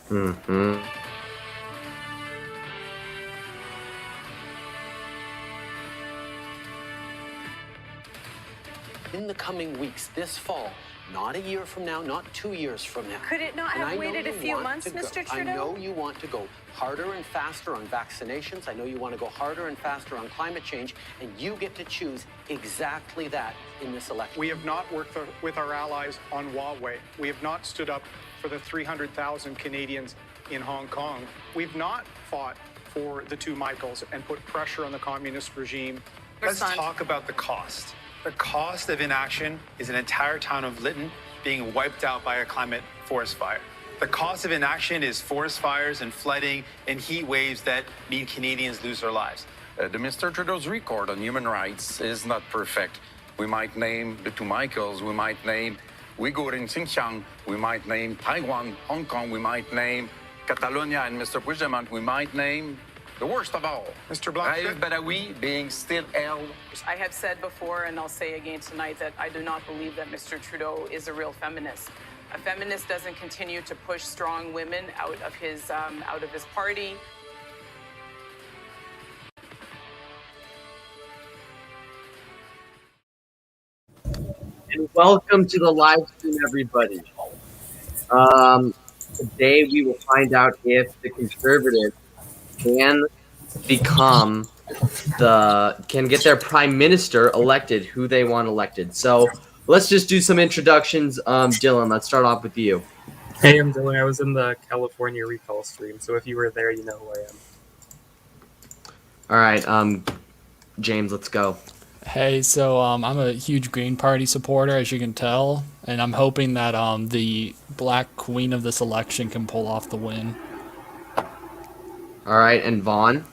Hmm. In the coming weeks, this fall, not a year from now, not 2 years from now. Could it not have waited a few months, Mr. Trudeau? I know you want to go harder and faster on vaccinations. I know you want to go harder and faster on climate change, and you get to choose exactly that in this election. We have not worked with our allies on Huawei. We have not stood up for the 300,000 Canadians in Hong Kong. We've not fought for the two Michaels and put pressure on the communist regime. Let's talk about the cost. The cost of inaction is an entire town of Lytton being wiped out by a climate forest fire. The cost of inaction is forest fires and flooding and heat waves that mean Canadians lose their lives. The Mr. Trudeau's record on human rights is not perfect. We might name the two Michaels, we might name Uyghur in Xinjiang, we might name Taiwan, Hong Kong, we might name Catalonia and Mr. Puigdemont, we might name the worst of all, Mr. Blackford? Raif Badawi being still held. I have said before, and I'll say again tonight, that I do not believe that Mr. Trudeau is a real feminist. A feminist doesn't continue to push strong women out of his party. And welcome to the live stream, everybody. Today we will find out if the Conservatives can get their prime minister elected, who they want elected. So let's just do some introductions. Dylan, let's start off with you. Hey, I'm Dylan. I was in the California recall stream, so if you were there, you know who I am. All right, James, let's go. Hey, so I'm a huge Green Party supporter, as you can tell, and I'm hoping that the Black Queen of this election can pull off the win. All right, and Vaughn?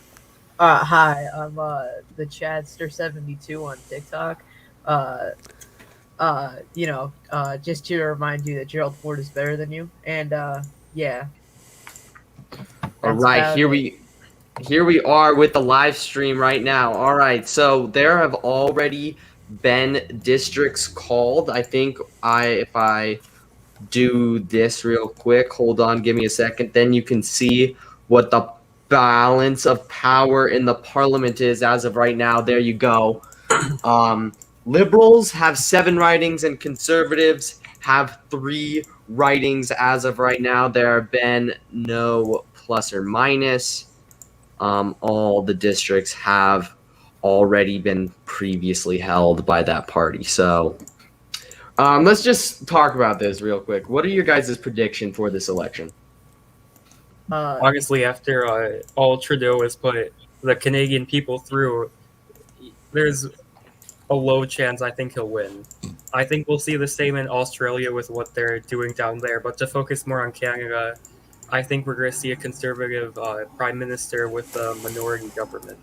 Hi, I'm the Chadster72 on TikTok. Just to remind you that Gerald Ford is better than you, and yeah. All right, here we are with the live stream right now. All right, so there have already been districts called. I think if I do this real quick, hold on, give me a second, then you can see what the balance of power in the parliament is as of right now. There you go. Liberals have 7 ridings and Conservatives have 3 ridings as of right now. There have been no plus or minus. All the districts have already been previously held by that party. So let's just talk about this real quick. What are your guys' prediction for this election? Honestly, after all Trudeau has put the Canadian people through, there's a low chance I think he'll win. I think we'll see the same in Australia with what they're doing down there, but to focus more on Canada, I think we're going to see a Conservative prime minister with a minority government.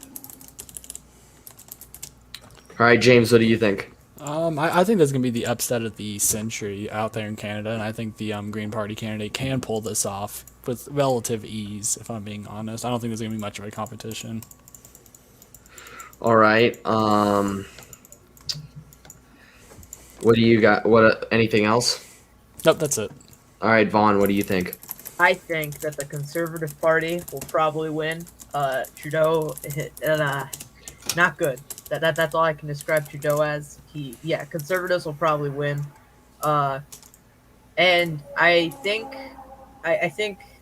All right, James, what do you think? I think that's going to be the upset of the century out there in Canada, and I think the Green Party candidate can pull this off with relative ease, if I'm being honest. I don't think there's going to be much of a competition. All right. What do you got? Anything else? Nope, that's it. All right, Vaughn, what do you think? I think that the Conservative Party will probably win. Trudeau, not good. That's all I can describe Trudeau as. Conservatives will probably win. And I think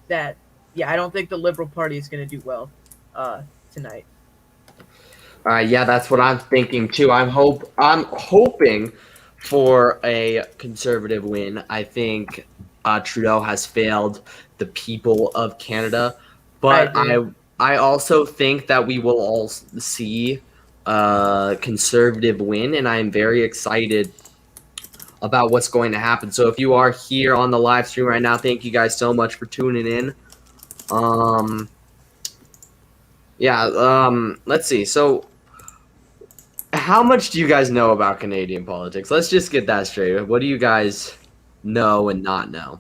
that I don't think the Liberal Party is going to do well tonight. Yeah, that's what I'm thinking too. I'm hoping for a Conservative win. I think Trudeau has failed the people of Canada, but I also think that we will all see a Conservative win, and I'm very excited about what's going to happen. So if you are here on the live stream right now, thank you guys so much for tuning in. Let's see. So how much do you guys know about Canadian politics? Let's just get that straight. What do you guys know and not know?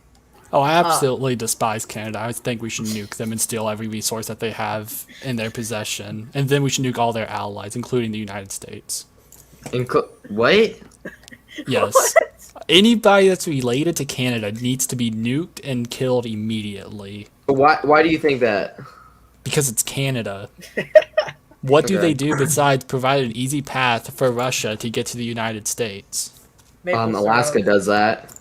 Oh, I absolutely despise Canada. I think we should nuke them and steal every resource that they have in their possession. And then we should nuke all their allies, including the United States. What? Yes. Anybody that's related to Canada needs to be nuked and killed immediately Why do you think that? because it's Canada. What do they Okay. do besides provide an easy path for Russia to get to the United States? Maple Alaska syrup. does that.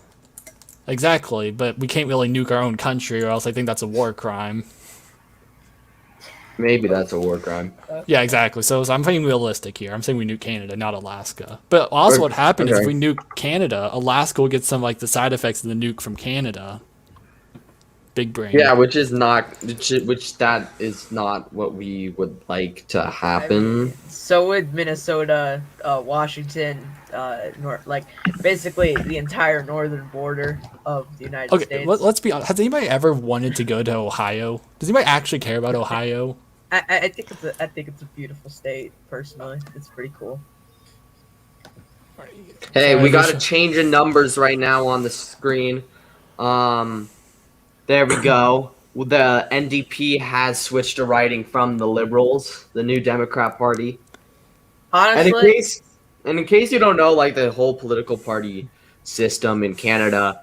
Exactly, but we can't really nuke our own country, or else I think that's a war crime. Maybe that's a war crime. Yeah, exactly. So I'm being realistic here. I'm saying we nuke Canada, not Alaska. But also, what happened is if Okay. we nuke Canada, Alaska will get some like the side effects of the nuke from Canada. Big brain. Yeah, which that is not what we would like to I happen. mean, so would Minnesota, Washington, like basically the entire northern border of the United Okay, States. let's be honest. Has anybody ever wanted to go to Ohio? Does anybody actually care about Ohio? I think it's a beautiful state. Personally, it's pretty cool. Hey, Sorry, we got a Alicia. change in numbers right now on the screen. There we go. The NDP has switched to writing from the Liberals, the New Democrat Party. And Honestly, in case you don't know, like the whole political party system in Canada,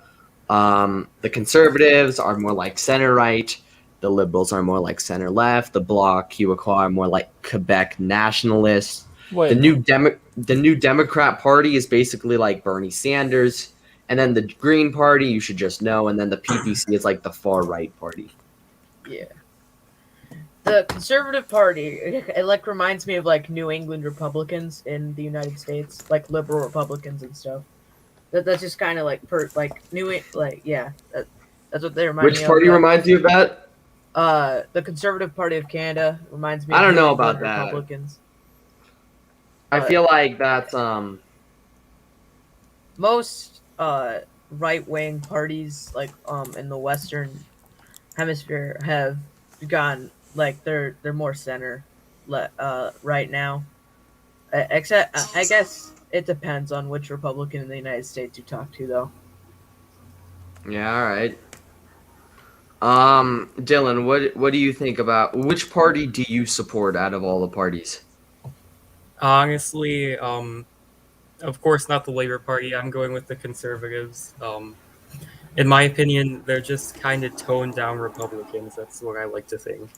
the Conservatives are more like center right, the Liberals are more like center left, the Bloc Québécois are more like Quebec nationalists. Wait, The New Democrat Party is basically like Bernie Sanders, and then the Green Party you should just know, and then the PPC is like the far right party. yeah. The Conservative Party, it like reminds me of like New England Republicans in the United States, like liberal Republicans and stuff. That's just kind of like that's what they remind Which me of. party reminds you of that? The Conservative Party of Canada reminds me I of don't New know England about that. Republicans. I feel like that's Most right wing parties like in the Western Hemisphere have gone like they're more center right now. Except I guess it depends on which Republican in the United States you talk to, though. yeah, all right. Dylan, what do you think about which party do you support out of all the parties? Honestly, of course, not the Labor Party. I'm going with the Conservatives. In my opinion, they're just kind of toned down Republicans. That's what I like to think.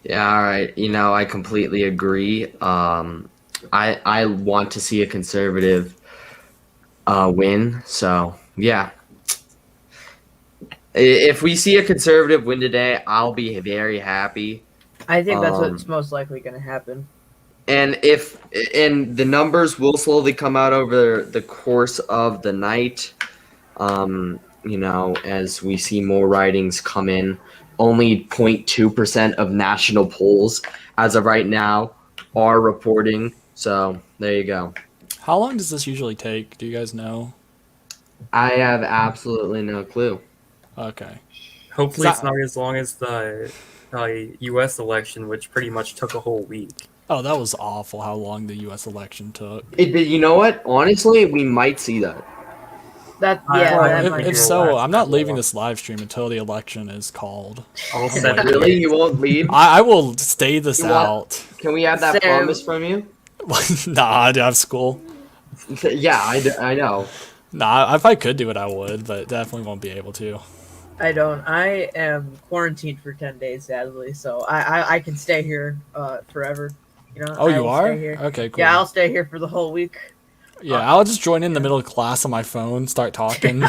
Yeah, all right. You know, I completely agree. I want to see a conservative win. So yeah, if we see a conservative win today, I'll be very happy. I think that's Um, what's most likely going to happen. And the numbers will slowly come out over the course of the night. You know, as we see more writings come in, only 0.2% of national polls as of right now are reporting. So there you go. how long does this usually take? Do you guys know? I have absolutely no clue. Okay. Hopefully, it's Is that- not as long as the U.S. election, which pretty much took a whole week. Oh, that was awful how long the U.S. election took. You know what? Honestly, we might see that. That I- yeah, I- that If, might if be so, relax, I'm not that's leaving all. this live stream until the election is called. All 7 Really? days. You won't leave? I will stay this You want- out. Can we have that So- promise from you? Nah, I do have school. Yeah, I know. Nah, if I could do it, I would, but definitely won't be able to. I don't. I am quarantined for 10 days, sadly, so I can stay here forever. You know. Oh, I you will are? stay here. Okay, cool. Yeah, I'll stay here for the whole week. Yeah, I'll just join in the middle of class on my phone, start talking.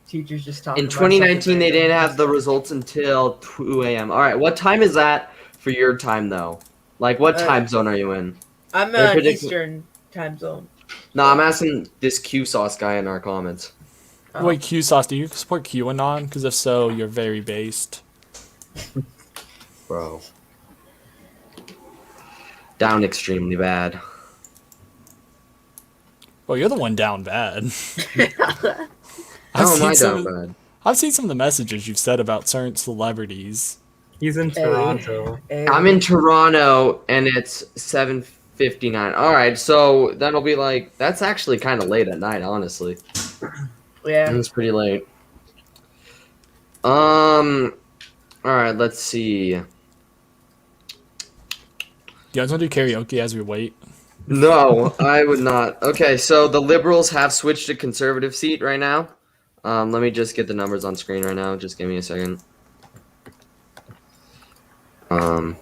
Teachers just talking. In about 2019, something they didn't random. have the results until 2 a.m. All right, what time is that for your time, though? Like, what time zone are you in? I'm They're in predicting- Eastern time zone. No, I'm asking this Q sauce guy in our comments. Oh. Wait, Q sauce, do you support QAnon? Because if so, you're very based. Bro. Down extremely bad. Well, you're the one down bad. How am I some, down bad? I've seen some of the messages you've said about certain celebrities. He's in Toronto. I'm in Toronto, and it's 7:59. All right, so that'll be like, that's actually kind of late at night, honestly. Yeah. It's pretty late. All right, let's see. Do you guys want to do karaoke as we wait? No, I would not. Okay, so the Liberals have switched to conservative seat right now. Let me just get the numbers on screen right now. Just give me a second. Um,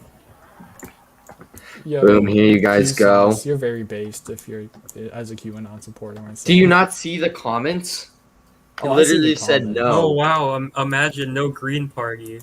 Yo, Boom, here you guys go. Q-Sauce, you're very based if you're as a QAnon supporter myself. Do you not see the comments? It Oh, I see the literally said comments. no. Oh wow! Imagine no Green Party.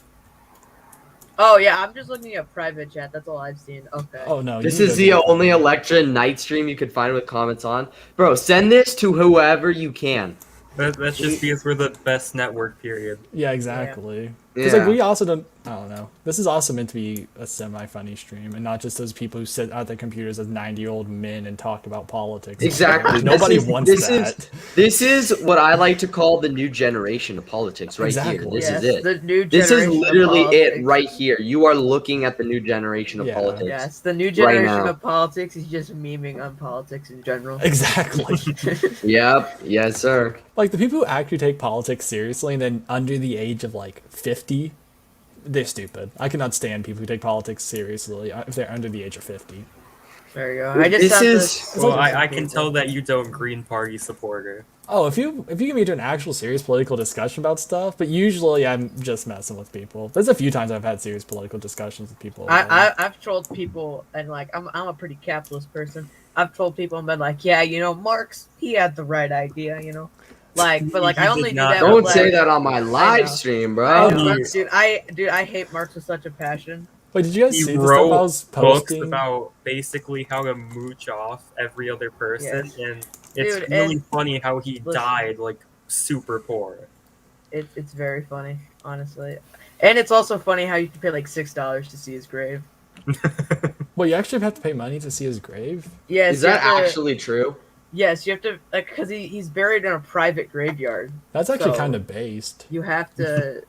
Oh yeah, I'm just looking at private chat. That's all I've seen. Okay. Oh no, This you is the doesn't- only election night stream you could find with comments on. Bro, send this to whoever you can. That's just because we're the best network. Period. Yeah, exactly. Because like we also don't. I don't know. This is also meant to be a semi-funny stream, and not just those people who sit at their computers as 90-year-old men and talk about politics. Exactly. Nobody wants that. This is what I like to call the new generation of politics right here. Exactly. This Yes, is it. The new This is generation of literally it politics. right here. You are looking at the new generation of Yeah. politics. Yes, the new generation now. of politics is just memeing on politics in general. Exactly. Yep. Yes, sir. Like the people who actually take politics seriously and then under the age of like 50, they're stupid. I cannot stand people who take politics seriously if they're under the age of 50. There you go. I just This have is- this. Well, I can tell that you don't Green Party supporter. Oh, if you get me to an actual serious political discussion about stuff, but usually I'm just messing with people. There's a few times I've had serious political discussions with people. I've trolled people and like I'm a pretty capitalist person. I've trolled people and been like, yeah, Marx, he had the right idea, Like, but like He I did only do not. that. Don't with, like, say that on my know. live stream, I bro. know, Oh, dude, I hate Marx with such a passion. Wait, did you guys He see the stuff I wrote was books posting? about basically how to mooch off every other person, Yes. and it's Dude, really and- funny how he listen. died like super poor. It's very funny, honestly, and it's also funny how you can pay like $6 to see his grave. Well, you actually have to pay money to see his grave? Yes, Is you that have to- actually true? Yes, you have to like because he's buried in a private graveyard. That's actually So- kind of based. You have to,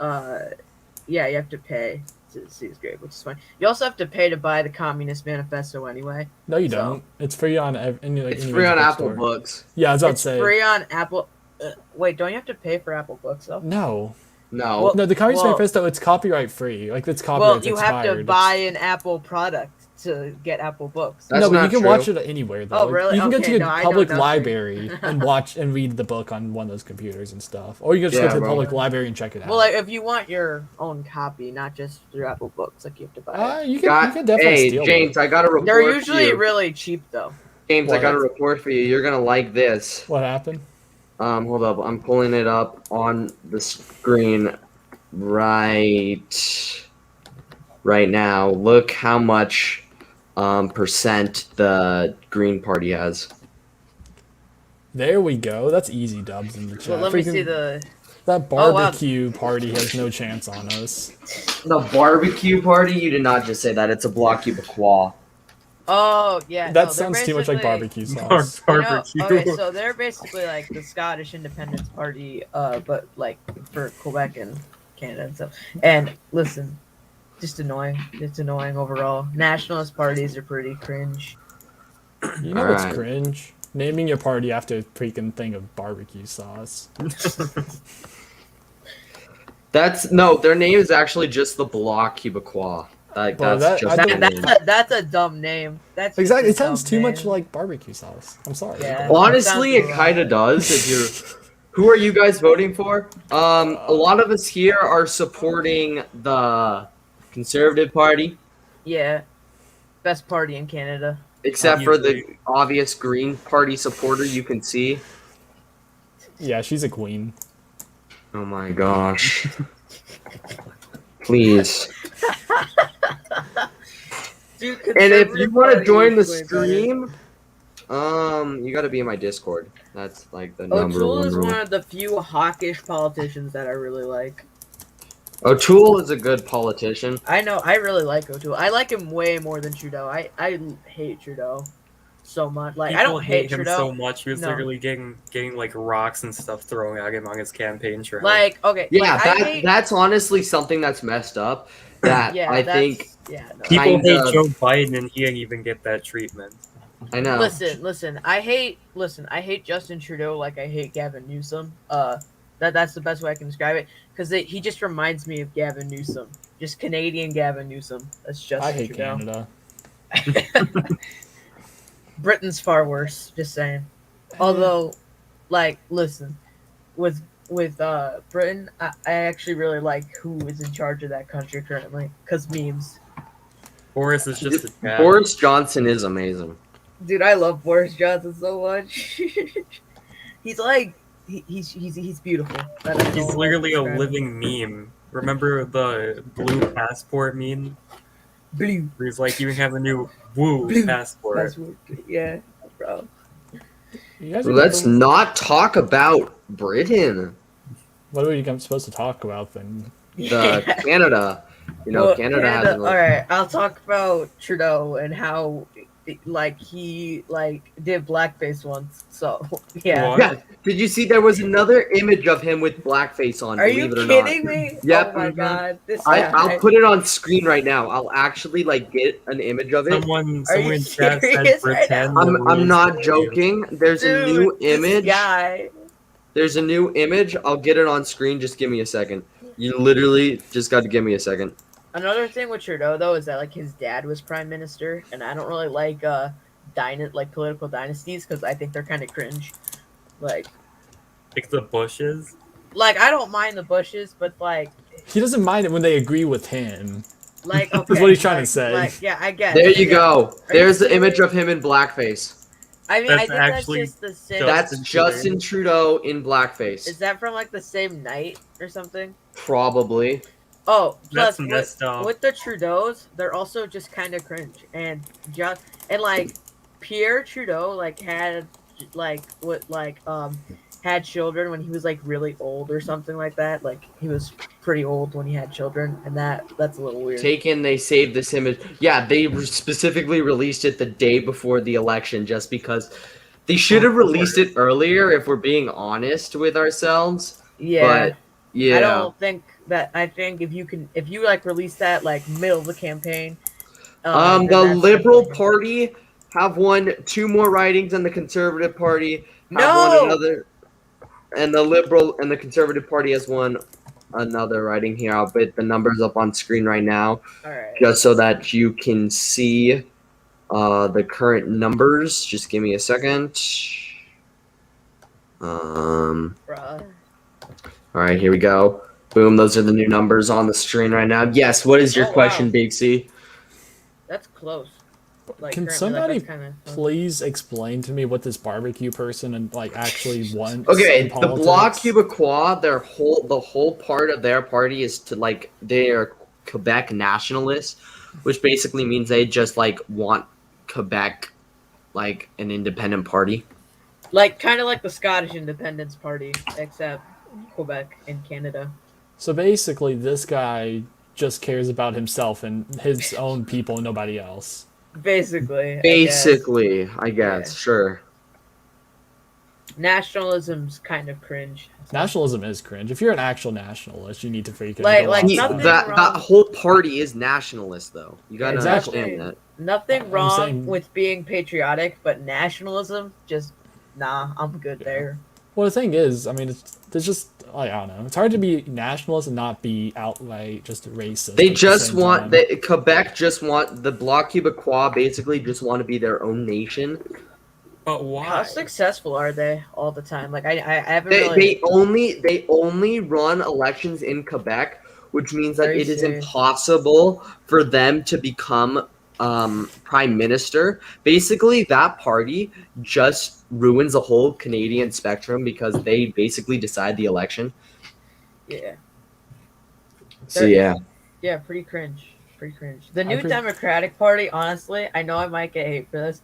yeah, you have to pay to see his grave, which is fine. You also have to pay to buy the Communist Manifesto anyway. No, you So- don't. It's free on any like It's any free on major Apple bookstore. Books. Yeah, I was about to It's say. free on Apple. Wait, don't you have to pay for Apple Books though? No, No. Well, no. The Communist well- Manifesto, it's copyright free. Like it's Well, copyright you have expired. to buy an Apple product to get Apple Books. That's No, but you not can true. watch it anywhere though. Oh, Like, really? You can go Okay, to no, a I public don't know. library and watch and read the book on one of those computers and stuff, or you can just Yeah, go to the bro. public library and check it out. Well, like if you want your own copy, not just through Apple Books, like you have to buy it. you can definitely Hey, steal James, it. I got a report They're for usually you. really cheap though. James, I What? got a report for you. You're gonna like this. What happened? Hold up. I'm pulling it up on the screen right now. Look how much percent the Green Party has. There we go. That's easy dubs in the chat. Well, let me Freaking- see the. That Oh, wow. barbecue party has no chance on us. The barbecue party? You did not just say that. It's a Bloc Québécois. Oh yeah. That no, they're sounds too much like basically- barbecue sauce. Barbecue. Okay, so they're basically like the Scottish Independence Party, but like for Quebec and Canada and stuff. And listen, just annoying. It's annoying overall. Nationalist parties are pretty cringe. You know what's Alright. cringe? Naming your party after a freaking thing of barbecue sauce. No, their name is actually just the Bloc Québécois. Like, Well, that's that- just I their don't- name. That's a dumb name. That's just Exactly. a It sounds dumb too much name. like barbecue sauce. I'm sorry. Yeah. Honestly, it Sounds kind of does. If you're, who are you guys voting for? A lot of us here are supporting the Conservative Party, Yeah, best party in Canada. except for the Obviously. obvious Green Party supporter you can see. Yeah, she's a queen. Oh my gosh! Please. Dude, And if you Conservative want to Party join the is way better. stream, you got to be in my Discord. That's like the number O'Toole one is rule. one of the few hawkish politicians that I really like. O'Toole is a good politician. I know, I really like O'Toole. I like him way more than Trudeau. I hate Trudeau so much. Like, I People don't hate him Trudeau. so much. He was No. literally getting like rocks and stuff thrown at him on his campaign trail. Like, okay. Yeah, like, I hate, that's honestly something that's messed up. That yeah, I that's- think Yeah, no. people kind hate of- Joe Biden, and he didn't even get that treatment. I know. Listen. I hate Justin Trudeau like I hate Gavin Newsom. That's the best way I can describe it because he just reminds me of Gavin Newsom, just Canadian Gavin Newsom. That's Justin I hate Trudeau. Canada. Britain's far worse. Just saying. Although, like, listen, with Britain, I actually really like who is in charge of that country currently, cause memes. Boris is just a chat. Boris Johnson is amazing. Dude, I love Boris Johnson so much. He's like he's beautiful. That's He's all I literally a describe him. living meme. Remember the blue passport meme? Blue. Where he's like, you have a new woo Blue passport. Password. Yeah, bro. You guys are Let's not talk about Britain. What are you supposed to talk about then? The Canada. You know, Well, Canada has all right, I'll talk about Trudeau and how like he like did blackface once. So yeah. What? Yeah. Did you see there was another image of him with blackface on? Are you believe it or kidding not. me? Yep. Oh my mhm. god. This I'll guy. put it on screen right now. I'll actually like get an image of it. Someone Are you in chat said serious right now? pretend the I'm rules not for you. joking. There's a new Dude, image. This guy. There's a new image. I'll get it on screen. Just give me a second. You literally just got to give me a second. Another thing with Trudeau though is that like his dad was prime minister, and I don't really like political dynasties because I think they're kind of cringe. Like the Bushes. I don't mind the Bushes, but like He doesn't mind it when they agree with him. okay, That's what he's trying to say. Like yeah, I get. There it, you yeah. go. Are There's you the image serious? of him in blackface. I mean, That's I think that's actually just the same. That's Justin Trudeau in blackface. Is that from like the same night or something? Probably. Oh, That's plus messed up. with the Trudeaus, they're also just kind of cringe, and like Pierre Trudeau like had had children when he was like really old or something like that. Like he was pretty old when he had children, and that's a little weird. They saved this image. Yeah, they specifically released it the day before the election just because they should have released it earlier if we're being honest with ourselves. Yeah, But yeah. I don't think that. I think if you like release that like middle of the campaign. then The that's Liberal definitely- Party have won 2 more ridings, and the Conservative Party have No! won another. And the Liberal and the Conservative Party has won another riding here. I'll put the numbers up on screen right now, All right. just so that you can see the current numbers. Just give me a second. Bruh. All right, here we go. Boom, those are the new numbers on the screen right now. Yes, what is your Oh, question, wow. Big C? That's close. Like, Can currently, somebody that's kinda close. please explain to me what this barbecue person and like actually wants? Okay, in the politics? Bloc Québécois, the whole part of their party is to like they are Quebec nationalists, which basically means they just like want Quebec like an independent party. Like, kind of like the Scottish Independence Party, except Quebec and Canada. So basically, this guy just cares about himself and his own people and nobody else. Basically. I guess, Yeah. sure. Nationalism's kind of cringe. Nationalism is cringe. If you're an actual nationalist, you need to freaking Like- go like outside. nothing- That wrong. whole party is nationalist, though. You gotta Exactly. understand that. Nothing wrong saying- with being patriotic, but nationalism, just, nah, I'm good there. Well, the thing is, I mean, it's just like, I don't know. It's hard to be nationalist and not be outright just racist. They at the just same want time. Quebec just want the Bloc Québécois basically just want to be their own nation. But why? How successful are they all the time? Like, I haven't They, really... they only run elections in Quebec, which means that Very it is serious. impossible for them to become prime minister. Basically, that party just ruins the whole Canadian spectrum because they basically decide the election. Yeah. So They're- yeah. Yeah, pretty cringe. Pretty cringe. The I new agree. Democratic Party, honestly, I know I might get hate for this.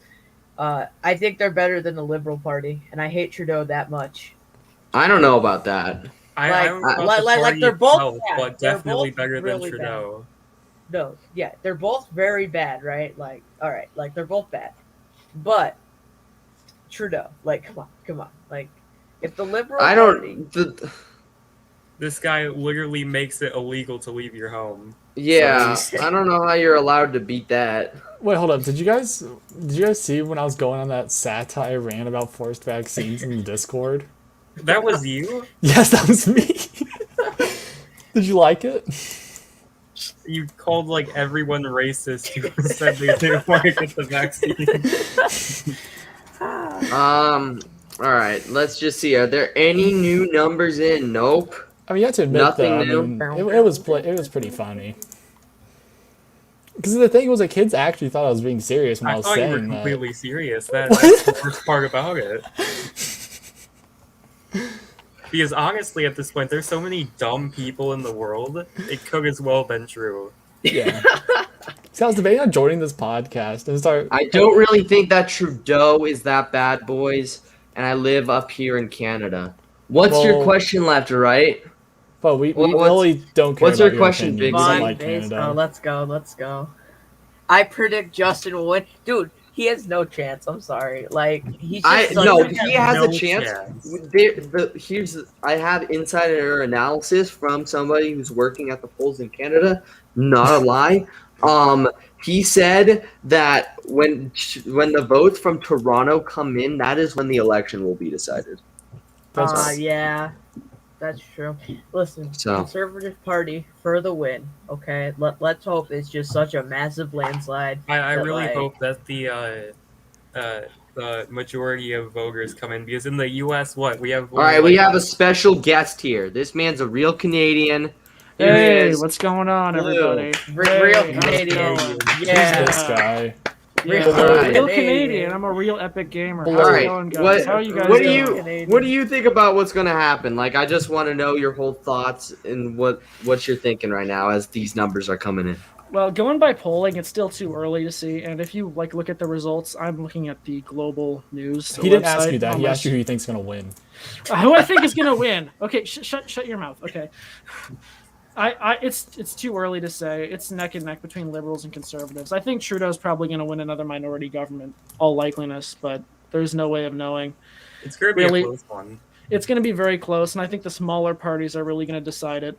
I think they're better than the Liberal Party, and I hate Trudeau that much. I don't know about that. I don't know about like- the like party they're both itself, bad. but They're definitely both better than really Trudeau. No, yeah, they're both very bad, right? Like, all right, like they're both bad, but Trudeau, like, come on, like, if the Liberal I Party, don't. This guy literally makes it illegal to leave your home. Yeah, I don't know how you're allowed to beat that. Wait, hold up. Did you guys see when I was going on that satire rant about forced vaccines in the Discord? That was you? Yes, that was me. Did you like it? You called like everyone racist who said they didn't want to get the vaccine. All right. Let's just see. Are there any new numbers in? Nope. I mean, you have to admit, Nothing though, new. I mean, it was pretty funny. Because the thing was, the kids actually thought I was being serious when I was thought you were saying that. completely serious. That's the worst part about it. Because honestly, at this point, there's so many dumb people in the world. It could as well been true. Yeah. See, I was debating on joining this podcast and start. I don't really think that Trudeau is that bad, boys. And I live up here in Canada. What's your Well- question left, right? But we What's- really don't care what's about your question, opinions, Big Z? unlike Canada. Let's go. I predict Justin will win. Dude, he has no chance. I'm sorry. Like he's just He has no a chance. chance. I have insider analysis from somebody who's working at the polls in Canada. Not a lie. He said that when the votes from Toronto come in, that is when the election will be decided. Yeah, that's true. Listen, So. Conservative Party for the win. Okay, let's hope it's just such a massive landslide. I that, really like- hope that the majority of voters come in, because in the U.S., we have. All right, we have a special guest here. This man's a real Canadian. Here he Hey, is. what's going on, Blue. everybody? Real Hey, Canadian. how's it going? Who's Yeah. this guy? Yeah, Real real Canadian. Canadian. I'm a real epic gamer. How's All it right, going, guys? How are you guys what do doing? you what do you think about what's going to happen? Like, I just want to know your whole thoughts and what you're thinking right now as these numbers are coming in. Well, going by polling, it's still too early to see. And if you look at the results, I'm looking at the global news. He didn't ask website you that. on He my- asked you who you think's gonna win. Who I think is gonna win. Okay, shut your mouth. Okay. It's too early to say. It's neck and neck between liberals and conservatives. I think Trudeau's probably going to win another minority government, all likeliness, but there's no way of knowing. It's going to be really- a close one. It's going to be very close, and I think the smaller parties are really going to decide it.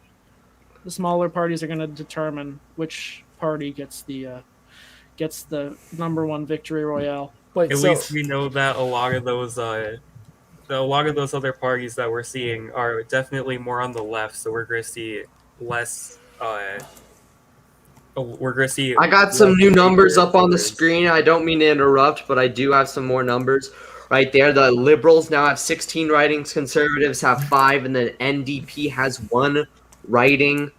The smaller parties are going to determine which party gets the number one victory royale. Wait, At so least we know that a lot of those other parties that we're seeing are definitely more on the left. So we're going to see less. We're going to see. I got some less new numbers up on the voters. screen. I don't mean to interrupt, but I do have some more numbers right there. The Liberals now have 16 writings, Conservatives have 5, and then NDP has 1 writing.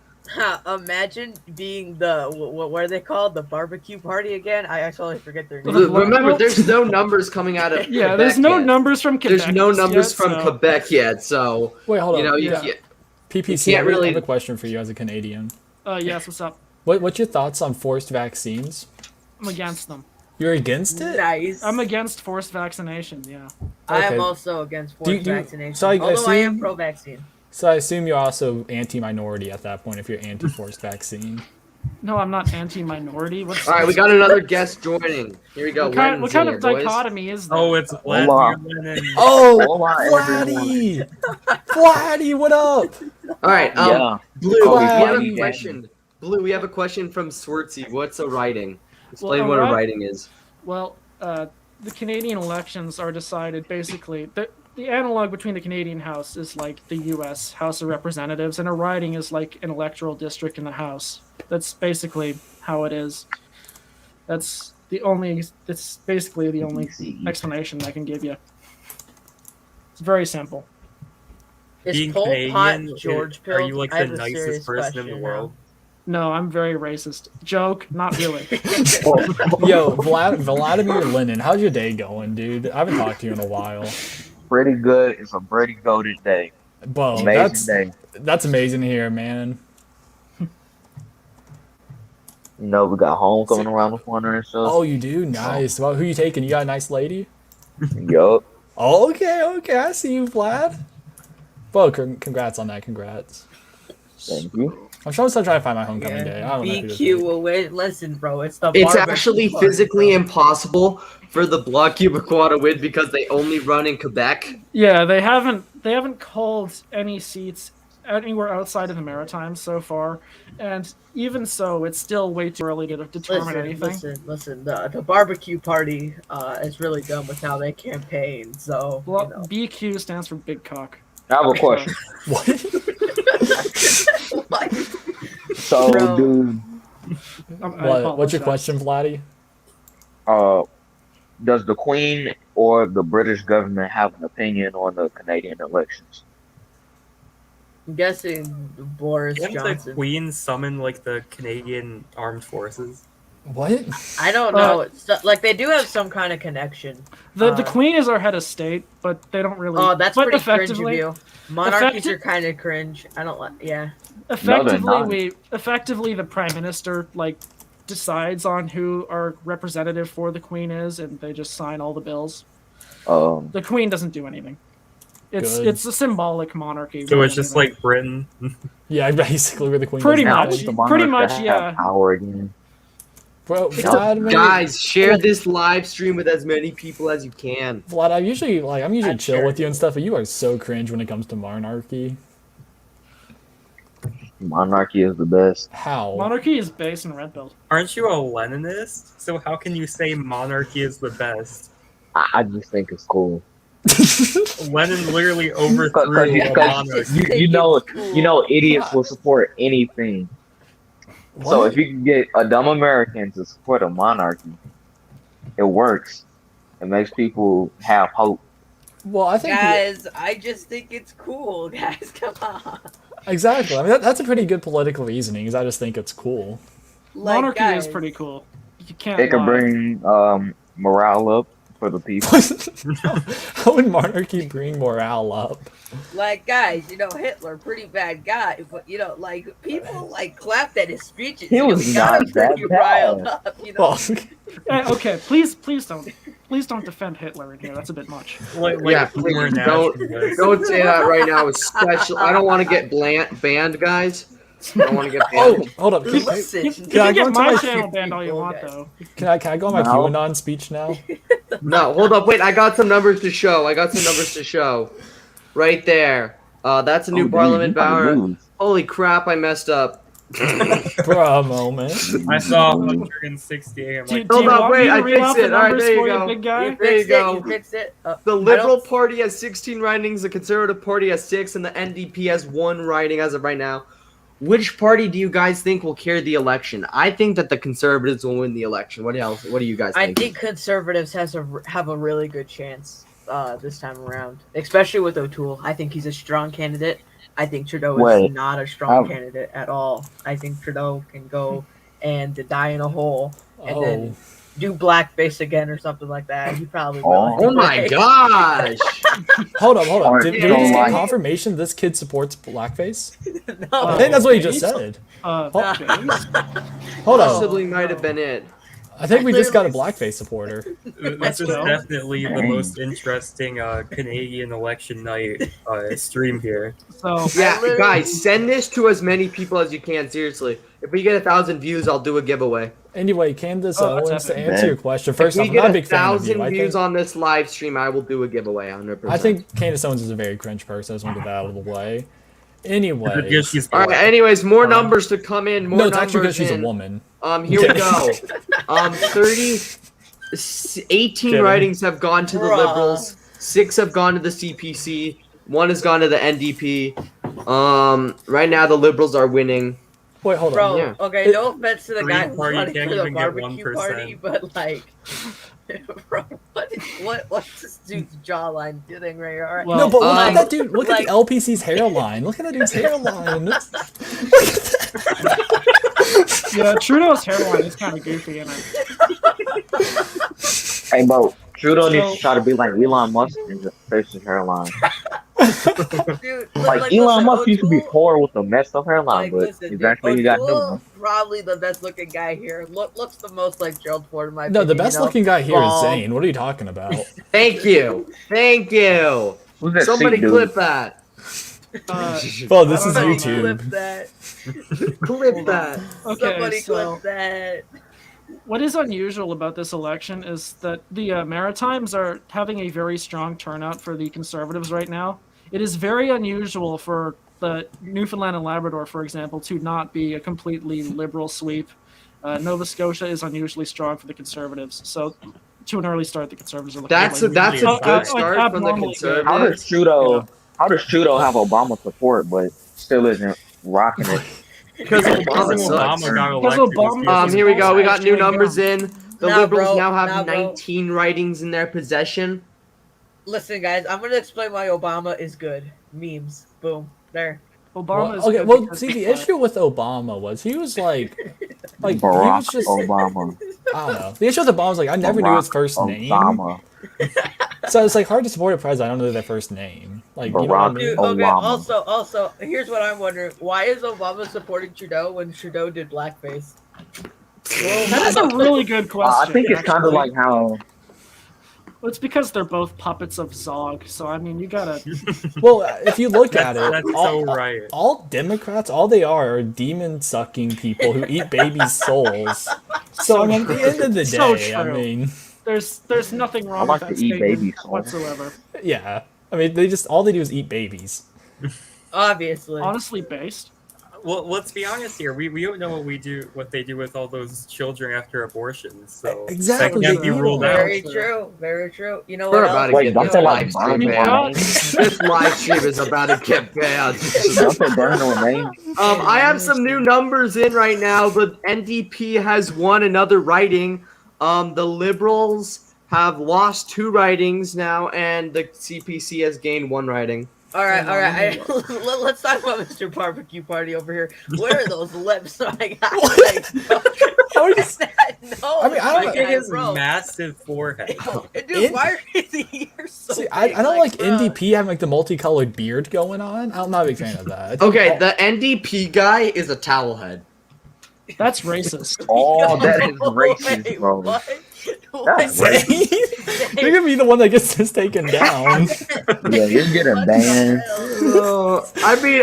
Imagine being the what are they called? The barbecue party again? I totally forget their name. Remember, there's no numbers coming out of Yeah, Quebec there's no yet. numbers from Quebec. There's no just numbers yet, from so- Quebec yet, so wait, hold on. you Yeah. can't- PPC, you I can't really- have a question for you as a Canadian. Yes, what's up? What's your thoughts on forced vaccines? I'm against them. You're against it? Nice. I'm against forced vaccination. Yeah. I am Okay. also against Do you- forced do you- vaccination. so I although I am assume- pro-vaccine. So I assume you're also anti-minority at that point if you're anti-forced vaccine. No, I'm not anti-minority. What's All right, we got another guest joining. Here we go. what kind Len's of in here, boys. dichotomy is that? Oh, it's Hola. Vladimir Lenin. Oh, Hola, Vladdy! Vladdy, what up? All right, Yeah. Blue, we have a Vladdy. question. Blue, we have a question from Swartzy. What's a writing? Explain Well, what a right- writing is. Well, the Canadian elections are decided basically. The analog between the Canadian House is like the U.S. House of Representatives, and a riding is like an electoral district in the House. That's basically how it is. That's basically the only explanation I can give you. It's very simple. Is Being Pol Pot Canadian, George are pilled? you like I the have a serious nicest person in the question world? No, I'm very racist. Joke, not really. Yo, Vladimir Lenin, how's your day going, dude? I haven't talked to you in a while. Pretty good. It's a pretty goated day. Well, Amazing day. that's amazing to hear, man. You know, we got home coming around the corner and stuff. Oh, you do? Nice. Well, who you taking? You got a nice lady? Yup. Oh, okay, I see you, Vlad. Well, congrats on that, congrats. Thank you. I'm still trying to find my homecoming day. I don't know who to BQ pick. will win. Listen, bro, it's the It's barbecue actually party, physically bro. impossible for the Bloc Québécois to win because they only run in Quebec. Yeah, they haven't called any seats anywhere outside of the Maritimes so far, and even so, it's still way too early to determine anything. Listen. The barbecue party is really done with how they campaign. So Well, you know. BQ stands for big cock. I have a question. What? So, Bro. What's your question, Vladdy? Does the Queen or the British government have an opinion on the Canadian elections? I'm guessing Boris Can't the Johnson. Queen summon like the Canadian Armed Forces? What? I don't know. Like they do have some kind of connection. The Queen is our head of state, but they don't really. Oh, that's but pretty cringe of effectively, you. Monarchies are kind of cringe. I don't like. Yeah. Effectively, the Prime Minister like decides on who our representative for the Queen is, and they just sign all the bills. The Queen doesn't do anything. It's a symbolic monarchy. So it's just like Britain. Yeah, basically where the Queen. Pretty does much. nothing. Pretty much. Yeah. Power again. Bro, Vlad, guys, share this live stream with as many people as you can. Vlad, I'm usually chill with you and stuff, but you are so cringe when it comes to monarchy. Monarchy is the best. How? Monarchy is based in red pill. Aren't you a Leninist? So how can you say monarchy is the best? I just think it's cool. Lenin literally overthrew a monarchy. You know, idiots will support anything. What? So if you can get a dumb American to support a monarchy, it works. It makes people have hope. Well, I think Guys, I just think it's cool. Guys, come on. Exactly. I mean, that's a pretty good political reasoning. Is I just think it's cool. Like, Monarchy guys, is pretty cool. You can't. It can lie. bring morale up for the people. How would monarchy bring morale up? Like, guys, Hitler, pretty bad guy, but like people like clapped at his speeches. He was got not him that pretty riled bad. up. Okay, please don't defend Hitler in here. That's a bit much. Yeah, please don't say that right now. Especially, I don't want to get banned, guys. I don't want to get banned. Oh, hold up. Listen, You can get my channel banned all you want, though. Can I go on my No. QAnon speech now? No, hold up. Wait, I got some numbers to show. Right there. That's a new Parliament Bower. Holy crap, I messed up. For a moment. I saw 160. I'm like, Hold up, wait, I read off fixed the it. All right, numbers there you for go. Big guy? There you go. You fixed it. The Liberal Party has 16 writings, the Conservative Party has 6, and the NDP has 1 writing as of right now. Which party do you guys think will carry the election? I think that the Conservatives will win the election. What else? What do you guys think? I think Conservatives have a really good chance this time around, especially with O'Toole. I think he's a strong candidate. I think Trudeau is not a strong candidate at all. I think Trudeau can go and die in a hole and then do blackface again or something like that. He probably will. Oh my gosh! Hold up. Did we just get like- confirmation this kid supports blackface? No. I think that's what he just said. Hold up. Possibly might have been it. I think we just got a blackface supporter. This is definitely the most interesting Canadian election night stream here. So Yeah, guys, send this to as many people as you can. Seriously, if we get 1,000 views, I'll do a giveaway. Anyway, Candace that's Owens, to epic. answer your question, first If off, we I'm not get a big fan of 1,000 you. views on this live stream, I will do a giveaway. 100%. I think Candace Owens is a very cringe person. I just want to get that out of the way. Anyway. Because she's All right. black. Anyways, more numbers to come in. More No, it's actually because numbers she's a in. woman. Here we go. 18 Kidding. writings have gone to the Bruh. Liberals. 6 have gone to the CPC. 1 has gone to the NDP. Right now the Liberals are winning. Wait, hold Bro, on. Yeah. okay, no offense to the guy Green who's Party running can't for the even get barbecue 1%. party, but like, bro, what's this dude's jawline doing right here? All right. Well, No, but look at Um, that dude. Look like- at the LPC's hairline. Look at that dude's hairline. yeah, Trudeau's hairline is kind of goofy, and Hey, bro, Trudeau So- needs to try to be like Elon Musk and just fix his hairline. Dude, Like Elon Musk used to be O'Toole- poor with a messed up hairline, Like, but listen, dude, eventually he got new O'Toole, one. probably the best looking guy here. Looks the most like Gerald Ford in my No, opinion. the best looking guy here is bald. Zane. What are you talking about? Thank you. Thank you. Who's that Somebody Sikh dude? clip that. Well, this is Somebody YouTube. Clip that. Clip that. okay. Somebody So clip that. what is unusual about this election is that the Maritimes are having a very strong turnout for the Conservatives right now. It is very unusual for the Newfoundland and Labrador, for example, to not be a completely Liberal sweep. Nova Scotia is unusually strong for the Conservatives. So, to an early start, the Conservatives are looking That's a like good like start from the abnormally good. How Conservatives. does Trudeau? How does Trudeau have Obama support but still isn't rocking it? Because Obama Obama sucks. got Because elected. Obama- Here we go. We got new Actually, numbers in. The Nah, Liberals bro. now have Nah, bro. 19 writings in their possession. Listen, guys, I'm gonna explain why Obama is good. Memes. Boom. There. Obama is okay, good well, because see, the he's black. issue with Obama was he was like he Barack was just Obama. I don't know. The issue with Obama was like I never knew his first name, Obama. so it's like hard to support a president. I don't know their first name. Like, you know what I Barack mean? Dude, okay, Obama. also, here's what I'm wondering. Why is Obama supporting Trudeau when Trudeau did blackface? That is a really good question. I think it's kind of actually. like how. Well, it's because they're both puppets of Zog, so I mean, you gotta. Well, if you look at it, That's all, so right. all Democrats, all they are demon-sucking people who eat babies' souls. So I mean, at the end of the So day, I true. mean, There's nothing wrong like with to that eat statement baby souls. whatsoever. yeah. I mean, they just all they do is eat babies. Obviously. Honestly, based. Well, let's be honest here. We don't know what they do with all those children after abortions. So Exactly, that can't they be eat ruled them. out. Very true. Very true. You know We're what about else? to Wait, get don't this they, like, live stream burn banned. them? This live stream is about to get banned. Don't they burn the remains? I have some new numbers in right now. The NDP has won another writing. The Liberals have lost 2 writings now, and the CPC has gained 1 writing. All right. Let's talk about Mr. Barbecue Party over here. Where are those lips? I got like, How are you? no. I mean, I don't Look know. at his bro. massive forehead. Dude, why are you're so See, big? I don't like bro. NDP having like the multicolored beard going on. I'm not a big fan of that. I think Okay, all- the NDP guy is a towel head. That's racist. Oh, that is Wait, racist, bro. what? That's Wait, racist. You're gonna be the one that gets this taken down. Yeah, you're getting what banned. the hell? I mean,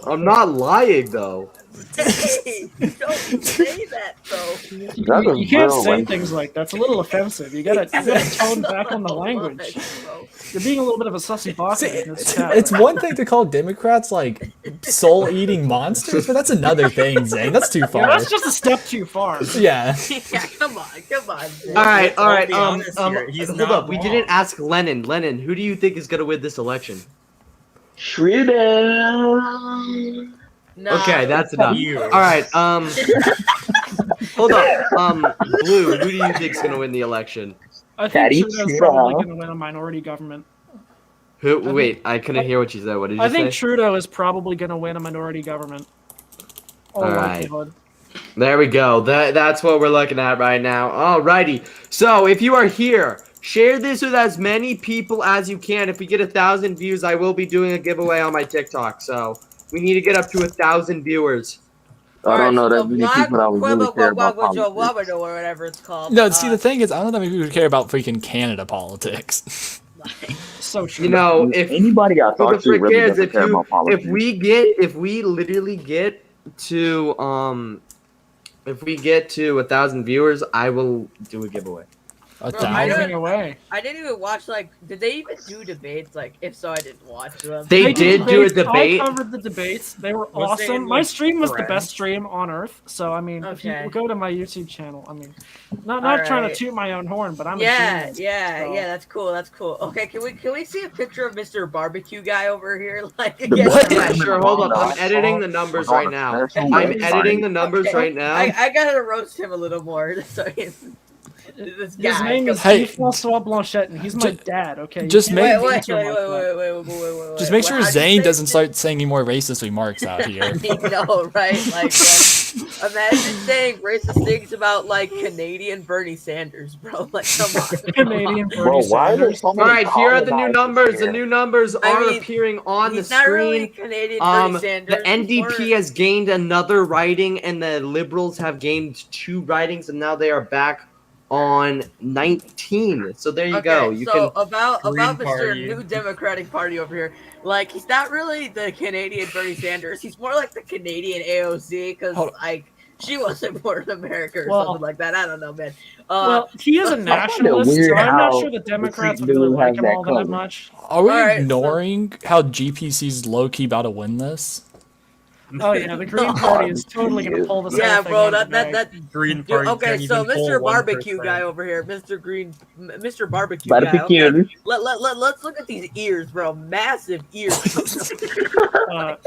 I'm not lying though. Hey, you don't say that though. That is You can't real say racist. things like that. It's a little offensive. You gotta tone back on the language. You're being a little bit of a sussy baka See, in this chat. it's one thing to call Democrats like soul-eating monsters, but that's another thing, Zane. That's too Yeah, far. that's just a step too far. Yeah. Yeah, come on. All right. Let's be honest here, he's Hold not up. We wrong. didn't ask Lennon. Lennon, who do you think is gonna win this election? Trudeau. Nah. Okay, that's enough. You. All right. Hold up. Blue, who do you think's gonna win the election? I think Daddy Trudeau's Trudeau. probably going to win a minority government. Who? Wait, I couldn't hear what you said. What did you I think say? Trudeau is probably going to win a minority government. All All right. likelihood. There we go. That's what we're looking at right now. Alrighty. So if you are here, share this with as many people as you can. If we get 1,000 views, I will be doing a giveaway on my TikTok. So we need to get up to 1,000 viewers. I don't know that many people that would really care about politics. or whatever it's called. No, see, the thing is, I don't know that many people care about freaking Canada politics. So true. You know, if Anybody I who talk the to frick really cares doesn't care about politics. if we literally get to 1,000 viewers, I will do a giveaway. A Bro, I thousand? don't- away. I didn't even watch, like, did they even do debates? Like, if so, I didn't watch them. They did do a debates. debate. I covered the debates. They were Was they awesome. in, My like, stream was the threads? best stream on earth. So I mean, if Okay. you go to my YouTube channel, I mean, not Alright. trying to toot my own horn, but I'm a Yeah, genius, yeah, so- yeah. That's cool. That's cool. Okay, can we see a picture of Mr. Barbecue guy over here? Like, The again, what? Yeah, sure. Hold up. I'm editing the numbers right now. I'm editing the numbers Okay, right now. I gotta roast him a little more. So this guy. His name is Hey. Yves Francois Blanchette, and he's my dad. Okay, You just can't make- Wait, insult him like that. wait. Just make sure How'd you Zane say doesn't it? start saying any more racist remarks out here. I know, right? Like, bro, imagine saying racist things about like Canadian Bernie Sanders, bro. Like, come on. Canadian Bernie Bro, why are there Sanders. so All many right, here are the new colonizers numbers. The here? new numbers I are mean, appearing on the He's not really screen. Canadian Bernie Sanders. The NDP has gained another writing, and the Liberals have gained 2 writings, and now they are back on 19. So there you go. You so can. about Green Mr. Party. New Democratic Party over here, like he's not really the Canadian Bernie Sanders. He's more like the Canadian AOC because Hold on. like she wasn't born in America or Well- something like that. I don't know, man. Well, he is a find it nationalist, weird so I'm not how sure the Democrats the would really dude like has him that all that color. much. Are we Alright, so- ignoring how GPC's low-key about to win this? Oh yeah, the Green Party is totally gonna pull this. Yeah, whole thing bro. out of the bag. That. Green Dude, Party okay, can't so even pull Mr. Barbecue 1%. guy over here, Mr. Barbecue guy. Okay, Barbecue. let's look at these ears, bro. Massive ears. Bro.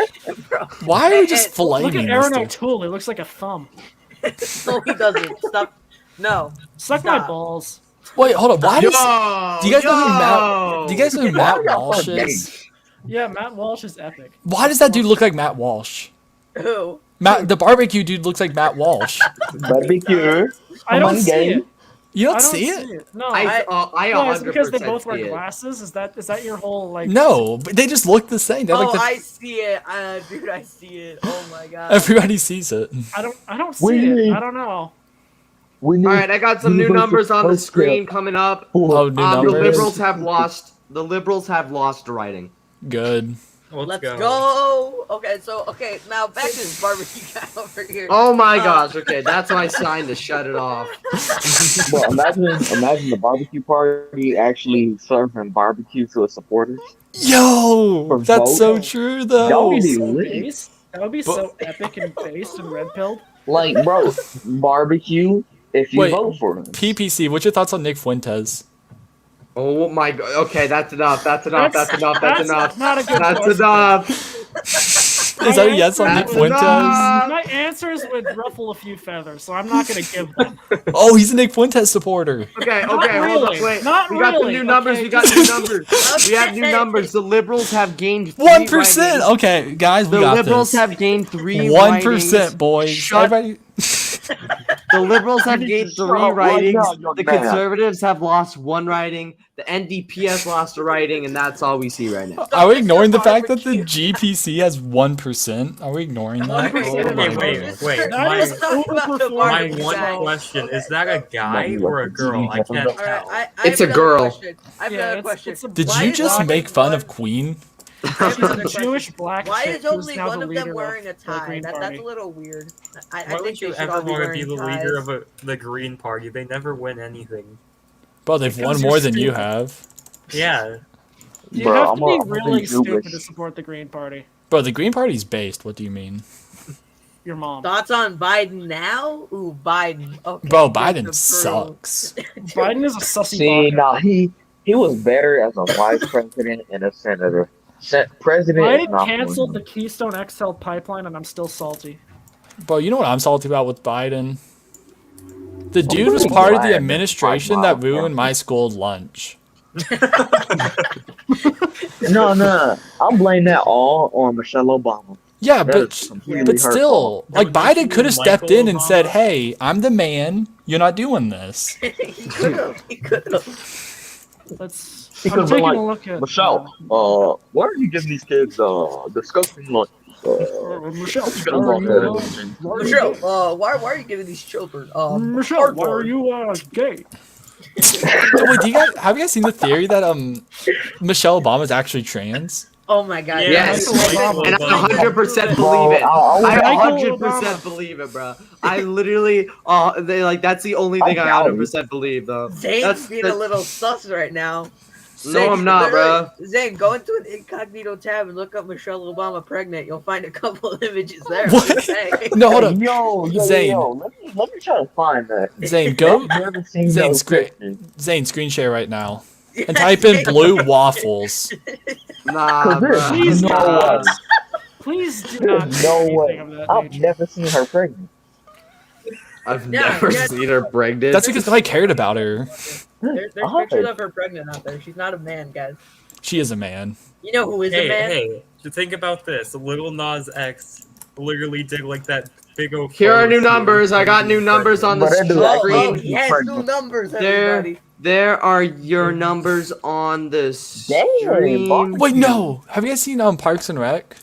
Why are we just And- Look flaming at this Aaron dude? O'Toole. It looks like a thumb. No, he doesn't. Stop. No. Suck my Stop. balls. Wait, hold on. Why Yo, does? Do you guys know who Matt? Do you guys know who Matt y'all Walsh so is? Yeah, Matt Walsh is epic. Why does that dude look like Matt Walsh? Who? Matt, the barbecue dude looks like Matt Walsh. Barbecue. I don't see game. it. You I don't don't see it? No, I no, it's 100% because they both wear see it. glasses. Is that your whole like? No, but they just look the same. They're Oh, like the, I see it. Dude, I see it. Oh my god. everybody sees it. I don't see it. I don't know. We need All right, I got some new universal numbers on the healthcare screen coming up. Oh, new The numbers. liberals have lost. The liberals have lost writing. Good. Let's go. Okay, now back to this barbecue guy over here. Oh my gosh. Okay, that's my sign to shut it off. Well, imagine the barbecue party actually serving barbecue to its supporters. Yo, For that's so vote? true That though. would be So lit. based. That would be so epic and based and red pilled. Like, bro, barbecue if you Wait. vote for them. PPC, what's your thoughts on Nick Fuentes? Oh my god. Okay, that's enough. That's enough. That's enough. That's enough. Not a good That's question. Is enough. that a yes on Nick That's Fuentes? enough. My answers would ruffle a few feathers, so I'm not gonna give them. Oh, he's a Nick Fuentes supporter. Okay, Not okay, hold really. up, wait. Not We got really, some new numbers. okay? We got new numbers. We have new numbers. The liberals have gained 1%. writings. Okay, guys, we The got liberals this. have gained 3 1%, writings. boys. Shut- Everybody. The liberals have You need gained to 3 shut up right writings. now, young The man. conservatives have lost 1 writing. The NDP has lost a writing, and that's all we see right now. Are we ignoring the fact that the GPC has 1%? Are we ignoring that? Wait. Let's talk about the My barbecue one guy. question is that a guy or a girl? I can't All right, tell. I It's have a another girl. question. I have Yeah, another it's- question. it's a Did Why you is just only make fun one- of Queen? I have She's another a question. Jewish black Why chick is who's only now one the of them leader wearing a of the tie? Green That's Party. a little weird. I Why think would they you should ever all be want to be wearing the leader ties. of the Green Party? They never win anything. Bro, they've Because won you're more than you stupid. have. Yeah. You Bro, have I'm to be a really Jewish. stupid to support the Green Party. Bro, the Green Party's based. What do you mean? Your mom. Thoughts on Biden now? Ooh, Biden. Okay, Bro, good to Biden prove. sucks. Biden is a sussy See, baka. now he was better as a vice president and a senator. President is Biden not canceled for the him. Keystone XL pipeline, and I'm still salty. Bro, you know what I'm salty about with Biden? The dude was pretty part of glad the that administration Biden that lost. ruined my school lunch. No. I'm blaming that all on Michelle Obama. Yeah, That but is completely her still, fault. like Don't you Biden could have mean stepped Michael in and said, Obama? "Hey, I'm the man. You're not doing this." He could have. He could have. Let's. He I'm could've been taking like, a look at Michelle, why are you giving these kids disgusting lunch? Michelle. You could've brought that up. Michelle, why are you giving these children? Michelle, why are you gay? Wait, have you guys seen the theory that Michelle Obama is actually trans? Oh my god. Yeah, Yes, Michael and I Obama. 100% Bro, believe it. I Michael 100% believe it, bro. I literally, that's the only thing I doubt it. 100% believe, though. Zane's being a little sus right now. No, I'm not, bro. Zane, go into an incognito tab and look up Michelle Obama pregnant. You'll find a couple of images there. What? I'm just saying. No, hold up. Yo, Zane. let me try to find that. Zane, go. I've never seen Zane, those pictures. Zane, screen share right now. And type in blue waffles. Nah, bro. Please No not. way. Please do not. do No anything way. of that I've nature. never seen her pregnant. I've Yeah, never yeah. seen her pregnant. That's because I cared about her. There's pictures of her pregnant out there. She's not a man, guys. She is a man. You know who is a man? Hey, to think about this, Lil Nas X literally did like that big old. Here are new photo shoot numbers. I got new numbers on the But I do Oh, screen. he has new numbers, everybody. There are your numbers on the Damn, stream. Wait, no. Have you guys seen Parks and Rec?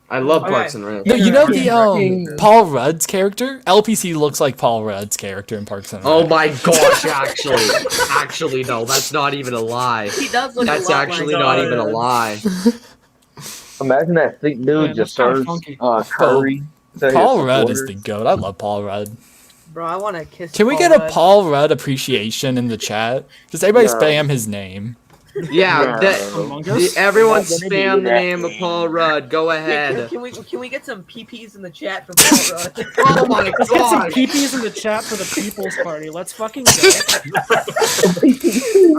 I love Okay. Parks and Rec. No, you know the Yeah. Paul Rudd's character? LPC looks like Paul Rudd's character in Parks and Rec. Oh my gosh, actually, no, that's not even a lie. He does look That's a lot actually like not even a lie. Imagine that thick dude Yeah, just that's kinda serves funky. curry. to his Paul Rudd is the supporters. goat. I love Paul Rudd. Bro, I want to kiss. Can we Paul get a Rudd. Paul Rudd appreciation in the chat? Just everybody Yeah. spam his name. Yeah, Among Us? everyone Not gonna do spam the that. name of Paul Rudd. Go Can ahead. we get some PPs in the chat for Paul Rudd? Oh my Let's get some god! PPs in the chat for the People's Party. Let's fucking go.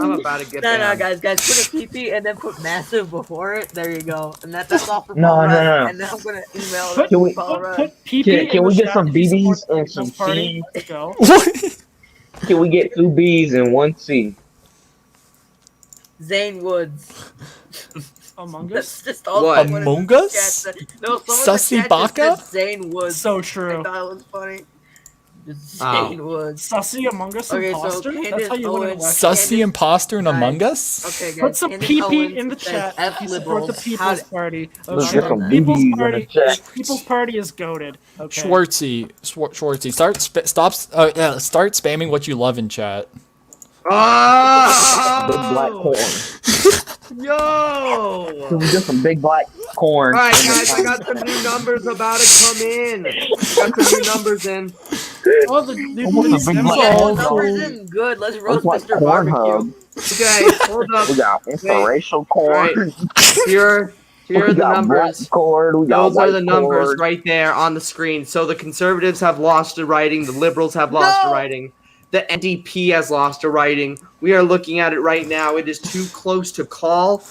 I'm about to get No, banned. guys, put a PP and then put massive before it. There you go, and that's all for No, Paul no, Rudd. no. And then I'm gonna email Put, Can we- Paul Rudd. put PP Can in we the get chat some if you support BBs the and People's some Party. C? Let's go. Can we get 2 B's and 1 C? Zane Woods. Among That's Us? just all What? someone in Among the Us? chat said. No, someone in Sussy the chat just Baka? said Zane Woods. So I true. thought it was funny. Just Oh. Zane Woods. Sussy Among Us Okay, so imposter? That's Candace how you win an Owens- election. Sussy imposter and Guys. Among Us? Okay, guys. Put some Candace PP Owens in the says chat F if you support the liberals. People's Party. Let's Okay. get some People's BBs in the Party. chat. People's Party is goaded. Okay. Schwartzy, start spamming what you love in chat. Big black Oh! corn. Yo! Can we get some big black corn? Alright, in the guys, I got some new numbers about to come in. Got some new numbers in. Oh, the Almost a big black Yeah, corn. numbers isn't good. Let's roast Looks like Mr. Barbecue. Pornhub. Okay, hold up. We got inspirational corn. Alright, here We are the got black numbers. corn. We got Those are white the numbers corn. right there on the screen. So the conservatives have lost a writing, the liberals have lost a No! writing, the NDP has lost a writing. We are looking at it right now. It is too close to call.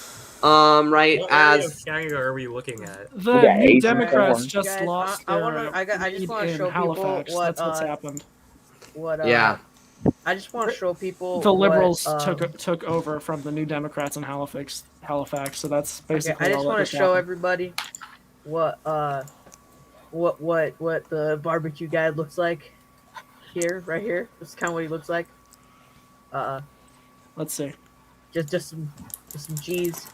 Right What area as of Canada are we looking at? The We got New Asian Democrats corn. just Guys, lost I their just lead wanna in show people Halifax. what, That's what's happened. yeah. I just want to show people The Liberals what, took over from the New Democrats in Halifax. So that's basically I just all want that to just show happened. everybody what the barbecue guy looks like here, right here. This is kind of what he looks like. Let's see. Just some G's,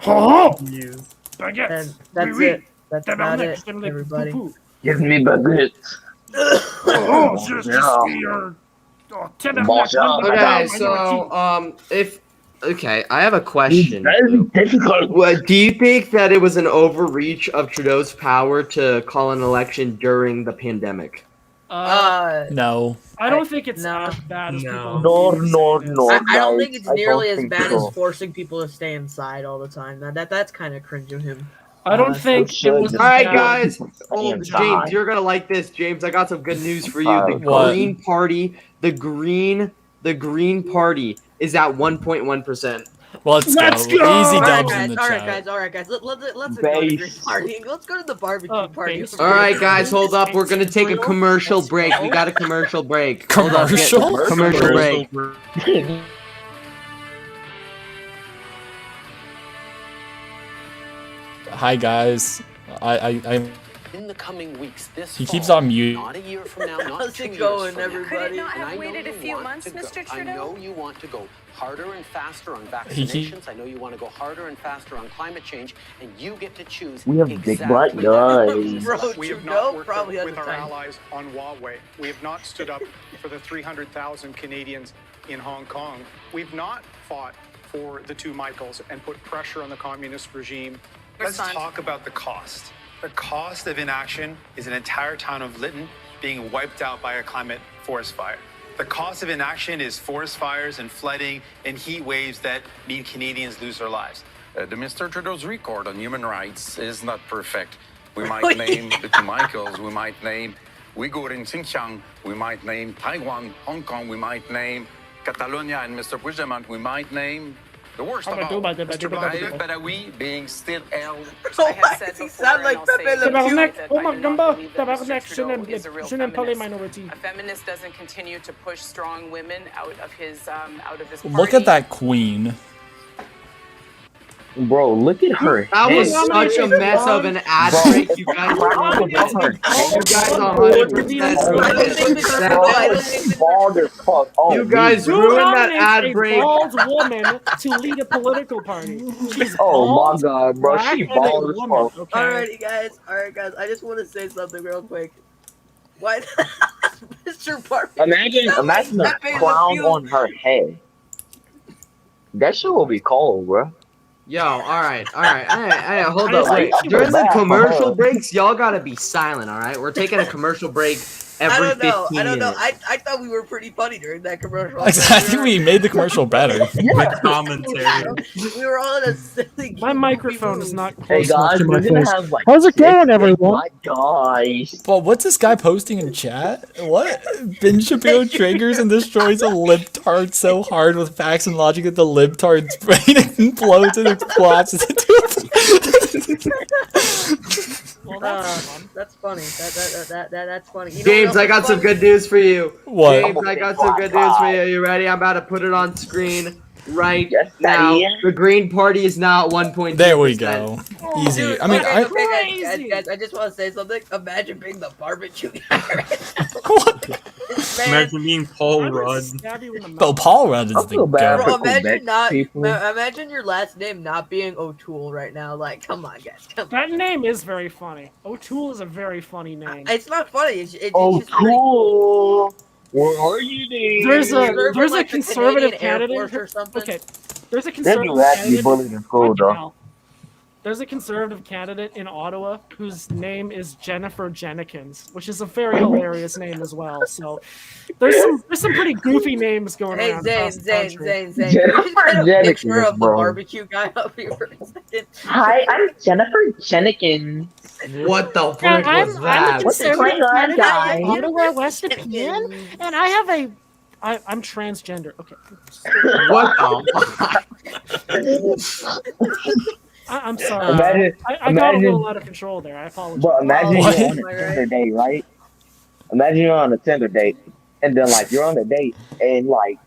Oh, You. and that's it. That's about it, everybody. Give me baguettes. Oh, Okay, so I have a question. Very difficult. What do you think that it was an overreach of Trudeau's power to call an election during the pandemic? No. I don't think it's No. as bad as No. people No, say it is. no. I don't guys, think it's I nearly don't as think bad so. as forcing people to stay inside all the time. That's kind of cringe of him. I don't think we it should was. just- All right, bad. guys. Stay Oh, inside. James, you're gonna like this. James, I got some good news for you. The What? Green Party, the Green Party is at 1.1%. Let's go. Let's go! Easy All right, dubs in guys. the All chat. right, guys. Let's ignore the green Base. party. Let's go to the barbecue party. base. All right, guys, hold up. We're gonna take a commercial break. We got a commercial break. Hold up, get- Commercial? Commercial break. Hi guys. I In the coming weeks, this he fall, keeps on mute. not a year from now, not How's 2 it years going, from now. everybody? Could it not And I have know waited a you few want months, to go- Mr. I Trudeau? know you want to go harder and faster on He- vaccinations. I know you want to go harder and faster on climate change, and you get to choose. We have big exactly black that. guys. Bro, We have Trudeau not worked probably has with a our time. allies on Huawei. We have not stood up for the 300,000 Canadians in Hong Kong. We've not fought for the two Michaels and put pressure on the communist regime. Let's Respond. talk about the cost. The cost of inaction is an entire town of Lytton being wiped out by a climate forest fire. The cost of inaction is forest fires and flooding and heat waves that mean Canadians lose their lives. The Mr. Trudeau's record on human rights is not perfect. We might name the two Michaels, we might name Uyghur in Xinjiang, we might name Taiwan, Hong Kong, we might name Catalonia and Mr. Puigdemont, we might name the worst of all, Mr. Badawi being still held. I have said He before, sound and like I'll say Pepe again Le Pew. tonight, that I do not Gamba, believe that Mr. tabarnak, Trudeau is a real je n'aime pas les feminist. minorities. A feminist doesn't continue to push strong women out of his party. Look at that queen. Bro, look at her That was head. such a mess of an ad Bro, break. You guys Bro, are look at her You head. guys I don't think Mr. Trudeau. I don't Bro, think she's bald as fuck. Oh, You guys me. Who ruined that nominates ad a break. bald woman to lead a political party? She's Oh my bald, god, bro, black, she and a bald as woman. fuck. Okay. Alrighty, guys. I just want to say something real quick. Why, Mr. Barbecue? Imagine the Pepe Le crown Pew. on her head. That shit will be cold, bro. Yo, all right, hold I up, just wait. like During the that, commercial huh? breaks, y'all gotta be silent, all right? We're taking a commercial break, every I don't know. 15 I don't know. minutes. I thought we were pretty funny during that commercial. I think we made the commercial better. With commentary. We were all in a silly. My microphone is not Hey close enough guys, to my we're gonna face. have like. How's it going, 6 everyone? My guys. But what's this guy posting in chat? What? Ben Shapiro triggers and destroys a libtard so hard with facts and logic that the libtard's brain implodes and it collapses into Well, that's fun. That's funny. That's funny. You know James, what I else got is some funny? good news for you. What? James, I got some good news for you. You ready? I'm about to put it on screen right Yes, now. Daddy. The Green Party is now at 1.2%. There we go. Easy. Dude, I mean, okay, I. guys, I just want to say something. Imagine being the barbecue guy right now. What? This man, Imagine being Paul I would Rudd. stab you in the mouth. But Paul Rudd is I the feel bad goat. bro, for imagine Quebec not. people. Imagine your last name not being O'Toole right now. Like, come on, guys, come on. That name is very funny. O'Toole is a very funny name. It's not funny. It's just Oh, pretty cool. cool. Where are you, dude? There's a Serve there's in, a like, the conservative Canadian Air candidate. Force or something. Okay, there's a They conservative do actually candidate. bullied in school, Fucking though. hell. There's a conservative candidate in Ottawa whose name is Jennifer Jenikins, which is a very hilarious name as well. So there's some pretty goofy names going Hey, around. Zane, across the Zane, country. Zane, Zane. Jennifer Can we just get a Jenikins, picture of the bro. barbecue guy up here for a second? Hi, I'm Jennifer Jenikins. What the Yeah, frick was I'm a that? What's conservative going on, candidate guys? in Ottawa, West Opinion, and I have a. I'm transgender. Okay. What the? I'm sorry. Imagine, I got a little imagine, out of control there. I apologize. bro, imagine What? you're on a Tinder date, right? Imagine you're on a Tinder date, and then like you're on a date, and like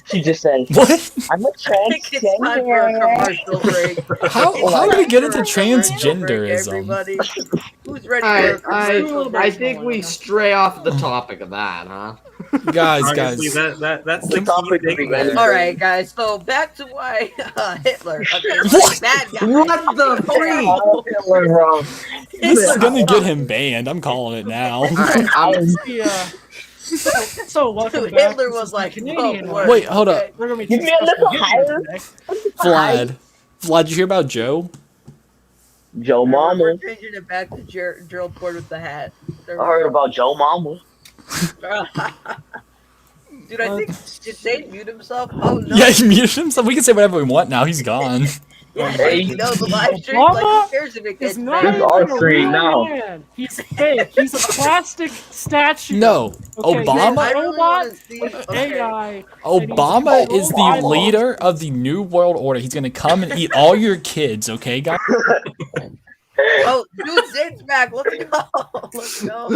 she just says, What? "I'm a I think it's time for a transgender." commercial break. How did we get into It's time for a commercial break, transgenderism? everybody. Who's ready for a I commercial break? think we stray off the topic of that, huh? Guys, Honestly, guys. that's The the topic key of the thing. All right, guys. So back to why Hitler. Okay, What? bad guy. What the freak? Oh, Hitler, bro. This is gonna get him banned. I'm calling it now. Alright, I'm- Yeah. So welcome Dude, back. Hitler This was is the like, Canadian oh, one. Wait, hold up. We're gonna be Give me a discussing little Hitler higher. today. Vlad, did you hear about Joe? Joe Mama. We're changing it back to Gerald Ford with the hat. There I we heard go. about Joe Mama. Dude, I think did Zane mute himself? Oh no. Yeah, he muted himself. We can say whatever we want now. He's gone. Yeah, Hey. you know the live stream. Like, Obama who cares if it He's gets not This even is our a screen real now. man. He's fake. He's a plastic statue. No, Okay, Obama. I really wanna see. With Okay. AI. Obama is the Obama. leader of the New World Order. He's gonna come and eat all your kids, okay, guys? Oh, dude, Zane's back. Let's go. Let's go.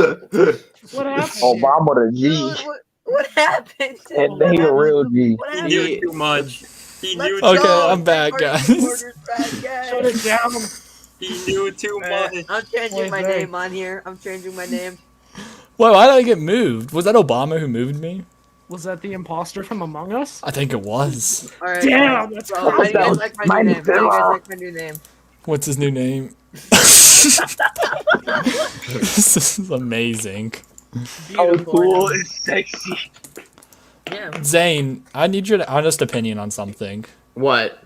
What happened? Obama the G. Dude, what happened? And he a real G. What He happened? knew too much. He knew Let's Okay, go. I'm back, Party guys. supporters back, guys. Shut it down. He knew too much. I'm changing Wait, my Zane. name on here. I'm changing my name. Wait, why did I get moved? Was that Obama who moved me? Was that the imposter from Among Us? I think it was. All right. Damn, that's so, how do you guys close. like my Mine new name? How do you too. guys like my new name? What's his new name? This is amazing. Oh, Beautiful. cool. It's sexy. Yeah. Zane, I need your honest opinion on something. What?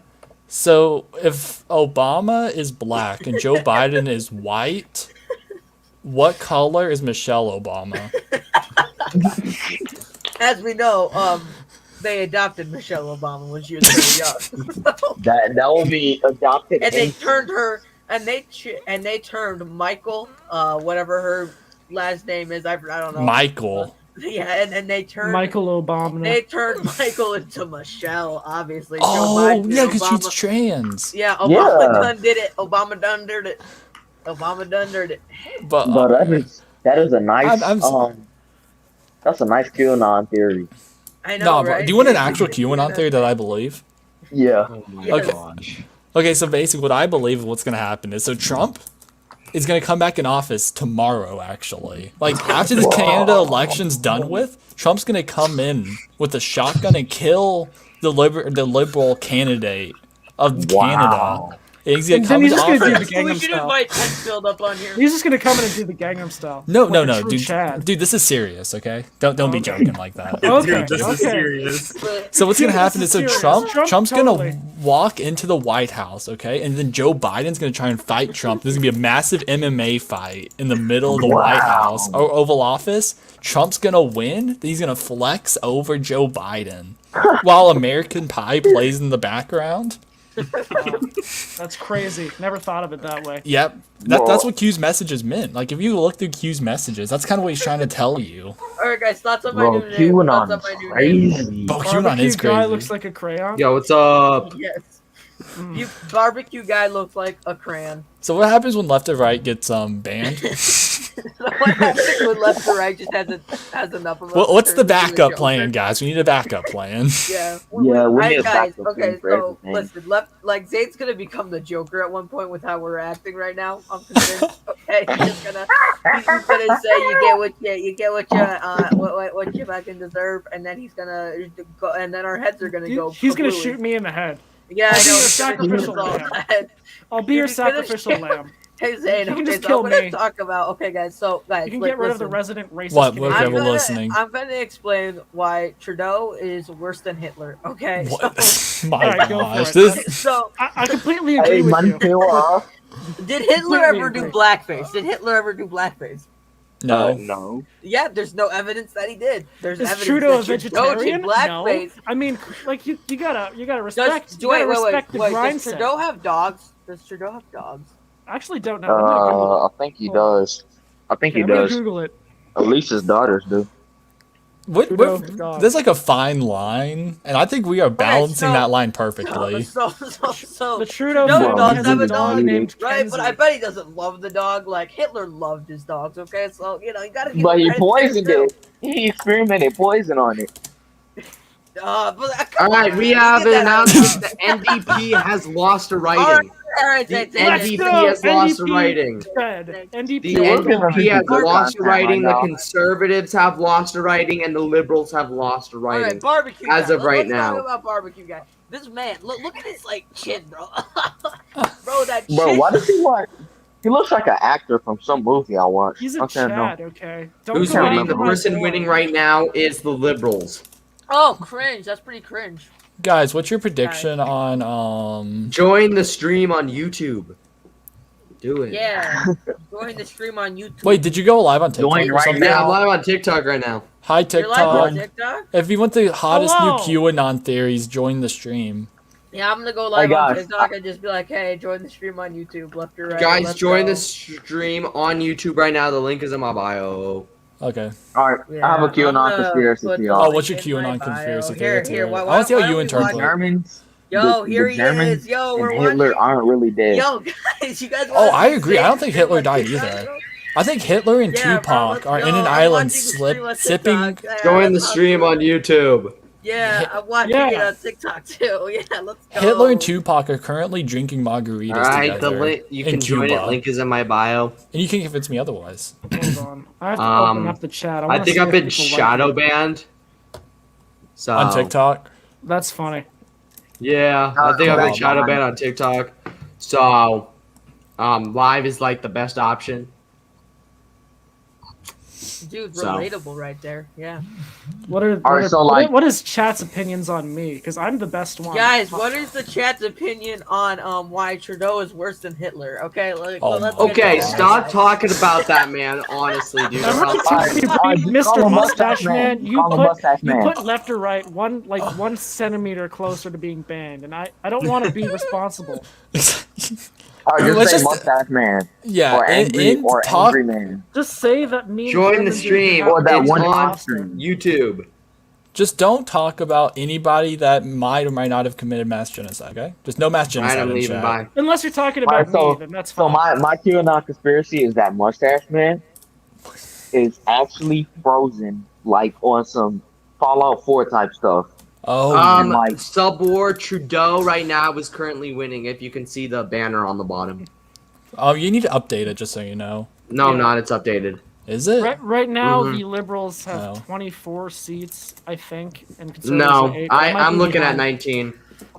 So, if Obama is black and Joe Biden is white, what color is Michelle Obama? As we know, they adopted Michelle Obama when she was very young. That will be adopted. And they in- turned her, and they turned Michael, whatever her last name is, I don't know. Michael. Yeah, and they turned Michael Obama. They turned Michael into Michelle, obviously. Oh, Joe Biden, yeah, because she's Obama- trans. Yeah, Obama Yeah. done did it. Obama done did it. Obama done did it. But, But that is a nice I'm- that's a nice QAnon theory. I know, no, bro, right? do you want an actual QAnon theory that I believe? Yeah. Oh my Yes. gosh. Okay, so basically what I believe what's going to happen is, so Trump is going to come back in office tomorrow, actually. Like, after this Canada election's done with, Trump's going to come in with a shotgun and kill the liberal candidate of Canada. He's gonna And come then he's in just gonna do the office. Gangnam We should Style. invite Penfield up on here. He's just gonna come in and do the Gangnam Style. No, Like no, a no, true dude. Chad. Dude, this is serious, okay? Don't be joking like that. Okay, Dude, this is okay. serious. So what's gonna Dude, happen this is so is serious. Trump's Totally. gonna walk into the White House, okay, and then Joe Biden's gonna try and fight Trump. There's gonna be a massive MMA fight in the middle of the White House or Oval Office. Trump's gonna win. Then he's gonna flex over Joe Biden while American Pie plays in the background. That's crazy. Never thought of it that way. Yep, that's what Q's messages meant. Like if you look through Q's messages, that's kind of what he's trying to tell you. All right, guys, thoughts on my Bro, new name. Thoughts QAnon on my is new name. crazy. But QAnon Barbecue is guy crazy. looks like a crayon. Yo, what's up? Yes. You barbecue guy looks like a crayon. So what happens when Left or Right gets banned? What happens when left or right just has enough of us? Well, what's to the turn into a backup Joker? plan, guys? We need a backup plan. Yeah. Yeah, we Alright, need a guys. backup Okay, plan for so everything. listen, like Zayd's gonna become the Joker at one point with how we're acting right now. I'm convinced. Okay, he's gonna say you get what you fucking deserve, and then he's gonna go, and then our heads are gonna go. He's gonna kablooey. shoot me in the head. Yeah, I'll I be know. your he's gonna shoot sacrificial us all lamb. dead. I'll be your He's gonna sacrificial shoot- lamb. Hey Zayd, You can okay, just so kill I'm gonna me. talk about. Okay, guys. So guys, You can like, get rid of the listen. resident racist. What? Canadian. Okay, we're listening. I'm gonna explain why Trudeau is worse than Hitler. Okay. What? So, My Alright, go for gosh, it. this. so I completely agree Hey, with man, you. Taylor. did Hitler Completely ever do agree. blackface? Did Hitler ever do blackface? No. No. Yeah, there's no evidence that he did. There's Is evidence Trudeau a that Trudeau vegetarian? did blackface. No. I mean, like you gotta Does, respect. You gotta respect the wait. grind Does set. Trudeau have dogs? Does Trudeau have dogs? I actually don't know. I'm gonna Google I it. think he Hold on. does. I think Okay, he I'm gonna does. Google it. At least his daughters do. Trudeau dog. There's like a fine line, and I think we are balancing so- that line perfectly. So The Trudeau Trudeau Well, does has have a a dog dog, named right? But I Kenzie. bet he doesn't love the dog. Like Hitler loved his dogs. Okay, so you gotta. Give But him he credit poisoned too. it. He experimented poison on it. All right, we have an announcement that NDP has lost a writing. All right, The Let's NDP go, has lost a NDP. writing. Dead. NDP. The we're gonna NDP has read lost a content writing. right The now. Conservatives have lost a writing, and the Liberals have lost a All writing. right, barbecue. As guy. of right Let's now. talk about barbecue guy. This man, look at his like chin, bro. Bro, that Bro, chin. why does he look? He looks like an actor from some movie I watched. He's a I can't know. Chad, okay? Don't Who's come winning? winning? The after my person boy. winning right now is the Liberals. Oh, cringe. That's pretty cringe. Guys, what's your prediction on Join the stream on YouTube. Do it. Yeah. Join the stream on YouTube. Wait, did you go live on TikTok Join or right something? Yeah, I'm now. live on TikTok right now. Hi You're live on TikTok. TikTok? If you want the hottest Hello. new QAnon theories, join the stream. Yeah, I'm gonna go live Hey, on guys. TikTok and just be like, hey, join the stream on YouTube, left or right. Guys, let's join go. the stream on YouTube right now. The link is in my bio. Okay. All right, Yeah, I have a I'm QAnon gonna conspiracy put to the y'all. Oh, what's your link in my QAnon bio. conspiracy Here, theory? here. I Why want to see how don't you we interpret watch- The it. Germans, Yo, the here he Germans is. Yo, and we're Hitler watching. aren't really dead. Yo, guys, you guys. Oh, wanna I see agree. I Zayd's don't think stream Hitler on died TikTok, either. bro? I think Hitler and Yeah, bro, Tupac let's are go. in an I'm island watching the stream on sipping. TikTok. Yeah, Join the that's stream awesome. on YouTube. Yeah, I'm watching Yeah. it on TikTok too. Yeah, let's go. Hitler and Tupac are currently drinking margaritas All right, the together link you in can join Cuba. it. Link is in my bio. And you can't convince me otherwise. Hold on. I have to Um, open up the chat. I wanna think see I've if been people like shadow it. banned. So On TikTok. That's funny. Yeah, I think I've been Oh, shadow man. banned on TikTok. So, live is like the best option. Dude, So. relatable right there. Yeah. What are, Alright, so, like- what is chat's opinions on me? Because I'm the best one. Guys, what is the chat's opinion on why Trudeau is worse than Hitler? Okay, like, Oh, let's my get Okay, to God. that. stop talking about that, man. Honestly, dude. or Everyone else- tells me, Alright, Mr. call him Mustache Man, you Call him Mustache Man. put left or right one centimeter closer to being banned, and I don't want to be responsible. Or Let's just say just- mustache man. Yeah, Or angry, in or talk. angry man. Just say that me. and Join Brendan the didn't stream. have Or that this one often. on stream. YouTube. Just don't talk about anybody that might or might not have committed mass genocide. Okay, just no mass Alright, genocide. I'm in leaving. chat. Bye. Unless you're talking about Alright, so- me, then that's So fine. my QAnon conspiracy is that mustache man is actually frozen, like on some Fallout 4 type stuff. Oh, and, like- Subwar Trudeau right now is currently winning. If you can see the banner on the bottom. you need to update it just so you know. No, Yeah. not. It's updated. Is it? Right now, Mhm. the Liberals have Oh. 24 seats, I think, and Conservatives No, have 8. That might I'm be looking at behind. 19.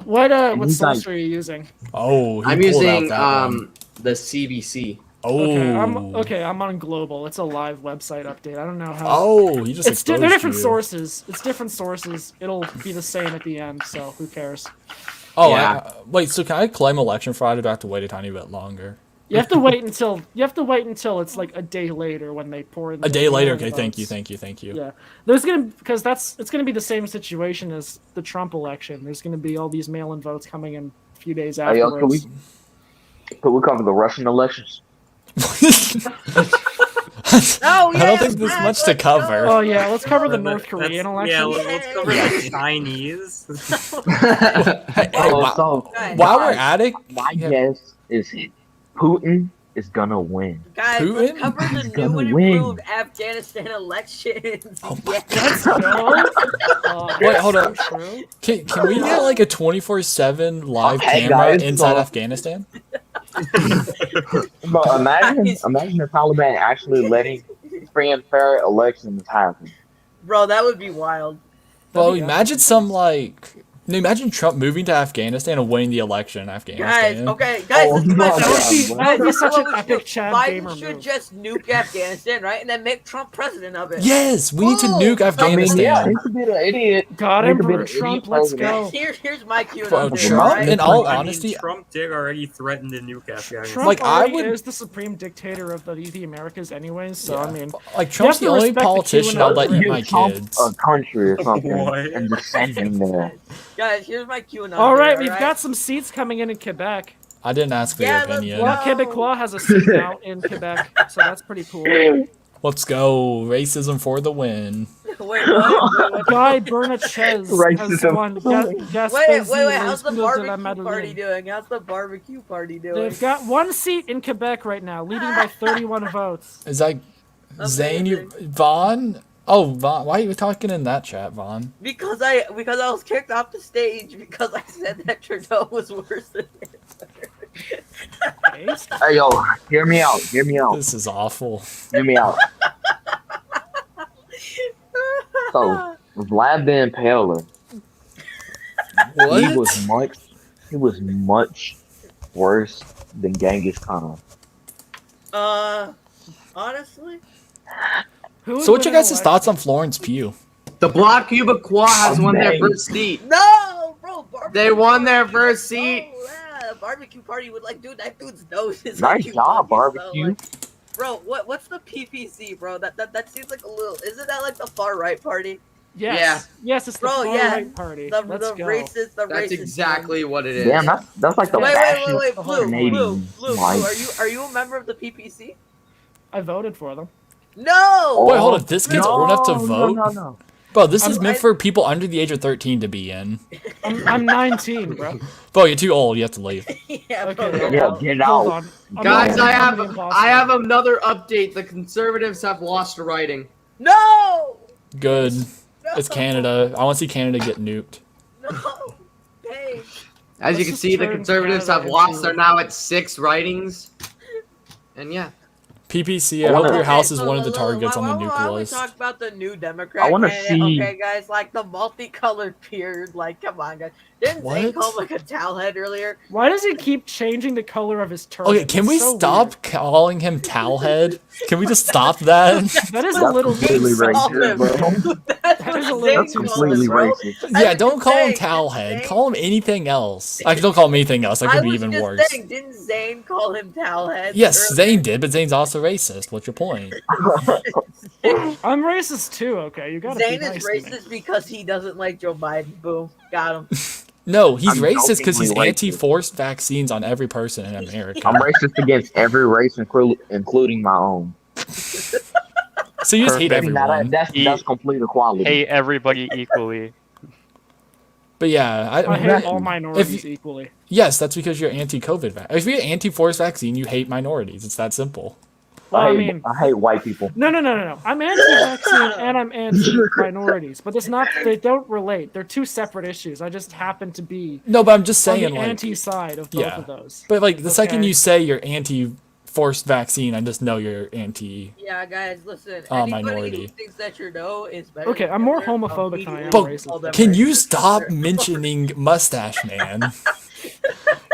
What he's like- source are you using? Oh, he I'm pulled using out that one. the CBC. Oh. I'm on Global. It's a live website update. I don't know how. Oh, he just exposed they're different you. sources. It's different sources. It'll be the same at the end. So who cares? Oh, Yeah. wait. So can I claim election fraud? Or do I have to wait a tiny bit longer? You have to wait until it's like a day later when they pour in. A day later. Okay. votes. Thank you. Yeah, it's gonna be the same situation as the Trump election. There's gonna be all these mail-in votes coming in a few days Hey, yo, afterwards. could we cover the Russian elections? Oh, I don't think there's much to cover. Oh yeah, let's cover the North Korean election. Yeah, let's cover the Chinese. Hey, So while we're at it, my guess is Putin is gonna win. Guys, Putin? let's cover the He's new gonna and win. improved Afghanistan elections. Oh my Let's go. Wait, hold on. True. Can we get like a 24/7 live Okay, camera guys, inside so- Afghanistan? But imagine the Taliban actually letting free and fair elections happen. Bro, that would be wild. Well, imagine imagine Trump moving to Afghanistan and winning the election in Guys, Afghanistan. okay, guys, Oh, this is my no, favorite. that would be such What an we epic should- Chad Biden Gamer should move. just nuke Afghanistan, right? And then make Trump president of it. Yes, we need to Whoa! nuke Afghanistan. Yeah, he could be the idiot. God, He could be Emperor the idiot Trump, let's president. go. Here's my QAnon Bro, theory, Trump, right? in all I mean, honesty, Trump did already threaten to nuke Afghanistan. Trump Like, I already would- is the supreme dictator of the Americas anyways, so I mean, like Trump's to the only respect the politician I'll let QAnon eat my Give Trump kids. a country or something What? and just send him there. Guys, here's my QAnon all right, theory, we've got some seats coming in Quebec. I didn't ask for Yeah, your let's opinion. go. Well, Quebecois has a seat now in Quebec, so that's pretty cool. Let's go. Racism for the win. Wait, what? Guy Bernatchez has Racism. won. Wait, how's the barbecue party doing? How's the barbecue party doing? They've got one seat in Quebec right now, leading by 31 votes. Is that Zane? Vaughn? Oh, Vaughn. Why are you talking in that chat, Vaughn? Because I was kicked off the stage because I said that Trudeau was worse than Hitler. Hey, yo, hear me out. Hear me out. This is awful. Hear me out. So, Vlad the Impaler, he was much worse than Genghis Khan. Honestly? Who So, what's your would guys' elect- thoughts on Florence Pugh? The Bloc Québécois has won their Amazing. first seat. No, bro. Barbecue They won their party, first bro, seat. Yeah, barbecue party would like, dude, that dude's nose is Nice like job, humongous, barbecue. though, like- bro, what's the PPC, bro? That seems like a little. Isn't that like the far right party? Yes. Yeah. Yes, it's the Bro, far yeah. right party. The Let's go. racist. The That's racist. exactly what it is. Damn, that's like the Wait, fascist Blue, Canadian. Blue. Like, Are you a member of the PPC? I voted for them. No. Wait, hold on. This kid's old enough to vote? No. Bro, this is I'm- meant for people under the age of 13 to be in. I'm 19, bro. Bro, you're too old. You have to leave. Yeah, bro. Okay, Yeah, get Hold out. on. I'm Guys, not I gonna be have impossible. another update. The Conservatives have lost writing. No. Good. No. It's Canada. I want to see Canada get nuked. No. Hey. As you Let's can just see, the turn Conservatives Canada have lost. into- They're now at 6 writings. And yeah. PPC, I hope your Okay, house is so one of the why- targets on the why nuke don't we list. talk about the new Democrat I wanna candidate? see- Okay, guys, like the multicolored beard. Like, come on, guys. Didn't Zane What? call him like a towel head earlier? Why does he keep changing the color of his turban? Okay, can It's we so stop weird. calling him Towelhead? Can we just stop that? That is a That's little completely Saw racist, him. bro. That's That what is a Zane little That's too called completely him, bro. racist. Yeah, don't call him Zane, Towelhead. Zane- Call him anything else. Actually, don't call him anything else. That could be even just worse. saying, didn't Zane call him towel head? Yes, Zane did, but Zane's also racist. What's your point? I'm racist too. Okay, you gotta Zane be is nice to me. racist because he doesn't like Joe Biden. Boom, got him. No, he's I'm racist because he's jokingly racist. anti-forced vaccines on every person in America. I'm racist against every race, including my own. So you just hate Perfect. Now everyone. that's complete equality. Hate everybody equally. But yeah, I hate all minorities If- equally. yes, that's because you're anti-COVID. If you're anti-forced vaccine, you hate minorities. It's that simple. Well, I I hate, mean, I hate white people. no. I'm anti-vaccine and I'm anti-minorities, but it's not. They don't relate. They're two separate issues. I just happen to be No, but I'm just on saying, the like, anti side of both yeah. of those. but like the second Okay. you say you're anti forced vaccine, I just know you're anti. Yeah, guys, listen. Anybody Minority. who thinks that Trudeau is better. Okay, than I'm more Hitler, homophobic than I am immediately racist. call them Can you racist. stop mentioning Mustache Man?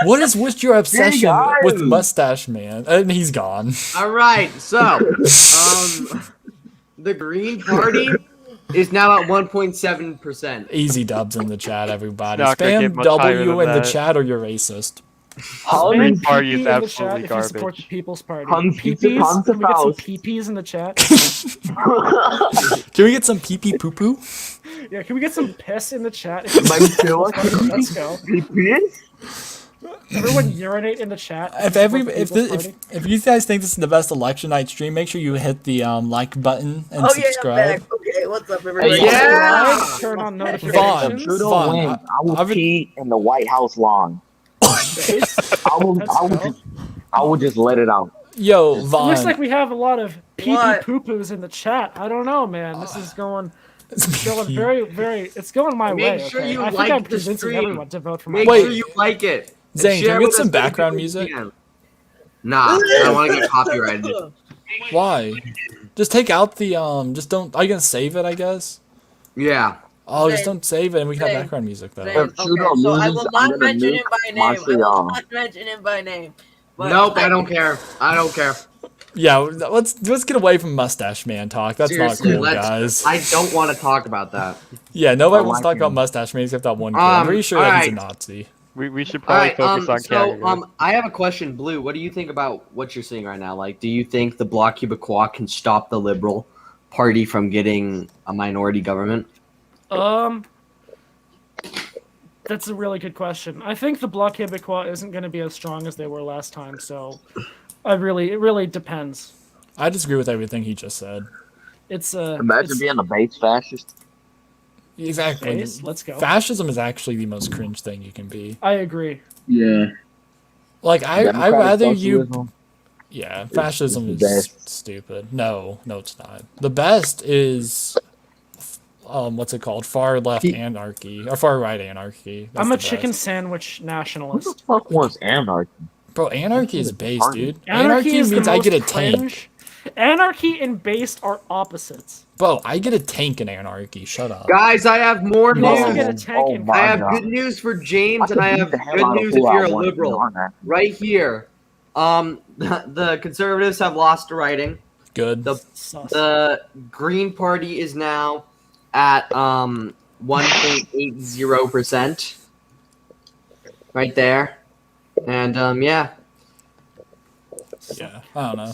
What is with your obsession with Mustache Man? And he's gone. All right, so the Green Party is now at 1.7%. Easy dubs in the chat, everybody. Not gonna get Spam much higher W than in the that. chat or you're racist. Spam Party is PP in the chat absolutely if you support the garbage. People's Party. Hans pizza, PPs? Hans Can we get some house. PPs in the chat? Can we get some pee pee poo poo? Yeah, can we get some piss in the chat? If you Like, support the feel People's like- Party? Let's go. Everyone urinate in the chat. If you every support the if People's this, Party. if you guys think this is the best election night stream, make sure you hit the like button and Oh yeah, I'm subscribe. back. Okay, what's up, everybody? Yeah! Subscribe, turn on Vaughn, notifications. Trudeau Vaughn, wins. I will I would- pee in the White House lawn. I will just let it out. Yo, It Vaughn. looks like we have a lot of pee What? poo poos in the chat. I don't know, man. This is going It's going pee. very, very. It's going my Make way. sure Okay? you I think like I'm the convincing stream. everyone to vote for my. Make Wait. sure you like it. and Zane, share can we with get some as many background people as music? you can. Nah, I don't want to get copyrighted. Why? Just take out the just don't. Are you gonna save it? I guess. Yeah. Oh, just Zane, don't save it, and we can have Zane, background music though. Zane, If Trudeau okay, so I loses, will I'm not gonna mention nuke him by name. I Montreal. will not mention him by name. But Nope, I don't care. I don't care. Yeah, let's get away from Mustache Man talk. That's Seriously, not cool, let's. guys. I don't want to talk about that. Yeah, nobody I wants to like talk about him. Mustache Man except that one kid. I'm pretty sure that he's a alright. Nazi. We should All probably right. focus on Canada. So I have a question, Blue. What do you think about what you're seeing right now? Like, do you think the Bloc Québécois can stop the Liberal Party from getting a minority government? That's a really good question. I think the Bloc Québécois isn't going to be as strong as they were last time, so it really depends. I disagree with everything he just said. It's Imagine being a base fascist. Exactly. Base, let's go. Fascism is actually the most cringe thing you can be. I agree. Yeah. Like I Democratic rather you. socialism. Yeah, fascism the is best. stupid. No, it's not. The best is, what's it called? Far left anarchy or far right anarchy. That's I'm a the chicken best. sandwich What the nationalist. fuck was anarchy? Bro, anarchy is base, dude. Anarchy is means the I most get a tank. cringe. Anarchy and based are opposites. Bro, I get a tank in anarchy. Shut up. Guys, I have more You also news. get a tank Oh in my I have God. good news for James, and could I beat have the hell good out of news who if I you're a want to be liberal. on that. Right here, the Conservatives have lost a riding. Good. The Green Party is now at 1.80%. Right there, and yeah. Yeah, I don't know.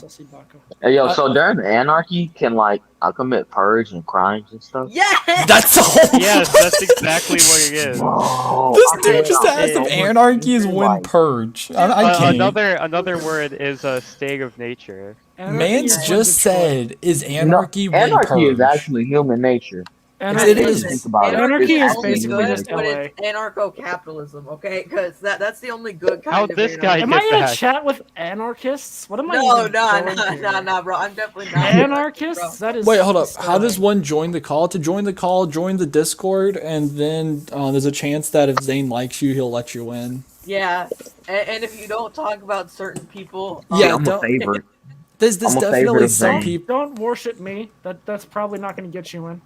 Hey, yo, so during anarchy, can I commit purge and crimes and stuff? Yeah. That's the whole. Yes, that's exactly what it is. Bro, This I dude can't just asked get if over anarchy is thinking, when like, purge. I can't. Another word is a state of nature. Mans is just when said, is anarchy when Anarchy purge? is actually human nature. Anarchy It is. is. Think about it. Anarchy It's is actually basically human just nature. But LA. it's anarcho-capitalism, okay? Because that's the only good kind How'd of this guy Am get I in a back? chat with anarchists? What am I? No, even going here? nah, bro. I'm definitely not. Anarchists? That is. Wait, hold up. How disturbing. does one join the call? To join the call, join the Discord, and then there's a chance that if Zane likes you, he'll let you in. Yeah, and if you don't talk about certain people, Yeah, I'm a don't- favorite. There's I'm a favorite definitely of some Zane. people. Don't worship me. That's probably not going to get you in.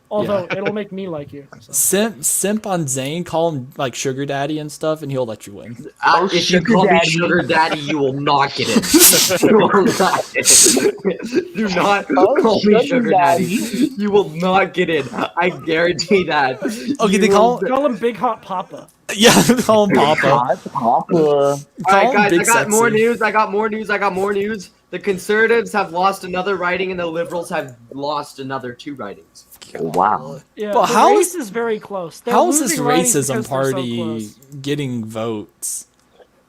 Although it'll make me like you. So. Simp on Zane, call him like sugar daddy and stuff, and he'll let you in. If you Sugar call me Daddy. sugar daddy, you will not get it. You will not get it. Do not call me sugar daddy. You will not get it. I guarantee that. Okay, they You call- will- Call him Big Hot Papa. Yeah, call him Papa. Hot Papa. All Call right, him guys, Big I got more Sexy. news. I got more news. The Conservatives have lost another riding, and the Liberals have lost another 2 ridings. Wow. Yeah, But the how race is- is very close. They're How is this losing ridings racism because they're so party close. getting votes?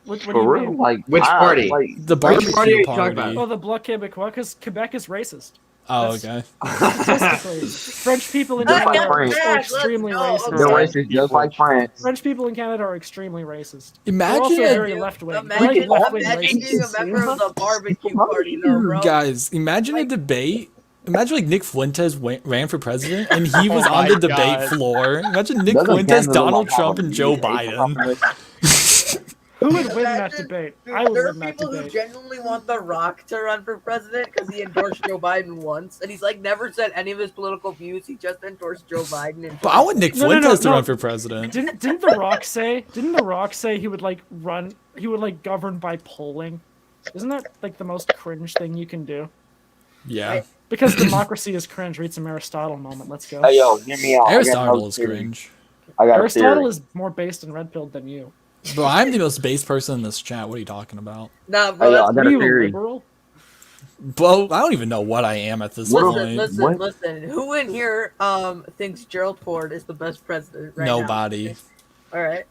What do For you real? mean? Like, Which party? Like, The Which party are barbecue you talking party. Oh, the Bloc Québécois, because Quebec is racist. Oh, That's- okay. Statistically, French people in Just like Canada France. are extremely Let's go. racist. they're racist just like France. French people in Canada are extremely racist. They're Imagine also it- very left wing. Imagine, left-wing imagine being a racists. member of the barbecue party, though, bro. Guys, imagine a debate. Imagine like Nick Fuentes ran for president and he was Oh on the my debate God. floor. Imagine Nick Doesn't Fuentes, Canada Donald like have Trump, a and Joe mutation Biden. population? Who would win that Imagine- debate? Dude, I would there are win that people who debate. genuinely want The Rock to run for president because he endorsed Joe Biden once, and he's like never said any of his political views. He just endorsed Joe Biden. In But I want Nick No, Fuentes to no. run for president. Didn't The Rock say? Didn't The Rock say he would like run? He would like govern by polling. Isn't that like the most cringe thing you can do? Yeah. Because democracy is cringe. Read some Aristotle moment. Let's go. Hey, yo, hear me out. Aristotle is cringe. I got Aristotle a is more based in red pilled than you. Bro, I'm the most based person in this chat. What are you talking about? Nah, Hey, bro. yo, I got Are a you a theory. liberal? Bro, I don't even know what I am at this Listen, point. listen. Who in here thinks Gerald Ford is the best president right now? Nobody. All right.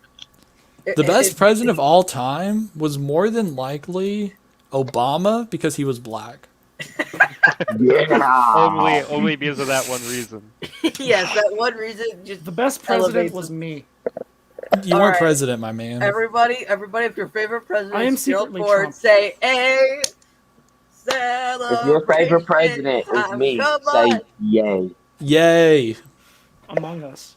The best president of all time was more than likely Obama because he was black. Yeah. Only because of that one reason. Yes, that one reason just The best president elevates was him. me. You All weren't right. president, my man. Everybody, if your favorite president I am is Gerald secretly Ford, Trump. say a If your favorite president is celebration me, time. Come say on. yay. Yay. Among Us.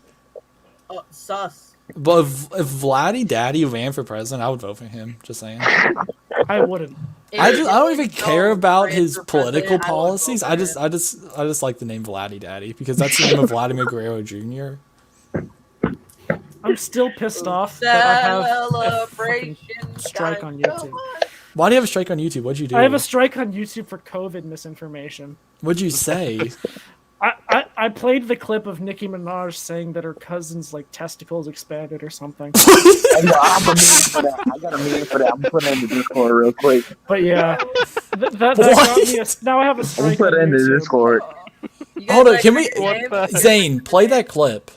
Sus. But if Vladdy Daddy ran for president, I would vote for him. Just saying. I wouldn't. I don't even care No, about ran his for political president, I won't vote policies. for I him. just like the name Vladdy Daddy because that's the name of Vladimir Guerrero Jr. I'm still pissed off that I have a fucking Celebration strike time. on Come YouTube. on. Why do you have a strike on YouTube? What'd you do? I have a strike on YouTube for COVID misinformation. What'd you say? I played the clip of Nicki Minaj saying that her cousin's like testicles expanded or something. Hey, yo, I have a meme for that. I got a meme for that. I'm putting it in the Discord real quick. But yeah, that got me. Now I have a I'm strike put on it in the YouTube. Discord. You guys Hold on, like can my we name? Zane, play that clip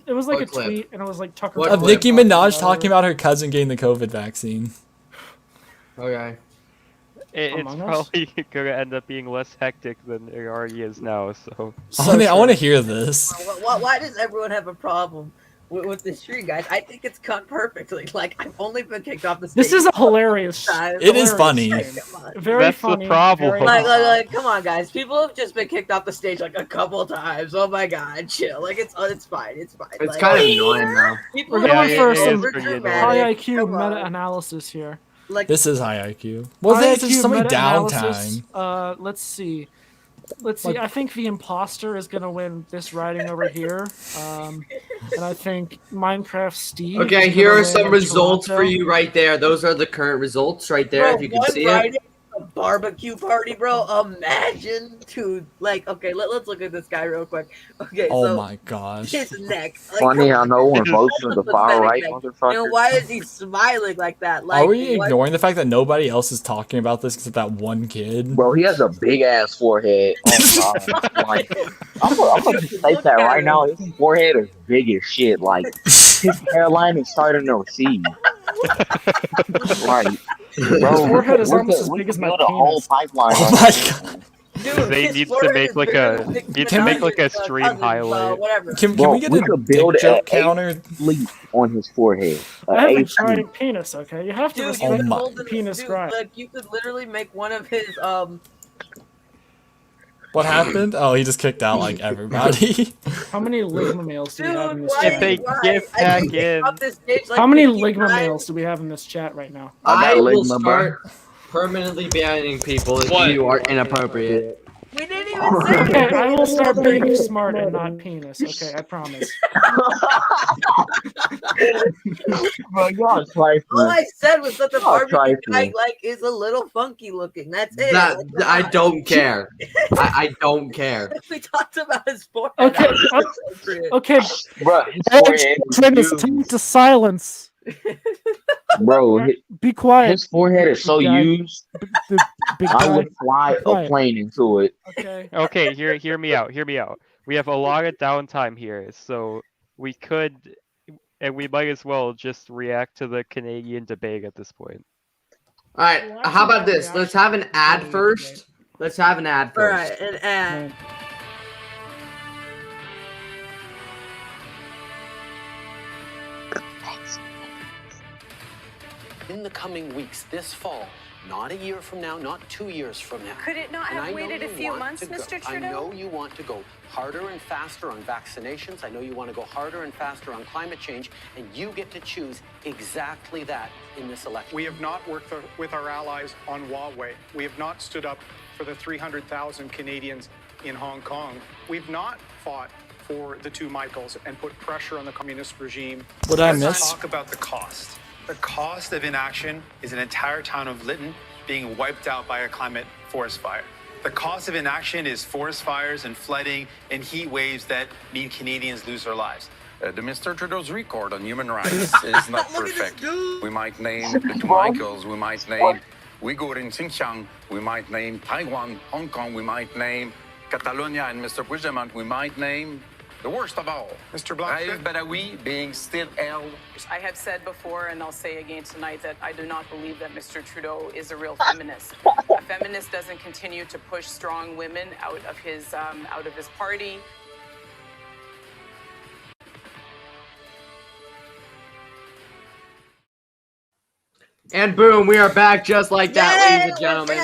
It was like What a clip? tweet, and it was like Tucker. What of clip? Nicki Minaj talking about her cousin getting the COVID vaccine. Okay. It's Among Us? probably gonna end up being less hectic than it already is now. So I want to hear this. Why does everyone have a problem with this stream, guys? I think it's cut perfectly. Like, I've only been kicked off the stage. This is a hilarious. times. It is hilarious funny. stream. Come on. Very That's the funny. problem. very Like, come on, guys. People have just been kicked off the stage like a couple times. Oh my god, chill. Like, it's fine. It's fine. It's Like, kind of annoying though. people We're are going being for it some is pretty annoying. high overdramatic. IQ Come on. meta-analysis here. Like, This is high IQ. Well, High there's IQ so many meta-analysis. downtime. Let's see. Let's see. Like- I think the imposter is gonna win this riding over here. And I think Minecraft Steve. Okay, is here gonna are win some in results for Toronto. you right there. Those are the current results right there. bro, If you can one see it. Friday, a barbecue party, bro. Imagine, dude. Like, okay, let's look at this guy real quick. Okay, Oh so my gosh. his neck. Like, Funny how no one votes for that's the a far pathetic right neck. motherfucker. And why is he smiling like that? Like, Are we what- ignoring the fact that nobody else is talking about this except that one kid? Bro, he has a big ass forehead. Oh god. Like, I'm gonna just say Look that at right him. now. His forehead is big as shit. Like his hairline is starting to recede. Right. Bro, His forehead is we almost could- as we big could as my build a whole penis. pipeline. Oh on my this. god. Dude, They his needs to forehead make is like bigger a- than Nicki needs to make Minaj's, like a stream cousin's, highlight. whatever. Can Bro, we get we a could build dick a joke A counter? fleet on his forehead. I have a A giant penis. Okay, you have to Dude, you respect Oh could my- hold this, penis dude, grind. like, you could literally make one of his What happened? Oh, he just kicked out like everybody. How many ligma males do we have in dude. this Why? If they chat? why? get I back think they in- got this stage, like, How many 50 ligma times. males do we have in this chat right now? I I got will ligma, bro. start permanently banning people if you are inappropriate. We didn't even say Okay, I will start being smart and not penis. Okay, I promise. Bro, y'all trifling. All I said was that the Oh, barbecue guy trifling. like is a little funky looking. That's it. That Like, come I on. don't care. I don't care. We talked about his forehead. Okay, That was inappropriate. Okay, Bro, his forehead is Dennis, huge. tell me to silence. Bro, Be quiet. his forehead is so Big guy. used, Big I guy. would fly a Quiet. plane into it. Okay. Okay, hear me out. Hear me out. We have a lot of downtime here, so we could, and we might as well just react to the Canadian debate at this point. All right. How about this? Let's have an ad first. Let's have an ad All first. right, and ad. In the coming weeks, this fall, Not a year from now, not 2 years from now. Could it not And I have know waited a you few want months, to go- Mr. I Trudeau? know you want to go harder and faster on vaccinations. I know you want to go harder and faster on climate change, and you get to choose exactly that in this election. We have not worked with our allies on Huawei. We have not stood up for the 300,000 Canadians in Hong Kong. We've not fought for the two Michaels and put pressure on the communist regime. What I Let's miss? talk about the cost. The cost of inaction is an entire town of Lytton being wiped out by a climate forest fire. The cost of inaction is forest fires and flooding and heat waves that mean Canadians lose their lives. The Mr. Trudeau's record on human rights is not perfect. We might name the two Michaels, we might name Uyghur in Xinjiang, we might name Taiwan, Hong Kong, we might name Catalonia, and Mr. Puigdemont, we might name the worst of all, Mr. Blackford? Raif Badawi being still held. I have said before, and I'll say again tonight, that I do not believe that Mr. Trudeau is a real feminist. A feminist doesn't continue to push strong women out of his party. And boom, we are back just like that, Yay, ladies and gentlemen.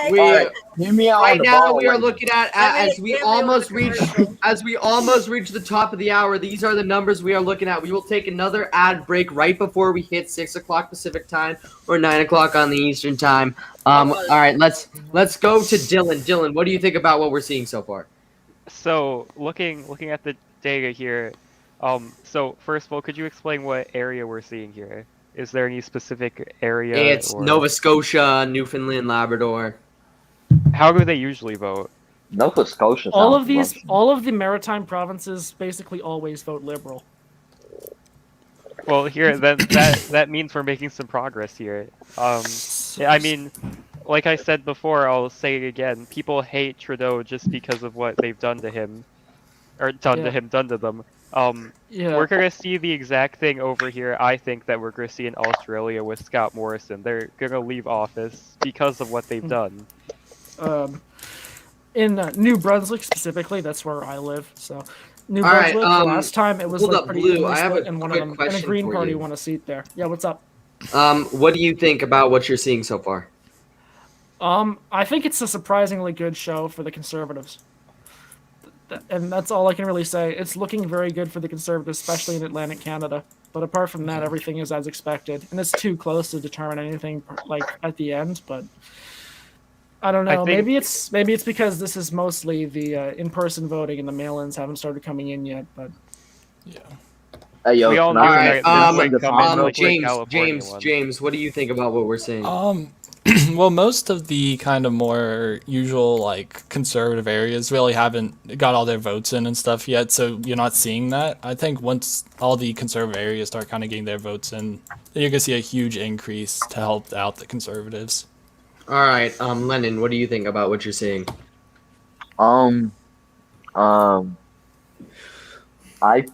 we're We Alright, hear me out on right the now ball we are lady. looking at I as mean, we give me all the almost reach commercials. the top of the hour. These are the numbers we are looking at. We will take another ad break right before we hit 6 o'clock Pacific time or 9 o'clock on the Eastern time. All right, let's go to Dylan. Dylan, what do you think about what we're seeing so far? So looking at the data here, so first of all, could you explain what area we're seeing here? Is there any specific area? It's or Nova Scotia, Newfoundland, Labrador. how do they usually vote? Nova Scotia. All sounds of these, Russian. all of the maritime provinces basically always vote Liberal. Well, here that means we're making some progress here. Yeah, I mean, like I said before, I'll say it again. People hate Trudeau just because of what they've done to him, or done to them. Yeah. We're gonna see the exact thing over here. I think that we're gonna see in Australia with Scott Morrison. They're gonna leave office because of what they've done. In New Brunswick specifically, that's where I live. So, New All right, Brunswick. Last time it was hold like up, pretty Blue, evenly I have split, a and one of quick them, and question a Green for Party you. won a seat there. Yeah, what's up? What do you think about what you're seeing so far? I think it's a surprisingly good show for the Conservatives. And that's all I can really say. It's looking very good for the Conservatives, especially in Atlantic Canada. But apart from that, everything is as expected. And it's too close to determine anything like at the end, but I don't know. Maybe it's because this is mostly the in-person voting and the mail-ins haven't started coming in yet, but Yeah. Hey, yo, We all can I knew say that something this to would come in Tom real like the quick? California one. James, what do you think about what we're seeing? Well, most of the kind of more usual like conservative areas really haven't got all their votes in and stuff yet, so you're not seeing that. I think once all the conservative areas start kind of getting their votes in, then you're gonna see a huge increase to help out the conservatives. All right, Lennon, what do you think about what you're seeing? I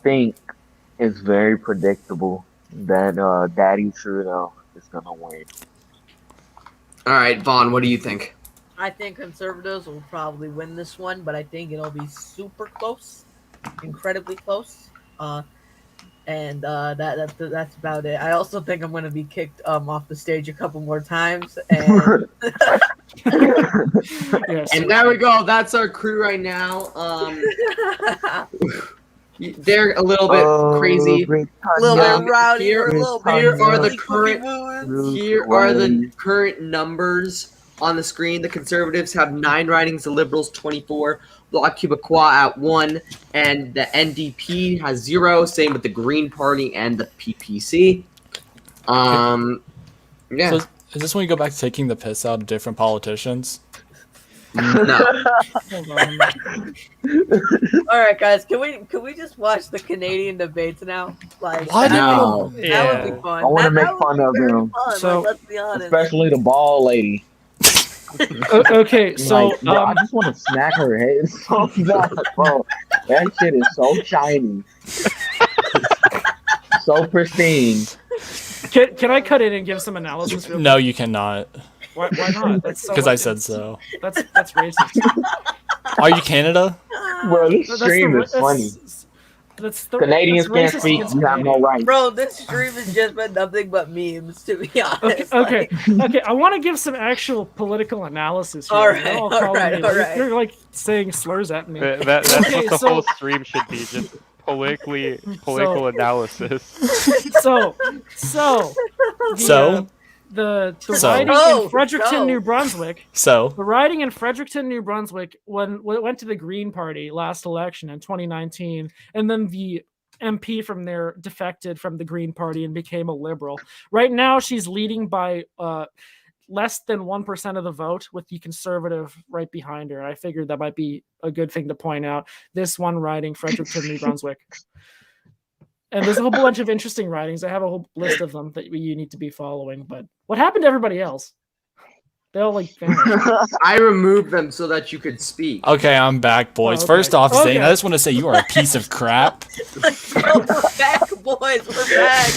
think it's very predictable that Daddy Trudeau is gonna win. All right, Vaughn, what do you think? I think Conservatives will probably win this one, but I think it'll be super close, incredibly close. That's about it. I also think I'm going to be kicked off the stage a couple more times. And yes. And there we go. That's our crew right now. They're a little bit crazy. a little bit rowdy. Here, We're a little bit here are the silly current. cookie-moos. Here are the current numbers on the screen. The Conservatives have 9 ridings, the Liberals 24, Bloc Québécois at 1, and the NDP has 0. Same with the Green Party and the PPC. Yeah. So is this when you go back to taking the piss out of different politicians? No. Hold on. All right, guys, can we just watch the Canadian debates now? Like What? No. that would be fun. I want to That make would fun be of very him, fun, So- like, let's be honest. especially the ball lady. Okay, so Like, bro, I just want to smack her head so bad, bro. That shit is so shiny, so pristine. can I cut in and give some analysis? Real No, you cannot, Why not? That's so because I said so. That's racist. Are you Canada? Bro, this That's stream the- is funny. Canadians can't racist speak. against You have no Canadians. right. Bro, this stream has just been nothing but memes, to be honest. Okay, Like, okay. I want to give some actual political analysis here. All You're right, all all calling right, me- all you're- right. You're like saying slurs at me. That's Okay, what the so- whole stream should be, just political analysis. So, So? the So? riding Oh, in Fredericton, so. New Brunswick. So, The riding in Fredericton, New Brunswick, when it went to the Green Party last election in 2019, and then the MP from there defected from the Green Party and became a liberal. Right now, she's leading by less than 1% of the vote, with the Conservative right behind her. I figured that might be a good thing to point out. This one riding, Fredericton, New Brunswick. And there's a whole bunch of interesting writings. I have a whole list of them that you need to be following. But what happened to everybody else? They all like vanished. I removed them so that you could speak. okay, I'm back, boys. Oh, okay. First off, Zane, Okay. I just want to say you are a piece of crap. Bro, we're back, boys. We're back.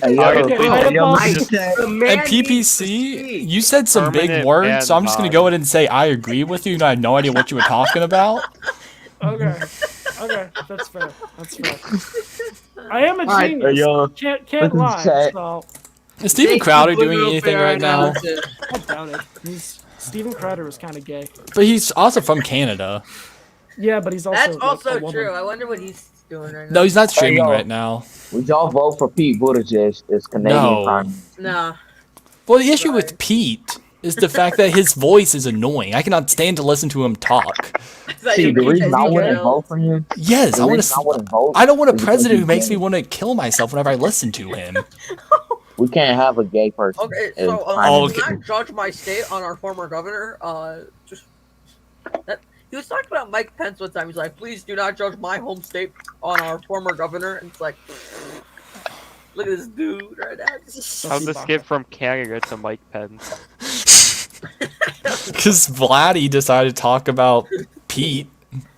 Hey, Okay, right above- The man And needs to PPC, speak. you said some big Permanent words, so I'm ban just going to mod. go ahead and say I agree with you, and I had no idea what you were talking about. Okay, that's fair. That's fair. I am a Alright, genius. hey, yo, Can't listen, lie. chat. So Is Steven Thank Crowder you for doing the anything fair right now? analysis. I doubt it. Steven Crowder was kind of gay. But he's also from Canada. Yeah, but he's also That's like, a also woman. true. I wonder what he's doing right now. No, he's not streaming yo. right now. Would y'all vote for Pete Buttigieg as Canadian No. Prime Minister? Nah. Well, the issue with Pete is the fact that his voice is annoying. I cannot stand to listen to him talk. See, the reason I wouldn't Ghetto. vote for him. Yes, The I want reason I to. wouldn't vote. I don't want a is because president who he's makes gay. me want to kill myself whenever I listen to him. We can't have a gay person. Okay, as so Prime Oh, do Minister. not judge my state on our former governor. He was talking about Mike Pence one time. He's like, "Please do not judge my home state on our former governor." And it's like, look at this dude right now. How's the skip from Canada to Mike Pence? Because Vladdy decided to talk about Pete.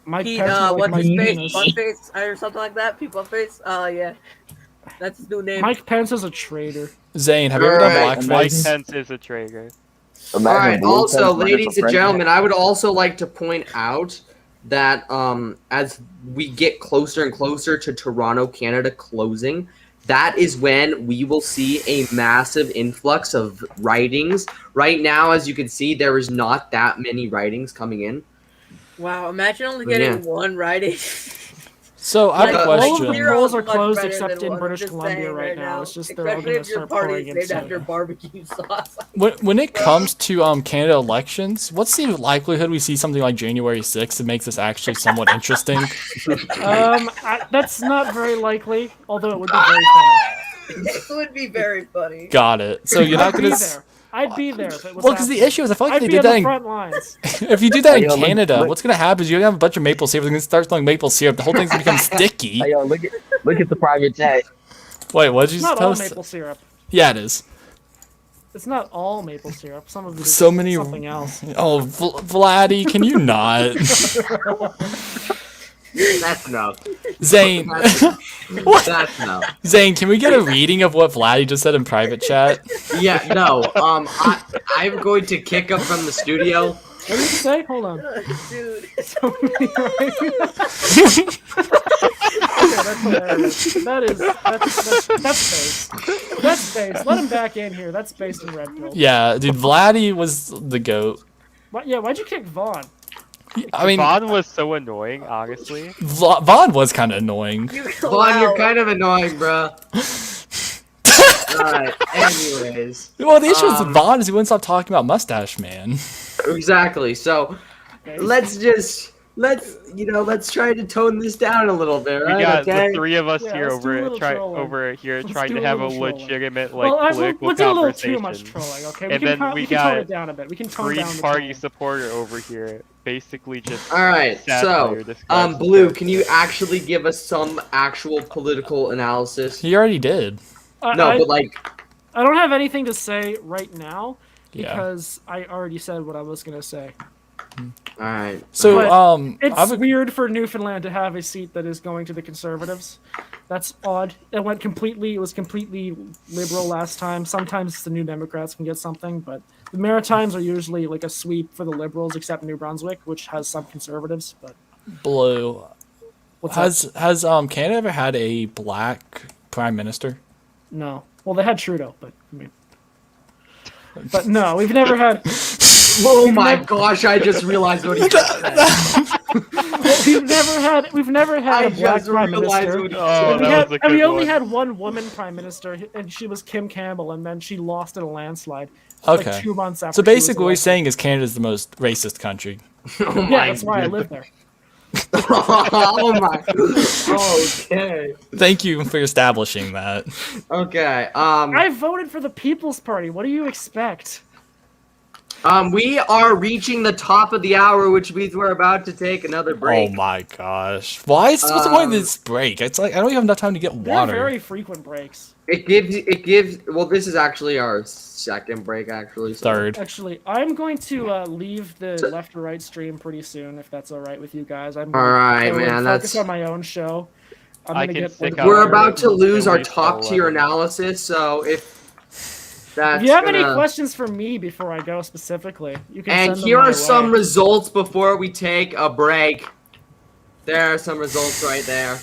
Mike Pete, Pence was like what's Mike his face? Penis. Buttface or something like that. Pete Buttface. Yeah, that's his new name. Mike Pence is a traitor. Zane, have you ever done Alright, Mike blackface? Pence is a traitor. Imagine All right. Blue Also, Pence running ladies for and gentlemen, president. I would also like to point out that as we get closer and closer to Toronto, Canada closing, that is when we will see a massive influx of writings. Right now, as you can see, there is not that many writings coming in. Wow, imagine only getting Yeah. one writing. So I have a Like, All of the question. Zero polls is are much closed better except than in one, British just Columbia saying right now. It's just they're all especially going to if your start pouring party's in named after soda. barbecue sauce. When it comes to Canada elections, what's the likelihood we see something like January 6th that makes this actually somewhat interesting? That's not very likely, although it would be very funny. It would be very funny. Got it. So you're not I'd be gonna. there. I'd be there if it was Well, because the happening. issue is, I feel like I'd they be did on that the in. front lines. If you do that Hey, in yo, look- Canada, look- what's gonna happen is you're gonna have a bunch of maple syrup. They're gonna start throwing maple syrup. The whole thing's gonna become sticky. Hey, yo, look at the private chat. Wait, what did you It's not all post? maple syrup. Yeah, it is. It's not all maple syrup. Some of it is So many- something else. Oh, Vladdy, can you not? That's enough. Zane, That's enough. Zane, can we get a reading of what Vladdy just said in private chat? Yeah, no. I'm going to kick him from the studio. What did you say? Hold on. Dude. So many writings. Okay, that's hilarious. That's based. That's based. Let him back in here. That's based in Red Pill. Yeah, dude, Vladdy was the goat. Yeah, why'd you kick Vaughn? I mean, Vaughn was so annoying, honestly. Vaughn was kind of annoying. Vaughn, you're kind of annoying, bro. Alright, anyways. Well, the issue with Um, Vaughn is he wouldn't stop talking about Mustache Man. Exactly. So let's try to tone this down a little bit, We right? got Okay? the three of us Yeah, here let's do a little trolling. over here Let's trying do to a have a little trolling. legitimate Well, political we'll do a little conversation. too much trolling, okay? And then we we can tone got it down a bit. We can tone Green down the Party trolling. supporter over here, basically just Alright, satire so disguised Blue, as can you actually give us some actual political analysis? He already did. No, but like I don't have anything to say right now Yeah. because I already said what I was gonna say. alright. So, But I it's would, weird for Newfoundland to have a seat that is going to the Conservatives. That's odd. It was completely liberal last time. Sometimes the New Democrats can get something, but the Maritimes are usually like a sweep for the Liberals, except New Brunswick, which has some Conservatives. But Blue. Has Canada ever had a black prime minister? No. Well, they had Trudeau, but I mean, but no, we've never had. Oh my gosh! I just realized what he just said. Well, we've never had I a black just prime realized minister. what he Oh, said. And we only had one woman prime minister, and she was Kim Campbell, and then she lost in a landslide. Okay. Like 2 months after. So she was basically, what you're elected. saying is Canada's the most racist country. Oh Yeah, my that's why I live there. Oh my. Okay. Thank you for establishing that. Okay. I voted for the People's Party. What do you expect? We are reaching the top of the hour, which means we're about to take another break. Oh my gosh! What's the point of this break? It's like I don't even have enough time to get They're water. very frequent breaks. It gives. Well, this is actually our second break, actually. So. Third. Actually, I'm going to leave the left or right stream pretty soon, if that's all right with you guys. I'm All right, gonna man. focus That's. on my own show. I can stick out We're for about to lose at our least top tier 11. analysis, so if that's If you have gonna... any questions for me before I go specifically, you can And send them here my are some way. results before we take a break. There are some results right there.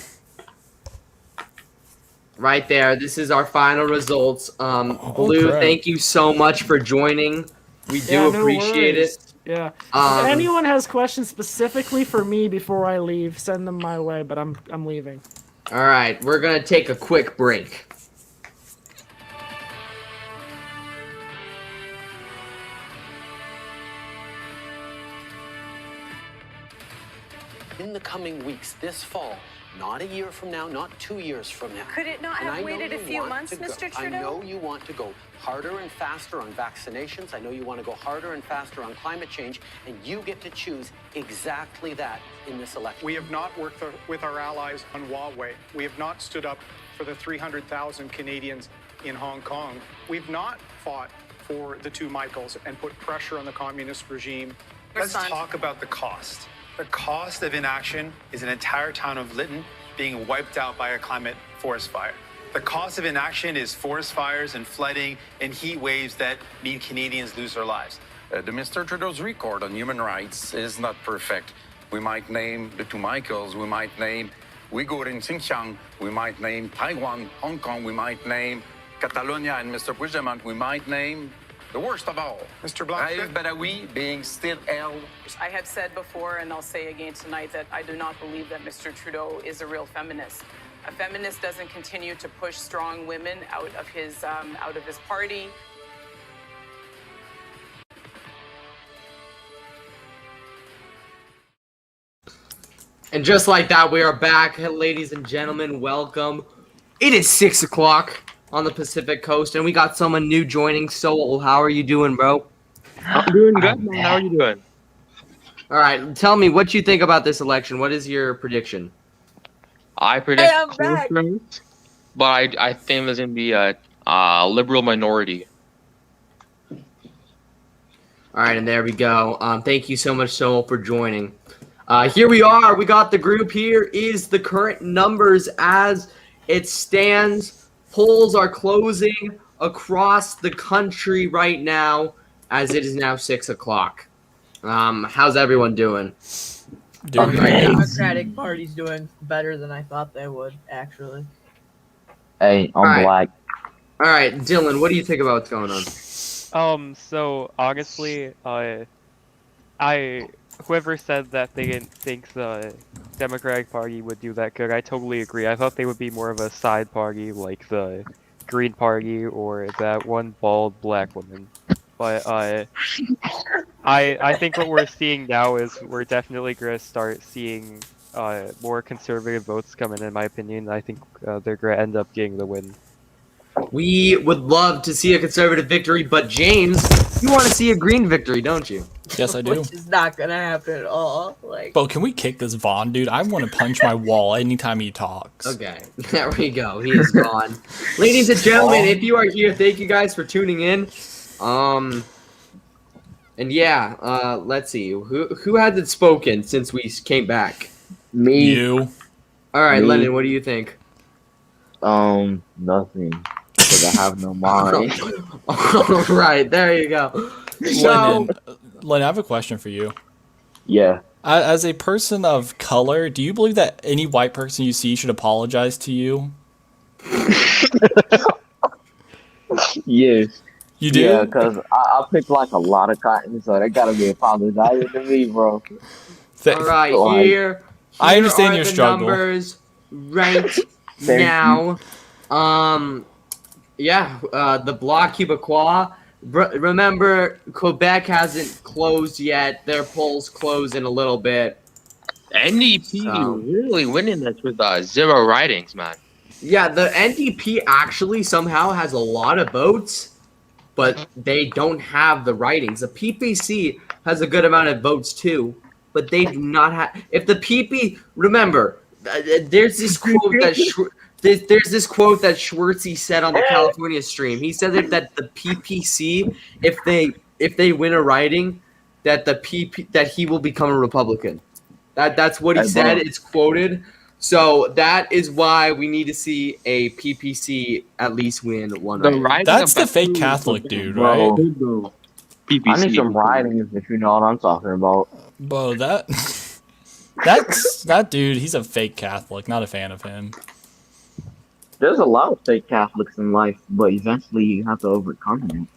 Right there. This is our final results. Blue, crap. thank you so much for joining. We do Yeah, no appreciate worries. it. Yeah. If anyone has questions specifically for me before I leave, send them my way. But I'm leaving. All right, we're gonna take a quick break. In the coming weeks, this fall, not a year from now, not 2 years from now. Could it not And I have know waited a you few want months, to go- Mr. I Trudeau? know you want to go harder and faster on vaccinations. I know you want to go harder and faster on climate change, and you get to choose exactly that in this election. We have not worked with our allies on Huawei. We have not stood up for the 300,000 Canadians in Hong Kong. We've not fought for the two Michaels and put pressure on the communist regime. Let's talk about the cost. The cost of inaction is an entire town of Lytton being wiped out by a climate forest fire. The cost of inaction is forest fires and flooding and heat waves that mean Canadians lose their lives. The Mr. Trudeau's record on human rights is not perfect. We might name the two Michaels, we might name Uyghur in Xinjiang, we might name Taiwan, Hong Kong, we might name Catalonia and Mr. Puigdemont, we might name the worst of all, Mr. Blackford. Raif Badawi being still held. I have said before, and I'll say again tonight, that I do not believe that Mr. Trudeau is a real feminist. A feminist doesn't continue to push strong women out of his party. And just like that, we are back, ladies and gentlemen. Welcome. It is 6 o'clock on the Pacific Coast, and we got someone new joining. Soul, how are you doing, bro? I'm doing good, man. How are you doing? All right, tell me what you think about this election. What is your prediction? I predict I'm back. votes, but I think there's gonna be a liberal minority. All right, and there we go. Thank you so much, Soul, for joining. Here we are. We got the group. Here is the current numbers as it stands. Polls are closing across the country right now as it is now 6 o'clock. How's everyone doing? Doing The great. Democratic Party's doing better than I thought they would, actually. Hey, I'm Alright. black. All right, Dylan, what do you think about what's going on? So honestly, whoever said that they didn't think the Democratic Party would do that good, I totally agree. I thought they would be more of a side party like the Green Party or that one bald black woman. But I think what we're seeing now is we're definitely gonna start seeing more conservative votes come in my opinion. I think they're gonna end up getting the win. We would love to see a conservative victory, but James, you want to see a green victory, don't you? Yes, I do. Which is not gonna happen at all. Like, Bro, can we kick this Vaughn dude? I want to punch my wall anytime he talks. Okay, there we go. He is gone. Ladies and gentlemen, if you are here, thank you guys for tuning in. And yeah, let's see. Who hasn't spoken since we came back? Me. You. All right, Me. Lennon, what do you think? Nothing. Because I have no mind. All right, there you go. So, Lennon, I have a question for you. Yeah. As a person of color, do you believe that any white person you see should apologize to you? Yes. You Yeah, do? because I picked like a lot of cotton, so they gotta be apologizing to me, bro. All right, Like, I here understand are your the struggle. numbers right thank you. now. Yeah, the Bloc Québécois. Remember, Quebec hasn't closed yet. Their polls close in a little bit. NDP So really winning this with 0 ridings, man. yeah, the NDP actually somehow has a lot of votes, but they don't have the writings. The PPC has a good amount of votes too, but they do not have. If the remember, there's this quote that there's this quote that Schwartzy said on the California stream. He said that the PPC, if they win a writing, that the PP that he will become a Republican. That's what he Hey, said. bro. It's quoted. So that is why we need to see a PPC at least win one The writing. riding That's of the fake Vancouver, Catholic Quebec, dude, right? Bro, could go I need PPC. some writings if you know what I'm talking about. Bro, that dude, he's a fake Catholic, not a fan of him. There's a lot of fake Catholics in life, but eventually you have to overcome them.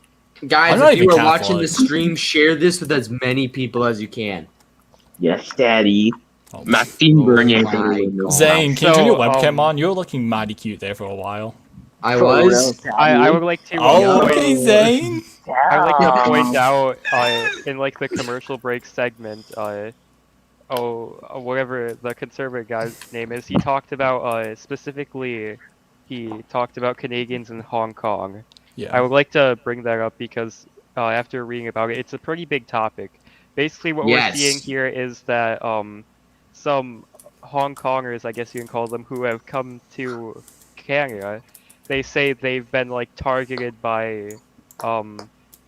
I'm Guys, not if you even are watching the Catholic. stream, share this with as many people as you can. Yes, Daddy. Oh, Maxime Bernier. my God. Zane, can you turn your So, webcam on? You were looking mighty cute there for a while. I For real, was. I Daddy. would like to Oh, point, okay, Zane. I would like to point Damn. out in like the commercial break segment, whatever the conservative guy's name is, he talked about specifically, he talked about Canadians in Hong Kong. Yeah. I would like to bring that up because after reading about it, it's a pretty big topic. Basically, what we're seeing Yes. here is that some Hong Kongers, I guess you can call them, who have come to Canada, they say they've been like targeted by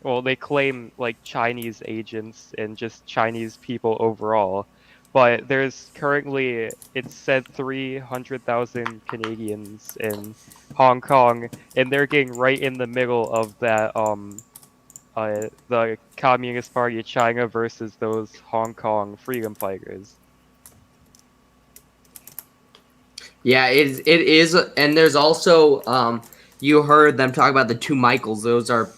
well, they claim like Chinese agents and just Chinese people overall. But there's currently, it said 300,000 Canadians in Hong Kong, and they're getting right in the middle of that the Communist Party of China versus those Hong Kong freedom fighters. Yeah, it is, and there's also you heard them talk about the two Michaels. Those are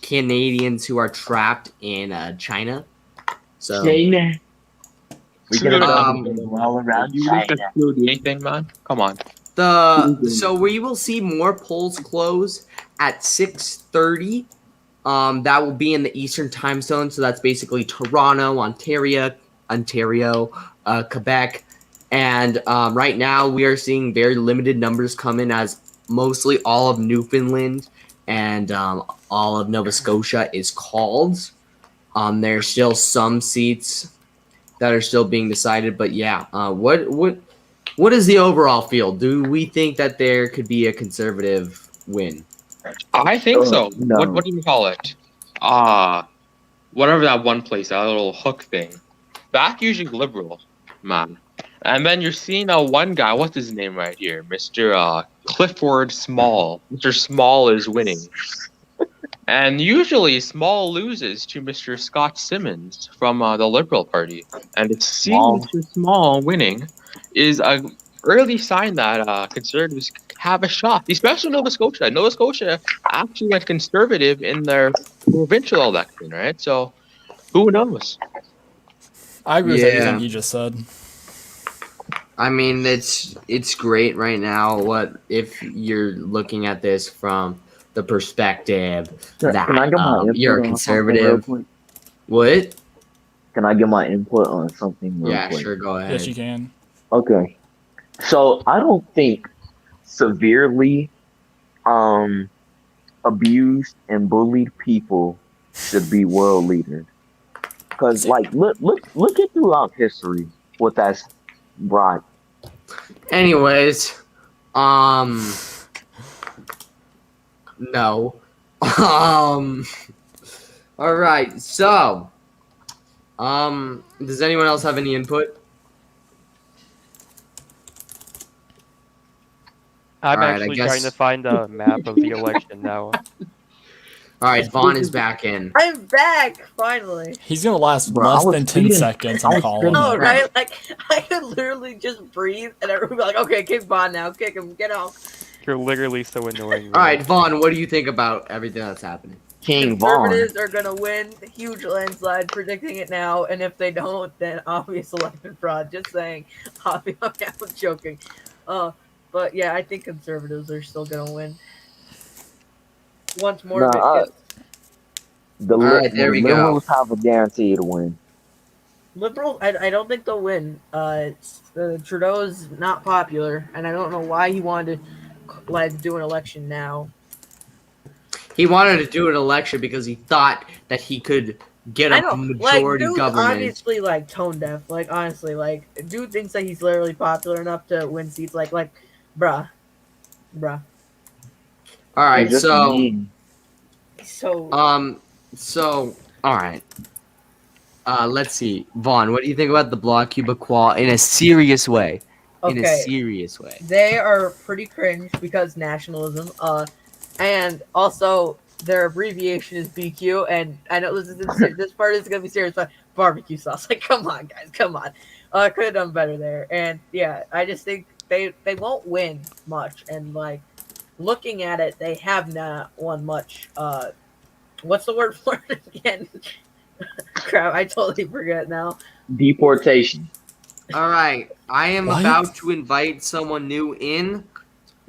Canadians who are trapped in China. So China. We could have Um, done all around You think China. that's still the anything, man? Come on. so we will see more polls close at 6:30. That will be in the Eastern time zone, so that's basically Toronto, Ontario, Quebec, and right now we are seeing very limited numbers come in, as mostly all of Newfoundland and all of Nova Scotia is called. There's still some seats that are still being decided, but yeah, what is the overall feel? Do we think that there could be a conservative win? I think so. No. What do you call it? Whatever that one place, that little hook thing. That's usually liberal, man. And then you're seeing one guy, what's his name right here? Mr. Clifford Small. Mr. Small is winning. And usually Small loses to Mr. Scott Simmons from the Liberal Party. And to see Mr. Small winning is a early sign that conservatives have a shot, especially Nova Scotia. Nova Scotia actually went conservative in their provincial election, right? So who knows? I agree with everything you just said. I mean, it's great right now. What if you're looking at this from the perspective that Can I get my input you're a on something real conservative? quick? What? Can I get my input on something real Yeah, quick? sure. Go ahead. Yes, you can. Okay. So I don't think severely abused and bullied people should be world leaders. Because like look at throughout history what that's brought. Anyways, no. All right. So, does anyone else have any input? I'm Alright, I actually guess- trying to find a map of the election now. All right, Vaughn is back in. I'm back finally. He's gonna last Bro, I less was than 10 speeding- seconds. I I'm was calling speeding. Oh, it. right? Like I could literally just breathe, and everyone would be like, "Okay, kick Bond now. Kick him. Get off." You're literally so annoying. All right, Vaughn, what do you think about everything that's happening? King Vaughn. Conservatives are gonna win, huge landslide, predicting it now. And if they don't, then obvious election fraud. Just saying. I'm joking. But yeah, I think conservatives are still gonna win. Once more Nah, of it gets the right, there we go. liberals have a guaranteed win. liberal, I don't think they'll win. Trudeau's not popular, and I don't know why he wanted to do an election now. He wanted to do an election because he thought that he could get I a know, majority dude's government. obviously tone deaf. Honestly, dude thinks that he's literally popular enough to win seats. Bruh. All right, Just so me. So all right. Let's see, Vaughn. What do you think about the Bloc Québécois in a serious way? In a Okay. serious way. They are pretty cringe because nationalism. And also their abbreviation is BQ. And I know this part is gonna be serious, but barbecue sauce. Come on, guys, come on. Could have done better there. And yeah, I just think they won't win much. And looking at it, they have not won much. What's the word for it again? Crap, I totally forget now. Deportation. All right, I am What? about to invite someone new in.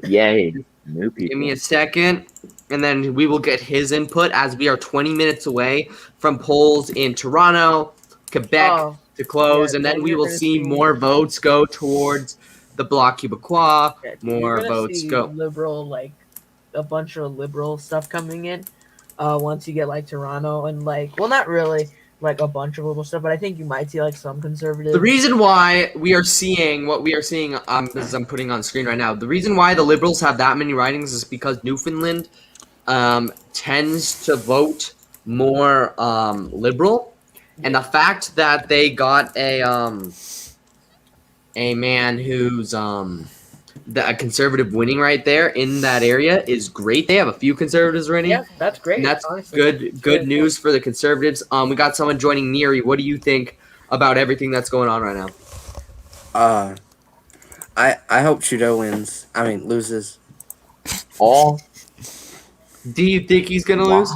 Yay. New people. Give me a second, and then we will get his input as we are 20 minutes away from polls in Toronto, Quebec to close, yeah, and then then we you're will gonna see see- more votes go towards the Bloc Québécois, more You're gonna votes see go. liberal, a bunch of liberal stuff coming in. Once you get Toronto and well, not really a bunch of liberal stuff, but I think you might see some conservative. The reason why we are seeing what we are seeing, as I'm putting on screen right now, the reason why the Liberals have that many ridings is because Newfoundland tends to vote more liberal, and the fact that they got a man who's a conservative winning right there in that area is great. They have a few conservatives winning. Yeah, that's great. And that's honestly. good news for the conservatives. We got someone joining Neri. What do you think about everything that's going on right now? I hope Trudeau wins. I mean, loses. All. Do you think he's gonna lose?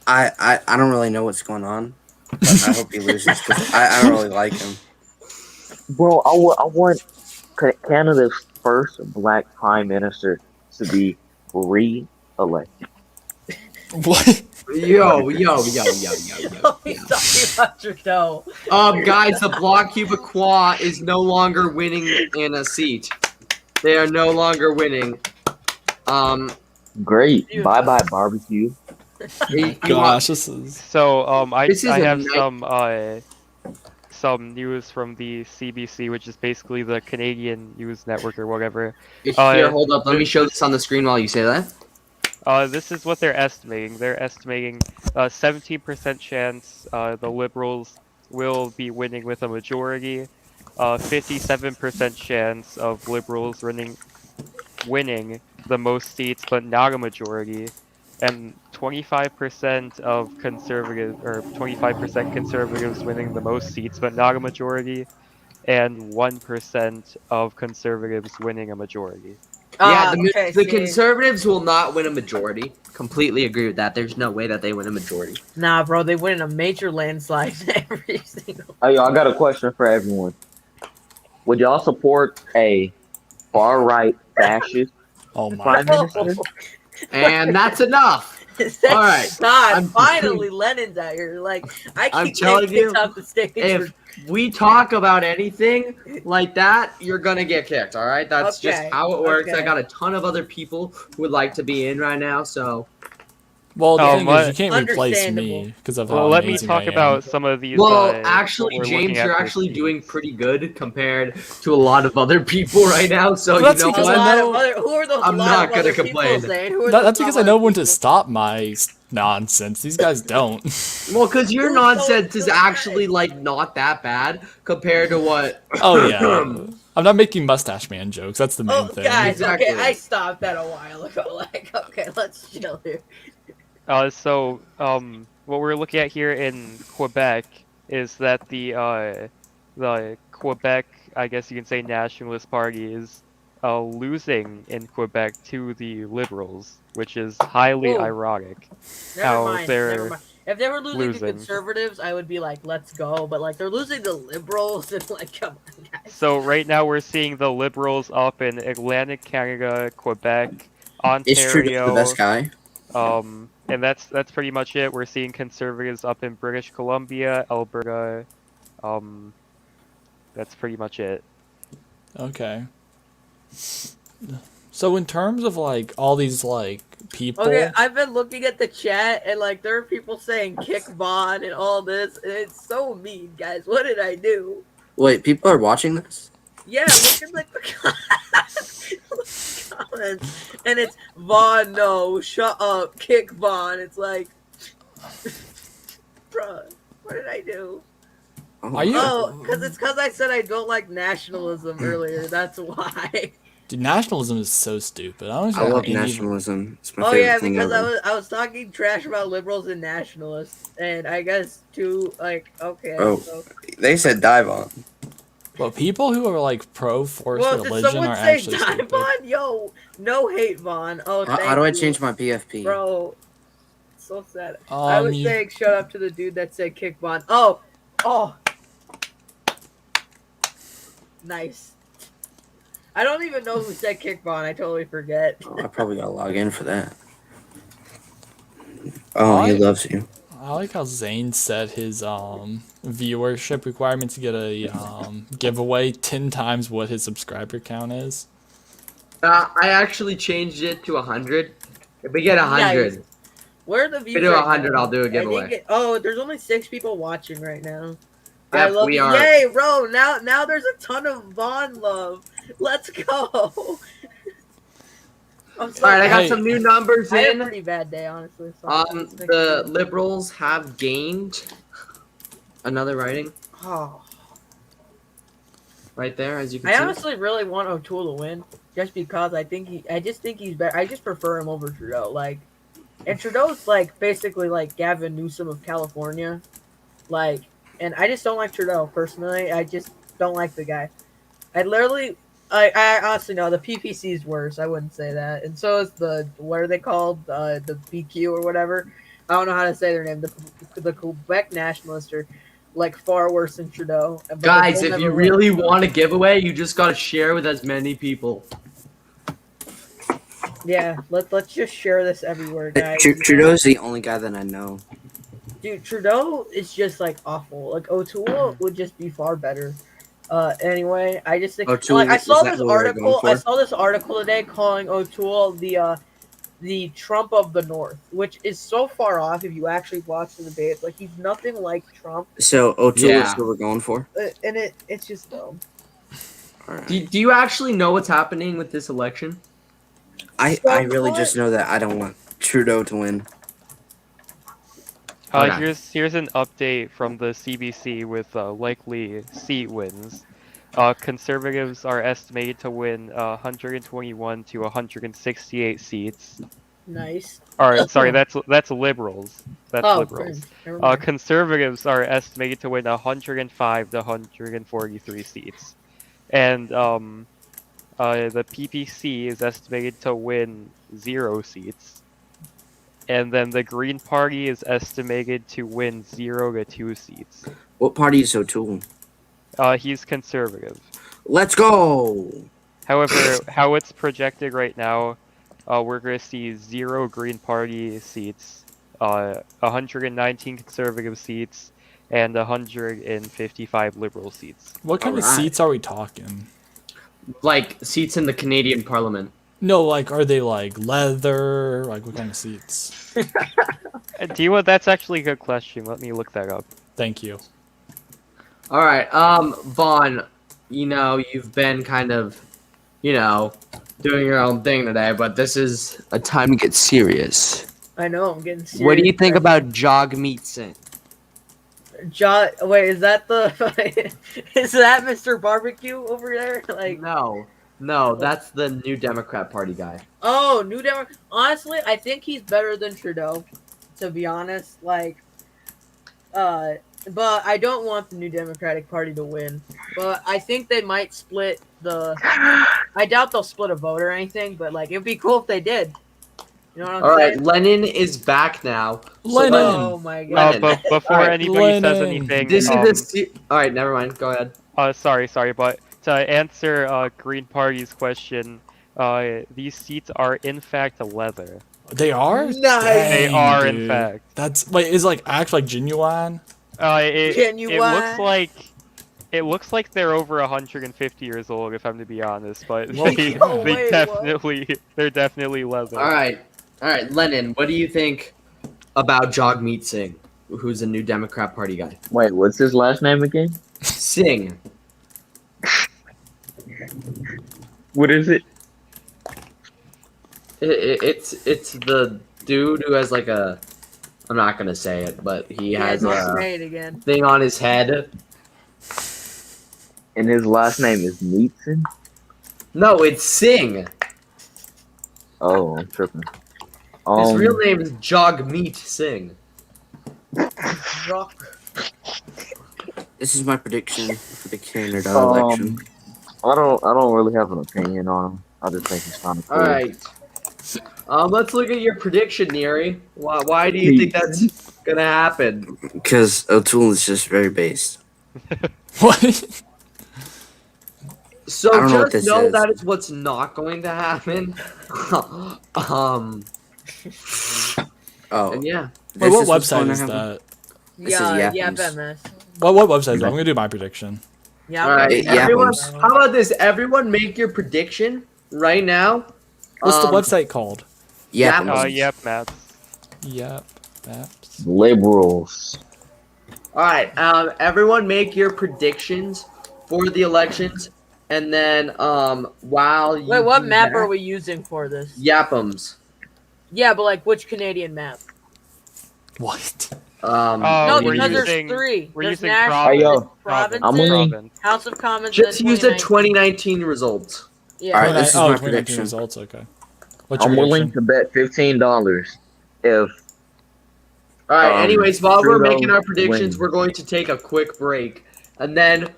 I don't really know what's going on, but I hope he loses because I don't really like him. Bro, I want Canada's first black prime minister to be re-elected. What? Yo. He's talking about Trudeau. Guys, the Bloc Québécois is no longer winning in a seat. They are no longer winning. Great. Bye-bye barbecue. Gosh, this is... So I This is I a have night- some news from the CBC, which is basically the Canadian news network or whatever. Here, hold up. Let me show this on the screen while you say that. This is what they're estimating. They're estimating 17% chance the Liberals will be winning with a majority, 57% chance of Liberals winning the most seats but not a majority, and 25% of conservative or 25% conservatives winning the most seats but not a majority, and 1% of conservatives winning a majority. Yeah, Okay, the see. conservatives will not win a majority. Completely agree with that. There's no way that they win a majority. Nah, bro, they win in a major landslide every single. Hey, I got a question for everyone. Would y'all support a far-right fascist Oh my prime minister? And that's enough. All right. God, finally Lenin's out here. I I'm keep telling getting kicked you, off the stage. If we talk about anything like that, you're gonna get kicked. All right, that's just Okay, how it works. okay. I got a ton of other people who would like to be in right now, so. Well, the Oh, thing my- is, you can't replace Understandable. me because of how Well, let me amazing talk I am. about some of these. Well, what actually, we're James, looking at you're for actually doing seats. pretty good compared to a lot of other people right now. So Well, you that's know because A I what? lot know- of other, who are those I'm lot not of gonna other complain. people, Zane? Who are That's those because lot I know of when to people? stop my nonsense. These guys don't. Well, because your Who's nonsense so is good? actually not that bad compared to what. Oh yeah, I'm not making mustache man jokes. That's the main Oh, thing. guys, Exactly. okay, I stopped that a while ago. Okay, let's chill here. What we're looking at here in Quebec is that the Quebec, I guess you can say, Nationalist Party is losing in Quebec to the Liberals, which is highly Whoa. ironic. Never How mind. they're Never mind. If they were losing to losing. conservatives, I would be like, let's go. But like they're losing to liberals, and like, come on, guys. So right now we're seeing the Liberals up in Atlantic Canada, Quebec, Is Trudeau the best Ontario. guy? And that's pretty much it. We're seeing conservatives up in British Columbia, Alberta. That's pretty much it. Okay. So in terms of like all these like people, Okay, I've been looking at the chat and like there are people saying kick Vaughn and all this, and it's so mean, guys. What did I do? Wait, people are watching this? Yeah, look at like the comments, and it's Vaughn. No, shut up, kick Vaughn. It's like, bruh, what did I do? Are you? Oh, because I said I don't like nationalism earlier. That's why. Dude, nationalism is so stupid. I don't I love any- nationalism. It's my Oh favorite yeah, thing because ever. I was talking trash about liberals and nationalists, and I guess too like okay. Oh, So. they said dive on. But people who are like pro forced Well, did religion someone are say actually die, stupid. Vaughn? Yo, no hate, Vaughn. Oh, thank How do I you. change my PFP? Bro, so sad. I was saying shut up to the dude that said kick Vaughn. Oh, nice. I don't even know who said kick Vaughn. I totally forget. Oh, I probably gotta log in for that. Oh, he loves you. I like how Zane set his viewership requirement to get a giveaway 10 times what his subscriber count is. I actually changed it to 100. If we get 100, Nice. Where are the if views? we do right 100, now? I'll do a I didn't giveaway. there's only 6 people watching right now. I Yep, love we you. are. Yay, bro! Now there's a ton of Vaughn love. Let's go. I'm so All right, I got Hey. some new numbers I had a in. pretty bad day, honestly. So The Liberals have gained another writing Oh. right there, as you can I see. honestly really want O'Toole to win, just because I just think he's better. I just prefer him over Trudeau. Like, and Trudeau's like basically like Gavin Newsom of California, like, and I just don't like Trudeau personally. I just don't like the guy. I honestly know the PPC is worse. I wouldn't say that, and so is what are they called? The BQ or whatever. I don't know how to say their name. The Quebec Nationalists are like far worse than Trudeau. But Guys, they'll if you never win. really want a giveaway, you just gotta share with as many people. Yeah, let's just share this everywhere, guys. Trudeau's the only guy that I know. Dude, Trudeau is just like awful. Like O'Toole would just be far better. Anyway, I just think O'Toole, like I is saw that this what we're going article. I for? saw this article today calling O'Toole the Trump of the North, which is so far off if you actually watch the debate. Like he's nothing like Trump, So O'Toole Yeah. is who we're going for. and it's just dumb. All right. Do you actually know what's happening with this election? I really just know that I don't want Trudeau to win. Okay. Here's an update from the CBC with likely seat wins. Conservatives are estimated to win 121 to 168 seats. Nice. Or sorry, that's liberals. That's liberals. Never mind. Conservatives are estimated to win 105 to 143 seats, and the PPC is estimated to win 0 seats. And then the Green Party is estimated to win 0 to 2 seats. What party is O'Toole? He's conservative. Let's go! However, how it's projected right now, we're going to see 0 Green Party seats, 119 conservative seats, and 155 liberal seats. What kind of Alright. seats are we talking? Like seats in the Canadian Parliament. No, like are they like leather? Like what kind of seats? Do you know what? That's actually a good question. Let me look that up. Thank you. All right, Vaughn, you've been kind of, doing your own thing today, but this is a time to get serious. I know I'm getting serious. What do you think about Jagmeet? Wait, is that is that Mr. Barbecue over there? Like No, that's the New Democrat Party guy. Oh, New Democrat. Honestly, I think he's better than Trudeau. to be honest. Like, but I don't want the New Democratic Party to win. But I think they might split the. I doubt they'll split a vote or anything. But like, it'd be cool if they did. You know what I'm All right, saying? Lenin is back now. Lenin. Oh my god. But before Alright, anybody says Lenin. anything, This is all right. Never mind. Go ahead. sorry, but to answer Green Party's question, these seats are in fact leather. They are. Nice. They Dang, are in dude. fact. That's wait. Is like actually like genuine? It looks like they're over 150 years old, if I'm to be honest. But Well, they're definitely leather. All right, Lenin. What do you think about Jagmeet Singh, who's a New Democrat Party guy? Wait, what's his last name again? Singh. What is it? It's the dude who has like a. I'm not gonna say it, but he has don't a say it again. thing on his head. And his last name is Neetson? No, it's Singh. Oh, I'm tripping. His real name is Jagmeet Singh. Rock. This is my prediction for the Canada election. I don't really have an opinion on him. I just think he's kind of cool. All right. Let's look at your prediction, Neri. Why do you think that's gonna happen? Because O'Toole is just very based. What? So I don't know what just this know is. that is what's not going to happen. Oh, And yeah. Wait, this what is what's website going to is happen? that? This is Yeah, Yappins. MS. What website is that? I'm gonna do my prediction. Yeah. All right, Yeah, everyone. Yappins. How about this? Everyone, make your prediction right now. What's the website called? Yappins. Yep, Matt. Yep. Maps. Liberals. All right, everyone, make your predictions for the elections, and then while you Wait, what do map that- are we using for this? Yapums. Yeah, but like which Canadian map? What? No, we're because using, there's three. We're There's using national, province. I'm willing. House of Commons. Just and use the 2019. 2019 results. Yeah. All right, this is my 2019 prediction. results. Okay. What's your I'm willing prediction? to bet $15 if All right. Anyways, while we're Trudeau making our predictions, wins. we're going to take a quick break, and then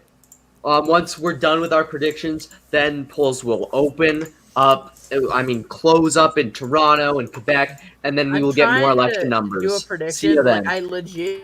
once we're done with our predictions, then polls will open up. I mean, close up in Toronto and Quebec, and then we will get more election numbers. Do a See prediction. you then. Like I legit.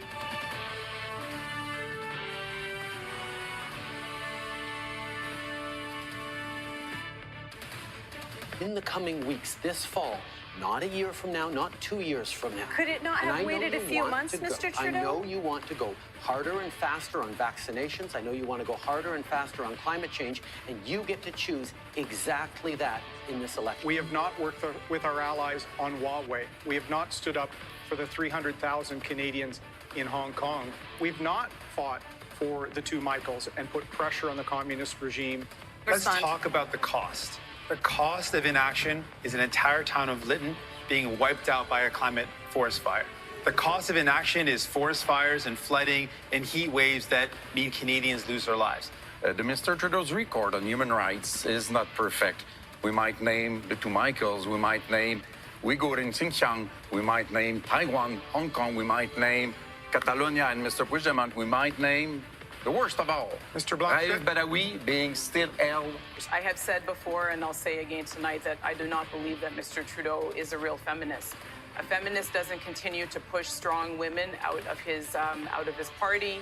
In the coming weeks, this fall, not a year from now, not 2 years from now. Could it not And I have know waited a you few want months, to go- Mr. I Trudeau? know you want to go harder and faster on vaccinations. I know you want to go harder and faster on climate change, and you get to choose exactly that in this election. We have not worked with our allies on Huawei. We have not stood up for the 300,000 Canadians in Hong Kong. We've not fought for the two Michaels and put pressure on the communist regime. Let's Respond. talk about the cost. The cost of inaction is an entire town of Lytton being wiped out by a climate forest fire. The cost of inaction is forest fires and flooding and heat waves that mean Canadians lose their lives. The Mr. Trudeau's record on human rights is not perfect. We might name the two Michaels, we might name Uyghur in Xinjiang, we might name Taiwan, Hong Kong, we might name Catalonia, and Mr. Puigdemont, we might name the worst of all, Mr. Blackford? Raif Badawi being still held. I have said before, and I'll say again tonight, that I do not believe that Mr. Trudeau is a real feminist. A feminist doesn't continue to push strong women out of his party.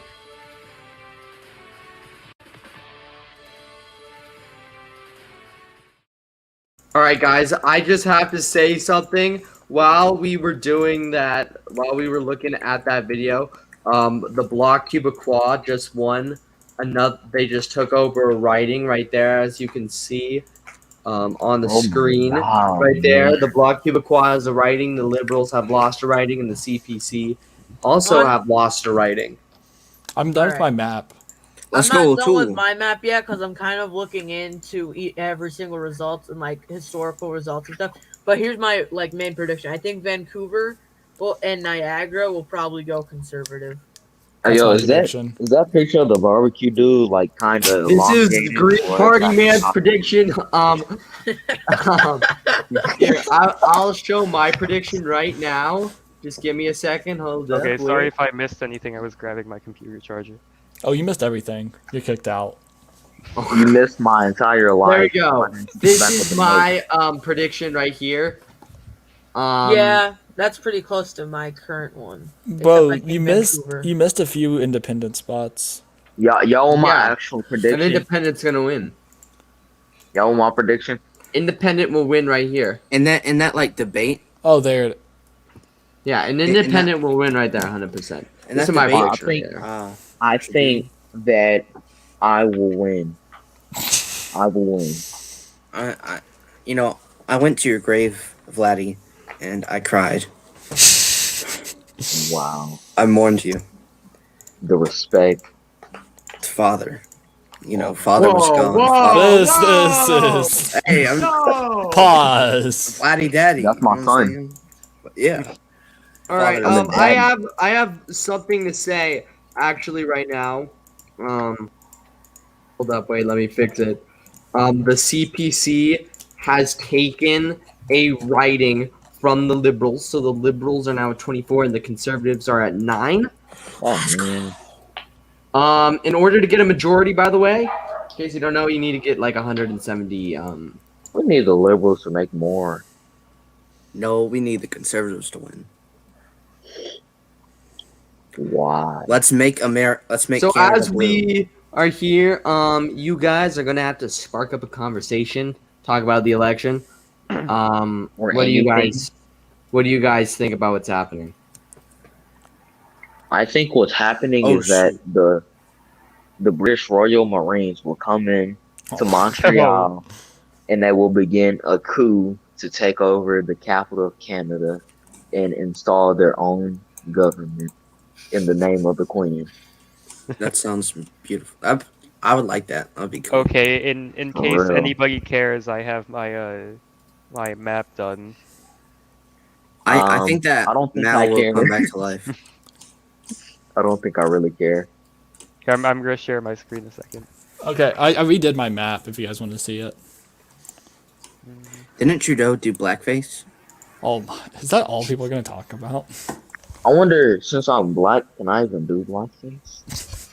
All right, guys, I just have to say something. While we were doing that, while we were looking at that video, the Bloc Québécois just won. They just took over writing right there, as you can see on the screen right there. The Bloc Québécois has a writing. The Liberals have lost a writing, and the CPC also have lost a writing. I'm done with my map. Let's I'm go not done with O'Toole. my map yet because I'm kind of looking into every single result and like historical results and stuff. But here's my like main prediction. I think Vancouver and Niagara will probably go conservative. That's Yo, my is that picture of the barbecue dude like kind of? This is Green Party Man's prediction. Here, I'll show my prediction right now. Just give me a second. Hold up. Okay, sorry Wait. if I missed anything. I was grabbing my computer charger. Oh, you missed everything. You're kicked out. You missed my entire life. There we go. Running This back with is the my prediction right here. Yeah, that's pretty close to my current one. Bro, Except I you think missed Vancouver. you missed a few independent spots. Y'all want my Yeah. actual An prediction? independent's gonna win. Y'all want my prediction? Independent will win right here. In that like debate, Oh, there. Yeah, an that- independent will win right there, 100%. And This that is my debate- prediction right there. I think that I will win. I will win. I went to your grave, Vladdy, and I cried. Wow. I mourned you, The respect. Father. Father was gone. This. Hey, I'm Pause. Vladdy Daddy. That's my you know what I'm son. saying? Yeah. All right, Father- I have something to say actually right now. Hold up, wait, let me fix it. The CPC has taken a writing from the Liberals, so the Liberals are now at 24 and the Conservatives are at 9. Oh man. In order to get a majority, by the way, in case you don't know, you need to get like 170. We need the Liberals to make more. No, we need the Conservatives to win. Why? Let's make Canada as blue. we are here, you guys are gonna have to spark up a conversation, talk about the election. What do you guys think about what's happening? I think what's happening is that the British Royal Marines will come in to Montreal and they will begin a coup to take over the capital of Canada and install their own government in the name of the Queen. That sounds beautiful. I would like that. That'd be cool. Okay, in For case real. anybody cares, I have my map done. I think that I don't think Mal I will care. come back to life. I don't think I really care. Okay, I'm gonna share my screen in a second. Okay, I redid my map if you guys want to see it. Didn't Trudeau do blackface? Oh my, is that all people are going to talk about? I wonder, since I'm black, can I even do blackface?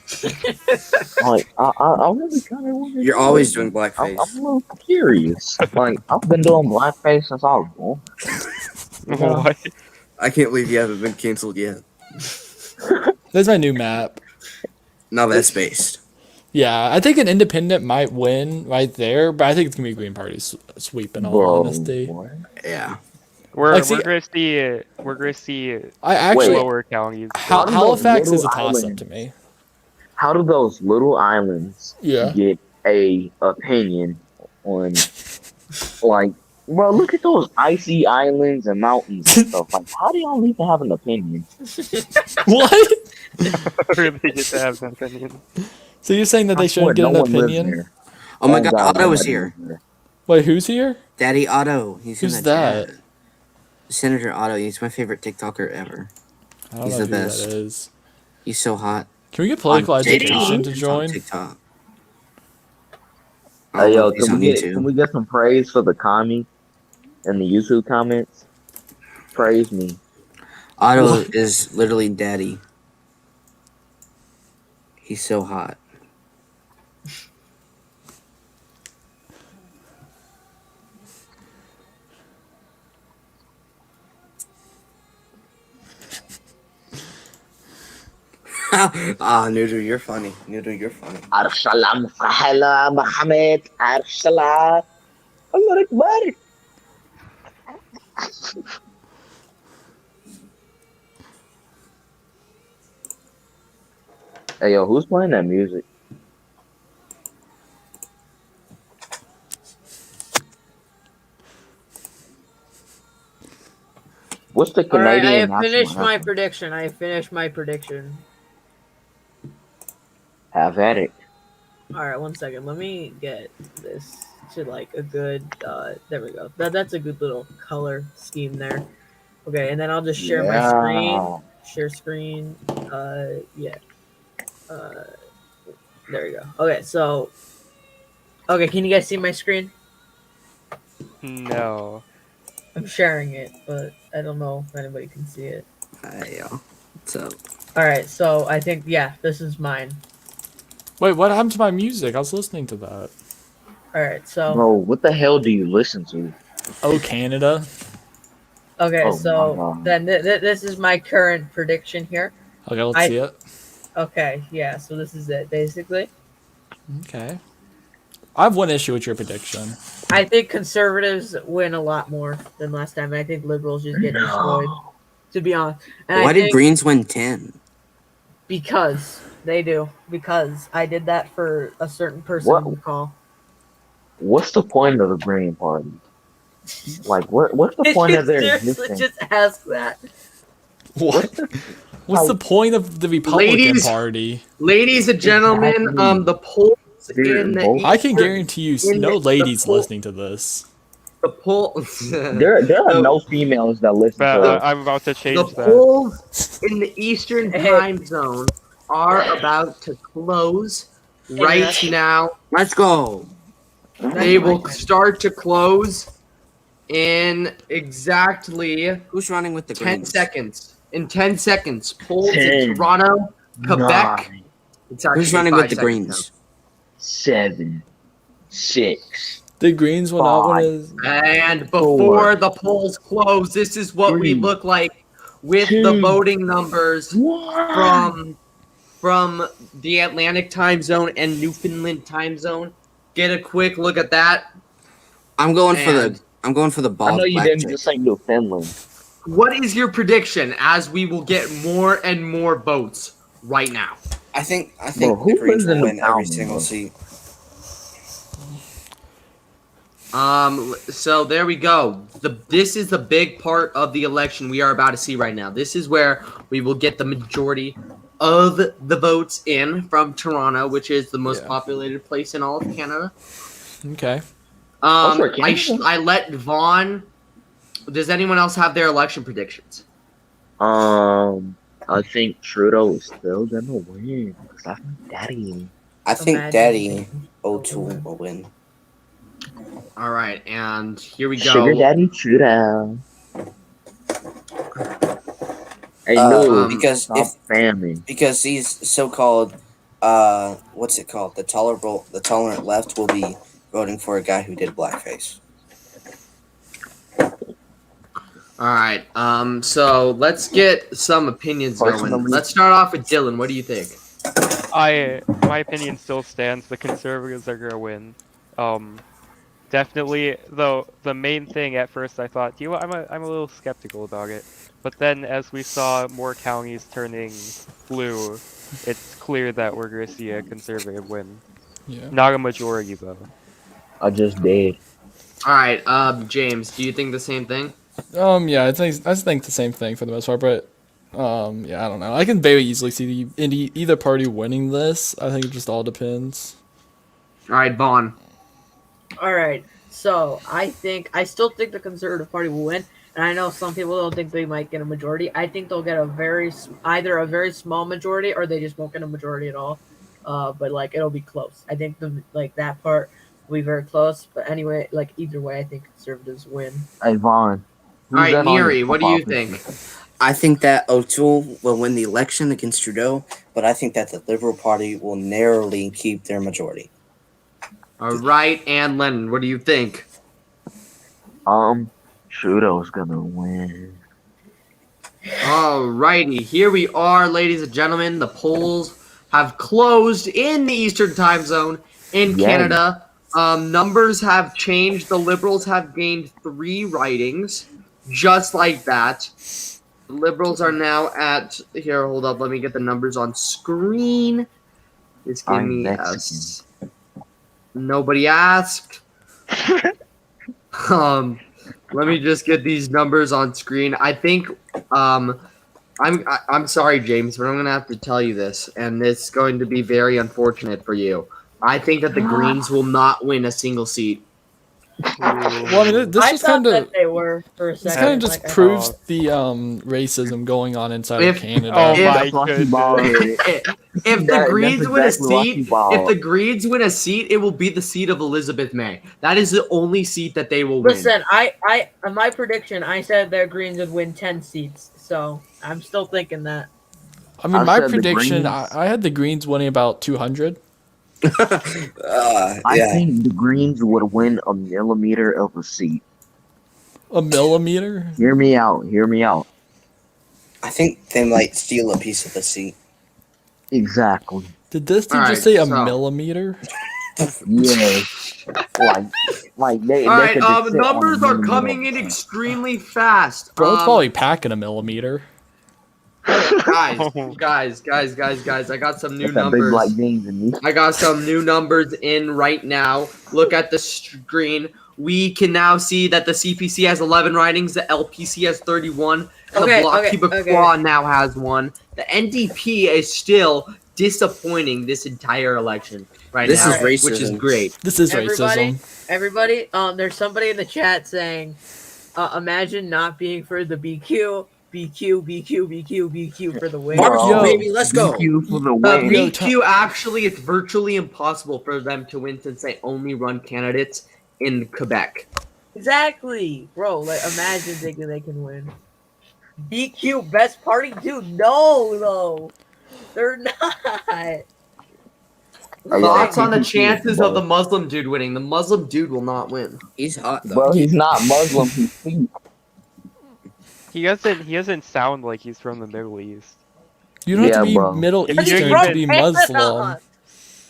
Like, I really kind of wonder. You're always doing blackface. I'm a little curious. Like, I've been doing blackface since I was born. You know? What? I can't believe you haven't been canceled yet. There's my new map. Now that's based. Yeah, I think an independent might win right there, but I think it's gonna be a Green Party sweep in all honesty. Yeah. We're see- gonna see I actually lower counties. Halifax is a little toss up islands- to me. How do those little islands Yeah. get a opinion on, like, bro, look at those icy islands and mountains and stuff. Like, how do y'all even have an opinion? What? Really get to have an opinion. So you're saying that they I swear shouldn't get no an one lives opinion? there. Oh my Oh God, God, Otto is nobody here. lives there. Wait, who's here? Daddy Otto. He's Who's in the that? chat. Senator Otto. He's my favorite TikToker ever. I don't He's know the who best. that is. He's so hot. Can we get political On education to TikTok. join? On TikTok. Hey, yo, He's can on we YouTube. get some praise for the commie in the YouTube comments? Praise me. Otto is literally daddy. He's so hot. Noodle, you're funny. Noodle, you're funny. Arsalam Sahala Mohammed Arsala. Allah Akbar. Hey, yo, who's playing that music? What's the All right, I Canadian have finished national my anthem? prediction. I have finished my prediction. Have at it. All right, 1 second. Let me get this to like a good. There we go. That's a good little color scheme there. Okay, and then I'll just share my screen. Share screen. Yeah. There we go. Okay, so. Okay, can you guys see my screen? No. I'm sharing it, but I don't know if anybody can see it. Hey, yo. What's up? All right, so I think this is mine. Wait, what happened to my music? I was listening to that. All right, so Bro, what the hell do you listen to? Oh, Canada. okay, Oh my so god. then this is my current prediction here. Okay, let's see it. Okay, yeah, so this is it basically. Okay. I have one issue with your prediction. I think conservatives win a lot more than last time. I think liberals just get destroyed, to be honest. And Why I did think Greens win 10? because they do. Because I did that for a certain person What in the call. what's the point of the Green Party? Like what's the Did point you of their seriously existence? just ask that? What? What's the point of the Republican Ladies- Party? Ladies and gentlemen, Exactly. the polls They're in the both- I can guarantee you, in no the ladies poll- listening to this. the poll. there are no females that listen But to us. I'm about to The change that. polls in the Eastern time zone are about to close right now. Let's go. They will start to close in exactly Who's running with the 10 Greens? seconds. In 10 seconds. Polls 10, in Toronto, Quebec. 9, It's actually Who's running 5 with the seconds Greens? 7, 6. The Greens will not win. And before the polls close, this is what we 3, look like with 2, the voting numbers 1. from the Atlantic time zone and Newfoundland time zone. Get a quick look at that. I'm going for And the I bald know you black didn't chick. just say Newfoundland. what is your prediction as we will get more and more votes right now? I think Bro, who the Greens lives in will win every Newfoundland, single bro? seat. So there we go. This is the big part of the election we are about to see right now. This is where we will get the majority of the votes in from Toronto, which is the most populated place in all of Canada. Okay. for Canada? I let Vaughn. Does anyone else have their election predictions? I think Trudeau is still gonna win because that's my daddy. I think Imagine Daddy O'Toole will win. All right, and here we Sugar go. Daddy Trudeau. Hey, no, because stop spamming. because these so-called what's it called? The tolerant left will be voting for a guy who did blackface. All right. So let's get some opinions going. Personally- Let's start off with Dylan. What do you think? My opinion still stands. The Conservatives are gonna win. Definitely. Though the main thing at first I thought, I'm a little skeptical about it. But then as we saw more counties turning blue, it's clear that we're gonna see a Conservative win. Yeah. Not a majority though. I just did. All right. James, do you think the same thing? Yeah, I think the same thing for the most part, but yeah, I don't know. I can very easily see either party winning this. I think it just all depends. All right, Vaughn. All right, so I still think the Conservative Party will win, and I know some people don't think they might get a majority. I think they'll get either a very small majority or they just won't get a majority at all. But like it'll be close. I think that part will be very close. But anyway, like either way, I think Conservatives win. Hey, Vaughn. All right, Neri, what do you think? I think that O'Toole will win the election against Trudeau, but I think that the Liberal Party will narrowly keep their majority. All right, and Lennon, what do you think? Trudeau's gonna win. All righty, here we are, ladies and gentlemen. The polls have closed in the Eastern Time Zone in Yay. Canada. Numbers have changed. The Liberals have gained 3 ridings, just like that. The Liberals are now at here. Hold up, let me get the numbers on screen. Just give I'm me Mexican. nobody asked. Let me just get these numbers on screen. I think I'm sorry, James, but I'm gonna have to tell you this, and it's going to be very unfortunate for you. I think that the Greens will not win a single seat. Well, I mean, this I just thought kind of that they were for a this second. kind of just like, proves the racism going on inside of If- Canada. Oh If- my That's why he bald goodness. headed. If the That's Greens win a exactly why he seat, bald. if the Greens win a seat, it will be the seat of Elizabeth May. That is the only seat that they will win. Listen, I my prediction, I said that Greens would win 10 seats, so I'm still thinking that. I mean, I my said the prediction, Greens. I had the Greens winning about 200. I Yeah. think the Greens would win a millimeter of a seat. A millimeter? Hear me out. Hear me out. I think they might steal a piece of the seat. Exactly. Did this dude All just right, say a so- millimeter? Yes. like they. All they right, could just sit on a numbers are millimeter coming of in a seat. extremely fast. Bro, it's probably packing a millimeter. guys, Oh. guys. I got some new That's that big black numbers. jeans in me. I got some new numbers in right now. Look at the screen. We can now see that the CPC has 11 ridings, the LPC has 31, and Okay, the Bloc okay, Québécois now has 1. The NDP is still disappointing this entire election right This now, is racism. which is great. This is Everybody, racism. everybody, there's somebody in the chat saying, imagine not being for the BQ for the win. Barbecue, Yo, baby, let's go. BQ for the The win. Yo, BQ actually, it's virtually impossible for them to win since they only run candidates in Quebec. Exactly, bro. Like, imagine thinking they can win. BQ best party, dude. No, though, they're not. Thoughts on the PPC, chances bro. of the Muslim dude winning? The Muslim dude will not win. He's hot though. Bro, he's not Muslim. He's Sikh. He doesn't sound like he's from the Middle East. You don't have Yeah, to be bro. Middle If you Eastern even- to be Muslim.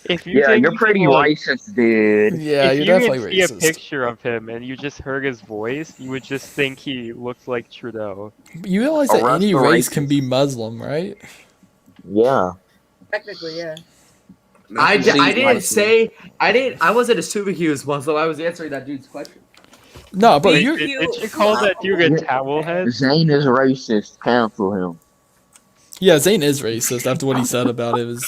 If you Yeah, think you're you pretty can, like, racist, dude. Yeah, if you're you definitely can see racist. a picture of him and you just heard his voice, you would just think he looks like Trudeau. You realize that Arrest any the race racist. can be Muslim, right? Yeah. Technically, yeah. I See, didn't like- say I wasn't assuming he was Muslim. I was answering that dude's question. No, but Thank you're you. Did you call that dude a towel head? Zane is racist. Cancel him. yeah, Zane is racist after what he said about it. Was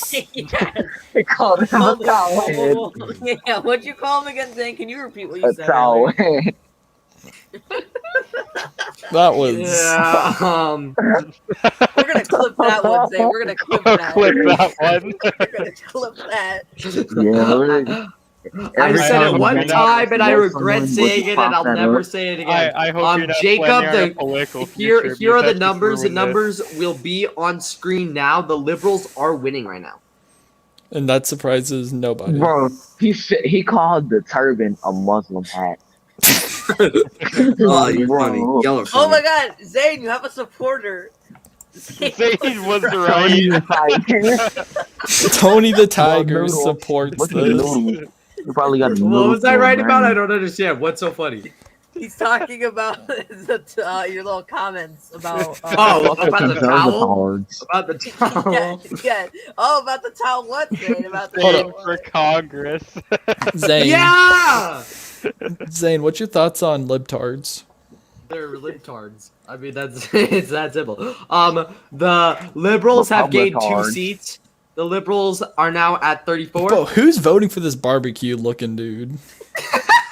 They called him a towel head. Yeah, what'd you call him again, Zane? Can you repeat what you A said? towel earlier? head. that was Yeah. We're gonna clip that one, Zane. We're gonna clip Oh, that. clip that one. We're gonna clip that. Yeah. I Every said time it you one bring time up and I someone, regret would saying you it and pop I'll that never up? say it again. I hope you're not Jacob, planning on a the political here future. here are the because you numbers. The ruined it. numbers will be on screen now. The Liberals are winning right now. and that surprises nobody. Bro, he called the turban a Muslim hat. Oh, you're Bro. funny. Y'all are funny. Oh my God, Zane, you have a supporter. Zane was Tony right. the Tiger. Tony the Tiger noodles. supports Look at the this. noodles. You probably got a noodle. What was I for a right about? I brain. don't understand. What's so funny? He's talking about your little comments about. Oh, Fuck the about the towel. conservatives. About the towel. yeah, yeah. Oh, about the towel. What, Zane? About the Hold Zane towel. for Congress. Zane, Yeah. Zane, what's your thoughts on libtards? They're libtards. I mean, that's it's that simple. The Liberals have gained 2 Republicards. seats. The Liberals are now at 34. Bro, who's voting for this barbecue looking dude?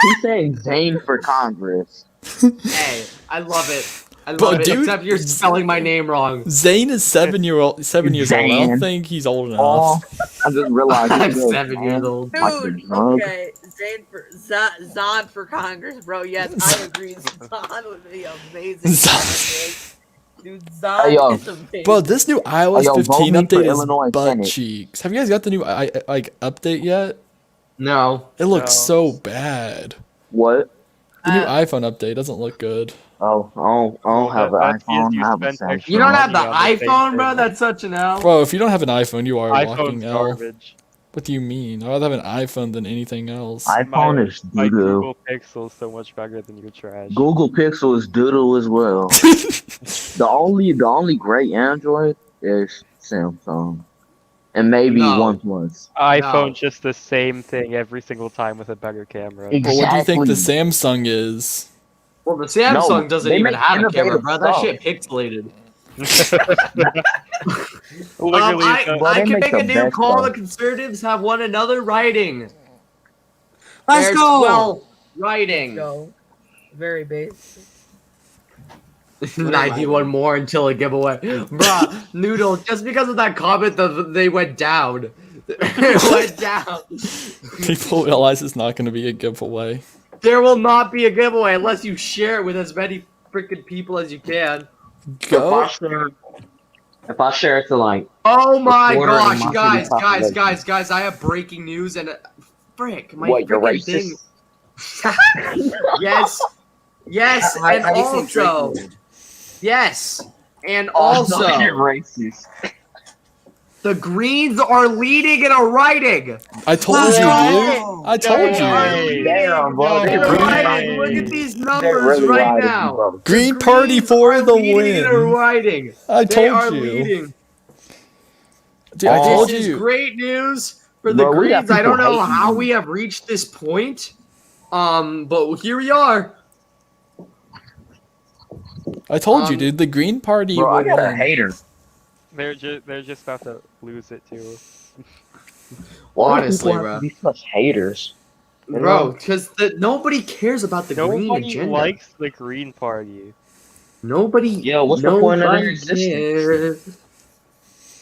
He's saying Zane for Congress. Hey, I love it. I love Bro, it. dude, Except you're spelling my name wrong. Zane is 7 years old. I don't Zane. think he's old enough. Oh, I just realized. I'm he goes, 7 years old. Dude, Like the drug. okay. Zane for Zod for Congress, bro. Yes, I agree. Zod would be amazing. Zod. Dude, Zod Hey, yo. is amazing. Bro, this new iOS Yo, vote 15 me for update is Illinois butt Senate. cheeks. Have you guys got the new update yet? No. It looks No. so bad. What? The new iPhone update doesn't look good. Oh, I don't have an That's because iPhone. you I have a spent Samsung. extra You don't have the money on the same iPhone, bro? thing. That's such an L. Bro, if you don't have an iPhone, you are a walking iPhone's L. garbage. What do you mean? I'd rather have an iPhone than anything else. iPhone is My doodle. Google Pixel's so much better than your trash. Google Pixel is doodle as well. the only great Android is Samsung, and maybe No. OnePlus. iPhone No. just the same thing every single time with a better camera. Exactly. But what do you think the Samsung is? Well, the Samsung No, doesn't they even make have a camera, innovative bro. That stuff. shit pixelated. Literally, Bro, I they can make make the a new best call. stuff. The Conservatives have won another riding. Let's There's go. Writing. Go. Very basic. 91 more until a giveaway. Bruh, Noodle, just because of that comment, they went down. It went down. People realize it's not going to be a giveaway. There will not be a giveaway unless you share it with as many freaking people as you can. Go. If I share it to like, Oh my quarter of gosh, my guys, city population. guys! I have breaking news and frick, my What, you're freaking racist? thing. Yes, and also, yes, and also, you're racist. the Greens are leading in a writing. I told you, dude. I told you. Damn, bro. They're They're riding. Look at these numbers really right riding, now. bro. Green Party for the In a win. writing. I They are told you. leading. Dude, I told This is you. great news for the Bro, we got Greens. I don't people know hating how on we have reached this point. But here we are. I told you, dude. The Green Party Bro, will I got a win. hater. They're just about to lose it too. Why do Honestly, people bro. have to be such haters? You Bro, know? because nobody cares about the green Nobody agenda. likes the Green Party. Nobody. Yeah, what's the point of their nobody existence? cares.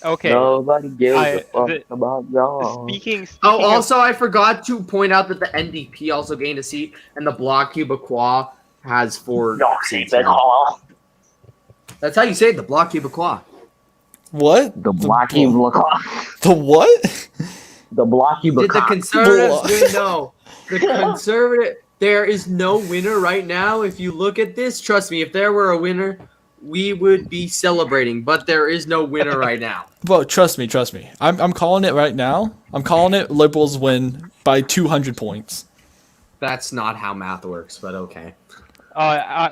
Okay. Nobody gives a fuck the- about y'all. Speaking Oh, of, also, I forgot to point out that the NDP also gained a seat, and the Bloc Québécois has 4 seats. now. That's how you say it, the Bloc Québécois. What? The blocky block. The what? The blocky Did the block. Conservatives win? No. The Conservative. There is no winner right now. If you look at this, trust me, if there were a winner, we would be celebrating. But there is no winner right now. Bro, trust me. I'm calling it right now. I'm calling it Liberals win by 200 points. That's not how math works, but okay.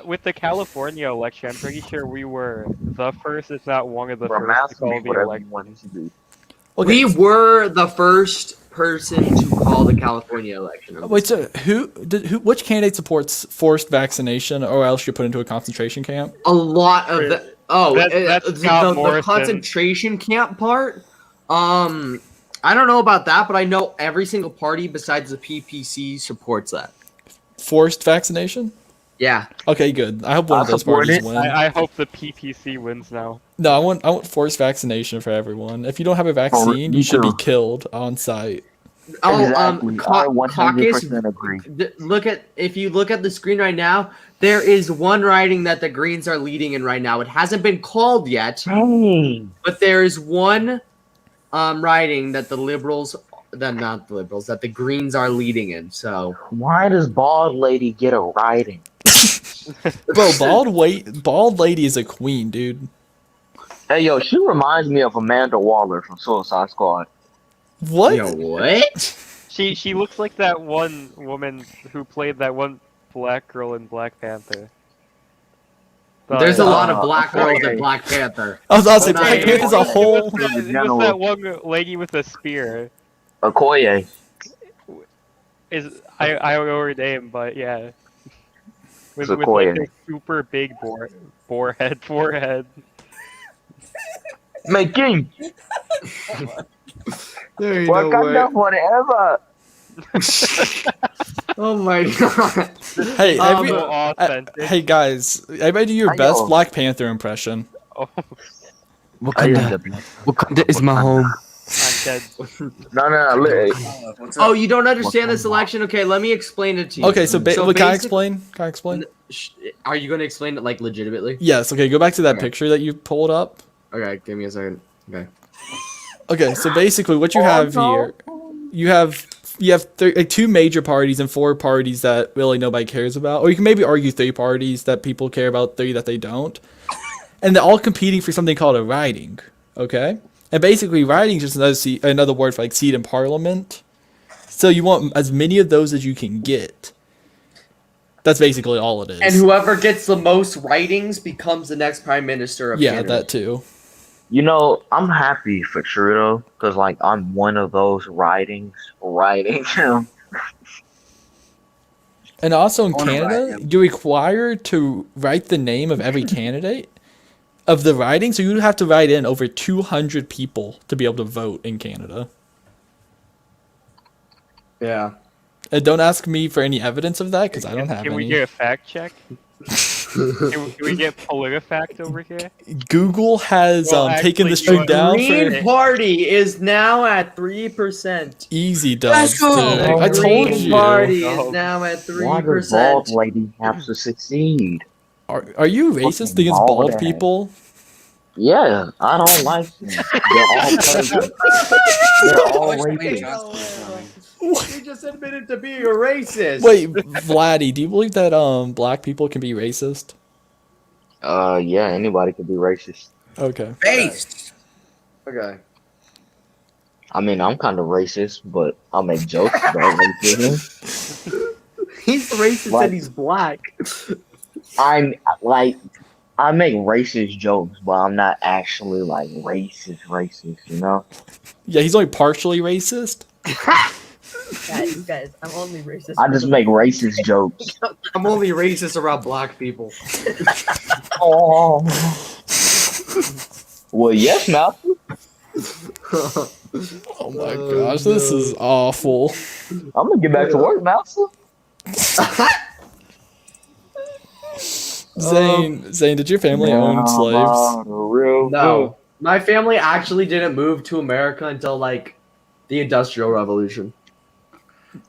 with the California election, I'm pretty sure we were the first, if not one of the Bro, first math to can be call the whatever election. you want it to be. Okay. We were the first person to call the California election. Wait, so which candidate supports forced vaccination, or else you're put into a concentration camp? A lot of the That's Scott the Morrison. concentration camp part. I don't know about that, but I know every single party besides the PPC supports that. Forced vaccination? Yeah. Okay, good. I hope one of those parties win. I hope the PPC wins now. No, I want forced vaccination for everyone. If you don't have a vaccine, me you should be too. killed on site. Oh, Exactly. I 100% caucus. agree. If you look at the screen right now, there is one riding that the Greens are leading in right now. It hasn't been called yet, but there is one riding that the Liberals, that the Greens are leading in. So Why does bald lady get a riding? Bro, bald lady is a queen, dude. Hey, yo, she reminds me of Amanda Waller from Suicide Squad. What? Yo, what? She looks like that one woman who played that one black girl in Black Panther. There's a lot of black girls okay. in Black Panther. I was about to say, Well, Black no, Panther's a whole... It was that one lady with a spear. Okoye. I don't know her name, but yeah. With Okoye. like a super big forehead. Making. There you Wakanda forever. Oh my god. Hey, authentic. hey guys, everybody do your Hey, best yo. Black Panther impression. Oh, Wakanda is my home. I'm dead. No. Oh, you don't understand this election? Okay, let me explain it to you. Okay, so, can I basic- explain? Can I explain? Are you going to explain it like legitimately? Yes, okay, go back to that Okay. picture that you pulled up. Okay, give me a second. Okay. Okay, so basically what you have here, you have two major parties and 4 parties that really nobody cares about. Or you can maybe argue 3 parties that people care about, 3 that they don't. And they're all competing for something called a riding, okay? And basically riding is just another word for like seat in parliament. So you want as many of those as you can get. That's basically all it is. And whoever gets the most writings becomes the next prime minister of Canada. that too. You know, I'm happy for Trudeau because, like, I'm one of those writing him. And also in I wanna Canada, write him. you're required to write the name of every candidate of the riding. So you have to write in over 200 people to be able to vote in Canada. Yeah. Don't ask me for any evidence of that because I don't have Can we any. get a fact check? Can we get PolitiFact over here? Google has Well, taken the actually, stream you- down Green for Party is now at 3%. easy dubs, dude. go! I told Green you. Party is now at Why does bald 3%. lady have to succeed? Are you racist Fucking against bald bald ass. people? Yeah, I don't like them. They're all perverts. They're all rapists. You just admitted to being a racist. Wait, Vladdy, do you believe that black people can be racist? Yeah, anybody could be racist. Okay. Based. Okay. I mean, I'm kind of racist, but I make jokes about racism. He's racist Like- and he's black. I'm like, I make racist jokes, but I'm not actually like racist, you know? Yeah, he's only partially racist. Guys, I'm only racist. I just make racist jokes. I'm only racist around black people. Oh. Well, yes, Malcolm. Oh my gosh, this is awful. I'm gonna get back to work, Malcolm. Zane, did your family own slaves? No. My family actually didn't move to America until like the Industrial Revolution.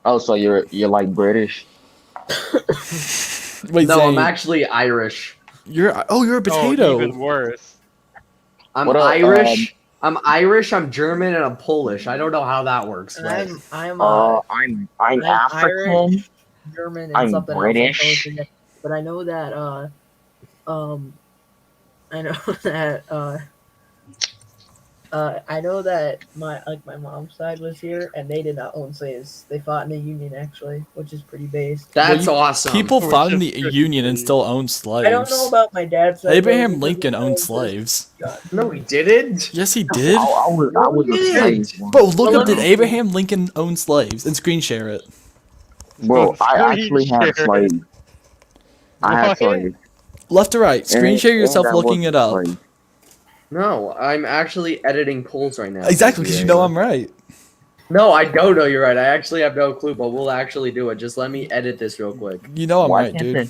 Oh, so you're like British? Wait, No, Zane, I'm actually Irish. you're a Oh, potato. even worse. I'm What, Irish. I'm Irish. I'm German, and I'm Polish. I don't know how that works. And But I'm I'm African. Irish, German, and I'm something British. else. I totally forget. But I know that I know that my mom's side was here, and they did not own slaves. They fought in the Union actually, which is pretty based. that's Well, awesome. People fought in the Union and still owned slaves. I don't know about my dad's side. Abraham though, Lincoln because owned he slaves. No, he didn't. Yes, he did. I was a slave. once. Bro, look Well, up, did Abraham Lincoln own slaves? And screen share it. Bro, I Screen actually have share. slaves. I have What? slaves. Left to right. Screen And- share and yourself I looking was it a up. slave. No, I'm actually editing polls right now. Exactly, because you know I'm right. No, I don't know you're right. I actually have no clue, but we'll actually do it. Just let me edit this real quick. You know I'm Why right, can't dude.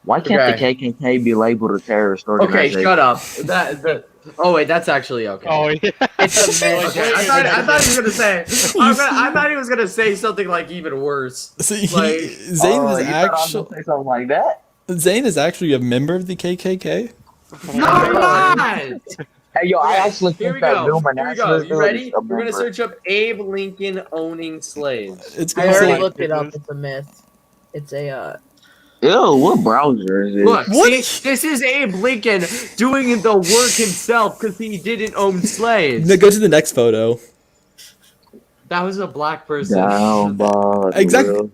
Why can't Okay. the KKK be labeled a terrorist Okay, organization? shut up. Oh wait, that's actually okay. Oh, yeah. It's a myth. Okay, I thought he was gonna say. I thought he was gonna say something like even worse. See, Like, Zane Oh, is you thought I was actually gonna say something like that? Zane is actually a member of the KKK. No, I'm not. Hey, yo, I Okay, actually Here think we that go. Bill Here we go. Nationalism You ready? is a We're gonna member. search up Abe Lincoln owning slaves. It's I gonna already say looked it up. It's a myth. It's a Ew, what browser is it? Look, What? see, this is Abe Lincoln doing the work himself because he didn't own slaves. no, go to the next photo. That was a black person. Down by the Exactly. river.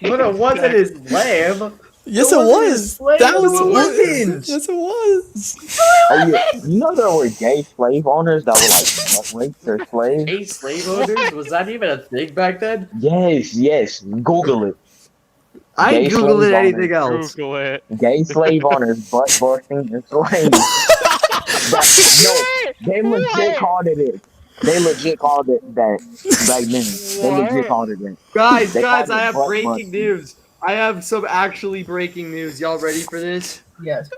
But it wasn't his slave. Yes, It it wasn't his was. slave. That was No, it wasn't. Yes, it was. Oh, yeah. You know there were gay slave owners that were like raped their slaves? Hey, slave owners? Was that even a thing back then? Yes. Google it. I Gay ain't Googled slave anything owners. else. Google it. Gay slave owners butt busting their slaves. They legit called it it. They legit called it that back then. They legit called it that. Guys, They guys, called I it have butt breaking busting. news. I have some actually breaking news. Y'all ready for this? yes.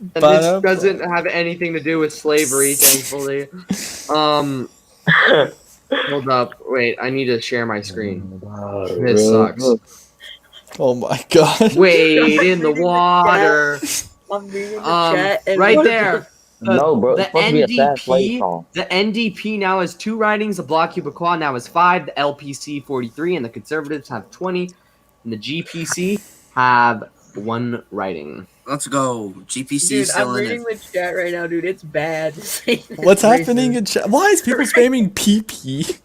And this doesn't have anything to do with slavery, thankfully. Hold up. Wait, I need to share my screen. This sucks. Oh my god. Wade in the water. I'm reading the chat and Right what- there. No, bro. It's The supposed to be a sad slave NDP, song. the NDP now has 2 ridings. The Bloc Québécois now has 5. The LPC 43, and the Conservatives have 20. And the GPC have 1 riding. Let's go. GPC Dude, still I'm in reading it. the chat right now, dude. It's bad. What's happening in chat? Why is people spamming PP?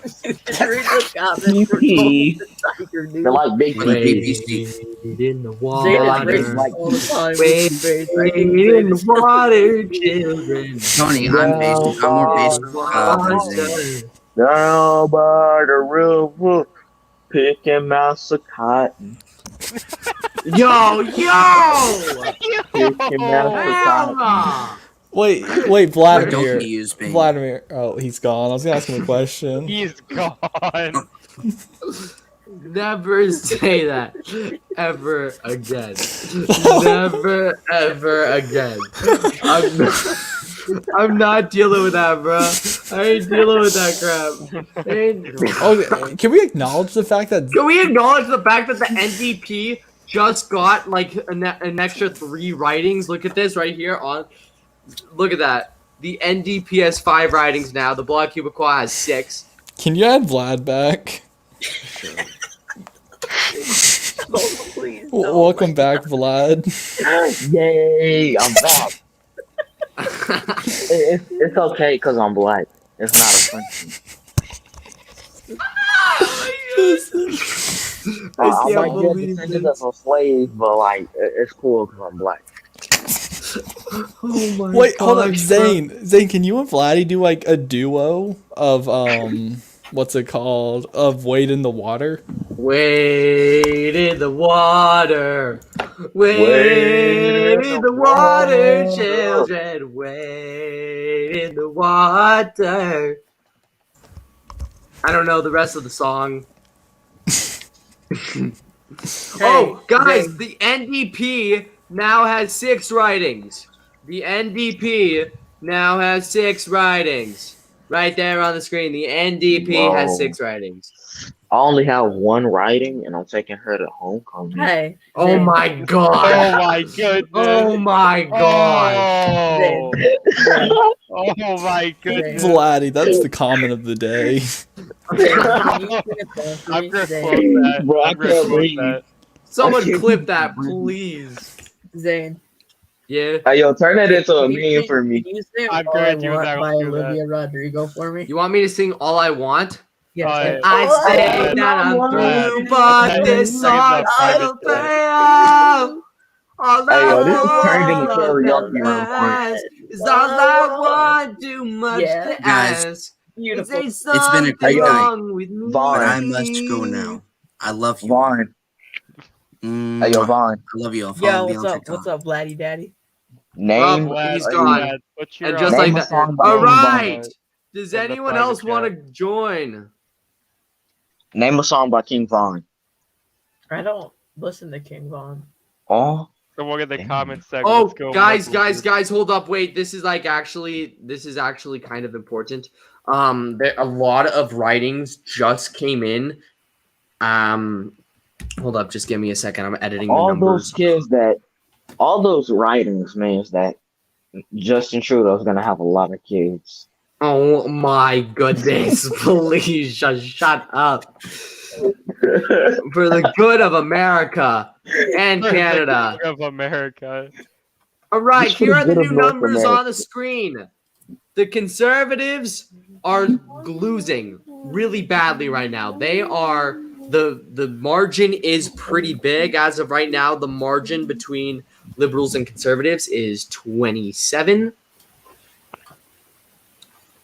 PP. They're like big Wade PPC. in the They're water. like big, like all the time. Wade in the water, children. Tony, I'm based. I'm more based than Zane. down by the river, picking out some cotton. Yo! Picking out some Hell cotton. nah! Wait, Don't Vladimir. he use Bane? Vladimir. Oh, he's gone. I was gonna ask him a question. He's gone. Never say that ever again. Never ever again. I'm not dealing with that, bro. I ain't dealing with that crap. Oh, can we acknowledge the fact that Can we acknowledge the fact that the NDP just got like an extra 3 writings? Look at this right here. Look at that. The NDP has 5 writings now. The Bloc Québécois has 6. Can you add Vlad back? Sure. Oh, please, no. Welcome back, Vlad. Yay! I'm back. It's okay because I'm black. It's not offensive. I might get descended as a slave, but like it's cool because I'm black. Oh my Wait, hold up, gosh, Zane. Zane, can you and Vladdy do like a duo of what's it called? Of Wade in the Water? Wade in the water. Wade in the water, children. Wade in the water. I don't know the rest of the song. Oh, guys, Zane. the NDP now has 6 writings. The NDP now has 6 writings. Right there on the screen. The NDP has 6 writings. I only have 1 writing, and I'm taking her to homecoming. Hey. Oh Zane. my god. Oh my goodness. Oh my god. Oh, Zane. oh my goodness. Vladdy, that's the comment of the day. I'm gonna quote that. Bro, I I'm gonna can't quote breathe. that. Someone I can't clip that, breathe. please. Zane. Yeah. Hey, yo, turn that into a Can you meme for me. Can you sing I'm All gonna I do Want that, by I'll do that. Olivia Rodrigo for me? You want me to sing All I Want? Yes. Alright. I All say Vlad, that I'm Vlad, through, but this save song that private still chat. fails. All Hey, yo, I this is turned into want karaoke real quick. is all I want, too much Yeah. to Guys, ask. Beautiful. It's It's been a something great night, wrong with me. but Vaughn. I must go now. I love you. Vaughn. Hey, yo, Mwah. Vaughn. I love you all. Follow Yo, me what's on up? TikTok. What's up, Vladdy Daddy? Name Vlad, He's a gone. Vlad, put your, And just name like a that. song by All King right. Von. Does in the anyone private else want to chat. join? Name a song by King Von. I don't listen to King Von. Oh, Someone in the Damn. comments section. Oh, Let's go. guys, Muslim dude. guys, hold up, wait. This is actually kind of important. A lot of writings just came in. Hold up, just give me a second. I'm editing the all numbers. those kids that, all those writings means that Justin Trudeau's gonna have a lot of kids. Oh my goodness! Please shut up. For the good of America and For the Canada. good of America. All right, Just for here the are the good of new North numbers America. on the screen. The Conservatives are losing really badly right now. They are the margin is pretty big as of right now. The margin between Liberals and Conservatives is 27.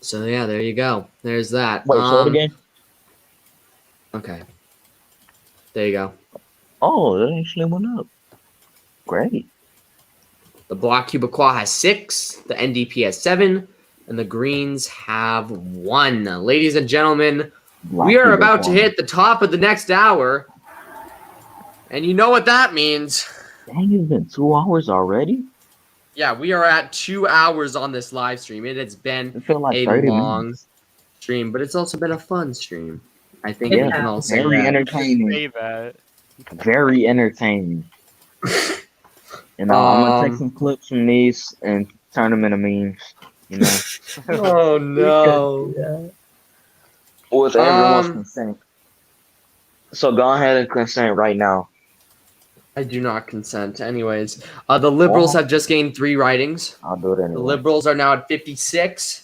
So yeah, there you go. There's that. Wait, say it again. Okay. There you go. Oh, that actually went up. Great. The Bloc Québécois has 6, the NDP has 7, and the Greens have 1. Ladies and gentlemen, we are about to hit the top of the next hour, and you know what that means. Dang, it's been 2 hours already? Yeah, we are at 2 hours on this live stream. It has been It felt like a 30 long minutes. stream, but it's also been a fun stream. I think Yeah, we can all say very that. entertaining. Say that. Very entertaining. And I'm gonna take some clips from these and turn them into memes. You know, Oh no. Yeah. with everyone's consent. So go ahead and consent right now. I do not consent. Anyways, the Liberals have just gained 3 writings. I'll do it anyway. The Liberals are now at 56.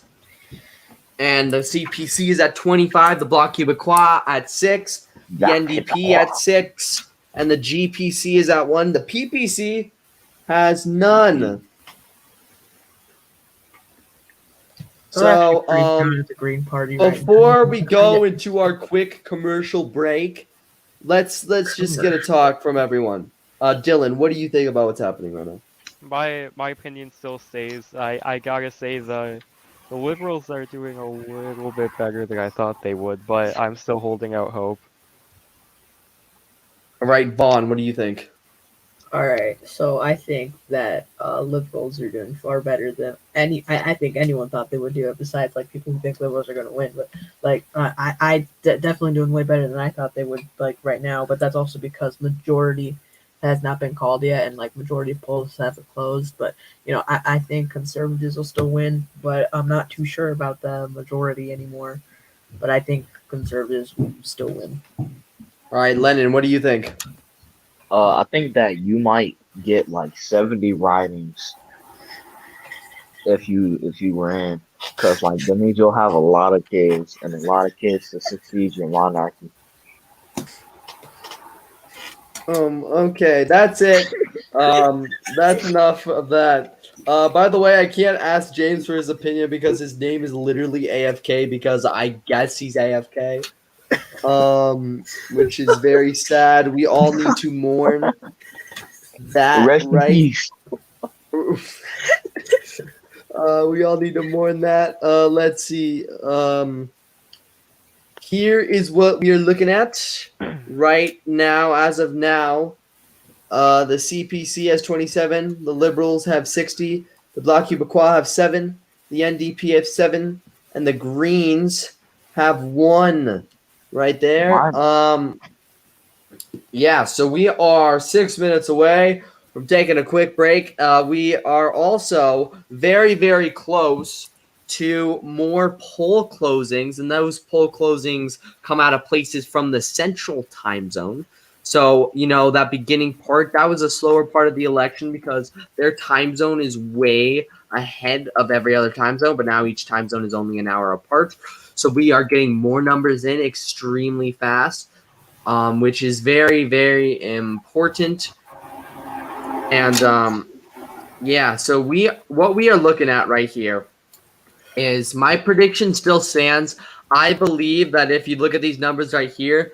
And the CPC is at 25. The Bloc Québécois at 6. The NDP at 6. And the GPC is at 1. The PPC has none. So, the Green Party. before we go into our quick commercial break, let's just get a talk from everyone. Dylan, what do you think about what's happening right now? My opinion still stays. I gotta say the Liberals are doing a little bit better than I thought they would, but I'm still holding out hope. All right, Vaughn, what do you think? All right, so I think that liberals are doing far better than I think anyone thought they would do it. Besides, like people who think liberals are going to win, but like definitely doing way better than I thought they would. Like right now, but that's also because majority has not been called yet, and like majority polls haven't closed. But I think conservatives will still win, but I'm not too sure about the majority anymore. But I think conservatives will still win. All right, Lennon, what do you think? I think that you might get like 70 ridings if you ran, because like that means you'll have a lot of kids and a lot of kids to succeed your monarchy. Okay, that's it. That's enough of that. By the way, I can't ask James for his opinion because his name is literally AFK because I guess he's AFK. Which is very sad. We all need to mourn that, Rest in right? peace. We all need to mourn that. Let's see. Here is what we are looking at right now, as of now. The CPC has 27. The Liberals have 60. The Bloc Québécois have 7. The NDP have 7. And the Greens have 1. Right there. Yeah, so we are 6 minutes away from taking a quick break. We are also very, very close to more poll closings, and those poll closings come out of places from the central time zone. So, that beginning part, that was a slower part of the election because their time zone is way ahead of every other time zone, but now each time zone is only an hour apart. So we are getting more numbers in extremely fast, which is very, very important. And yeah, so what we are looking at right here is my prediction still stands. I believe that if you look at these numbers right here,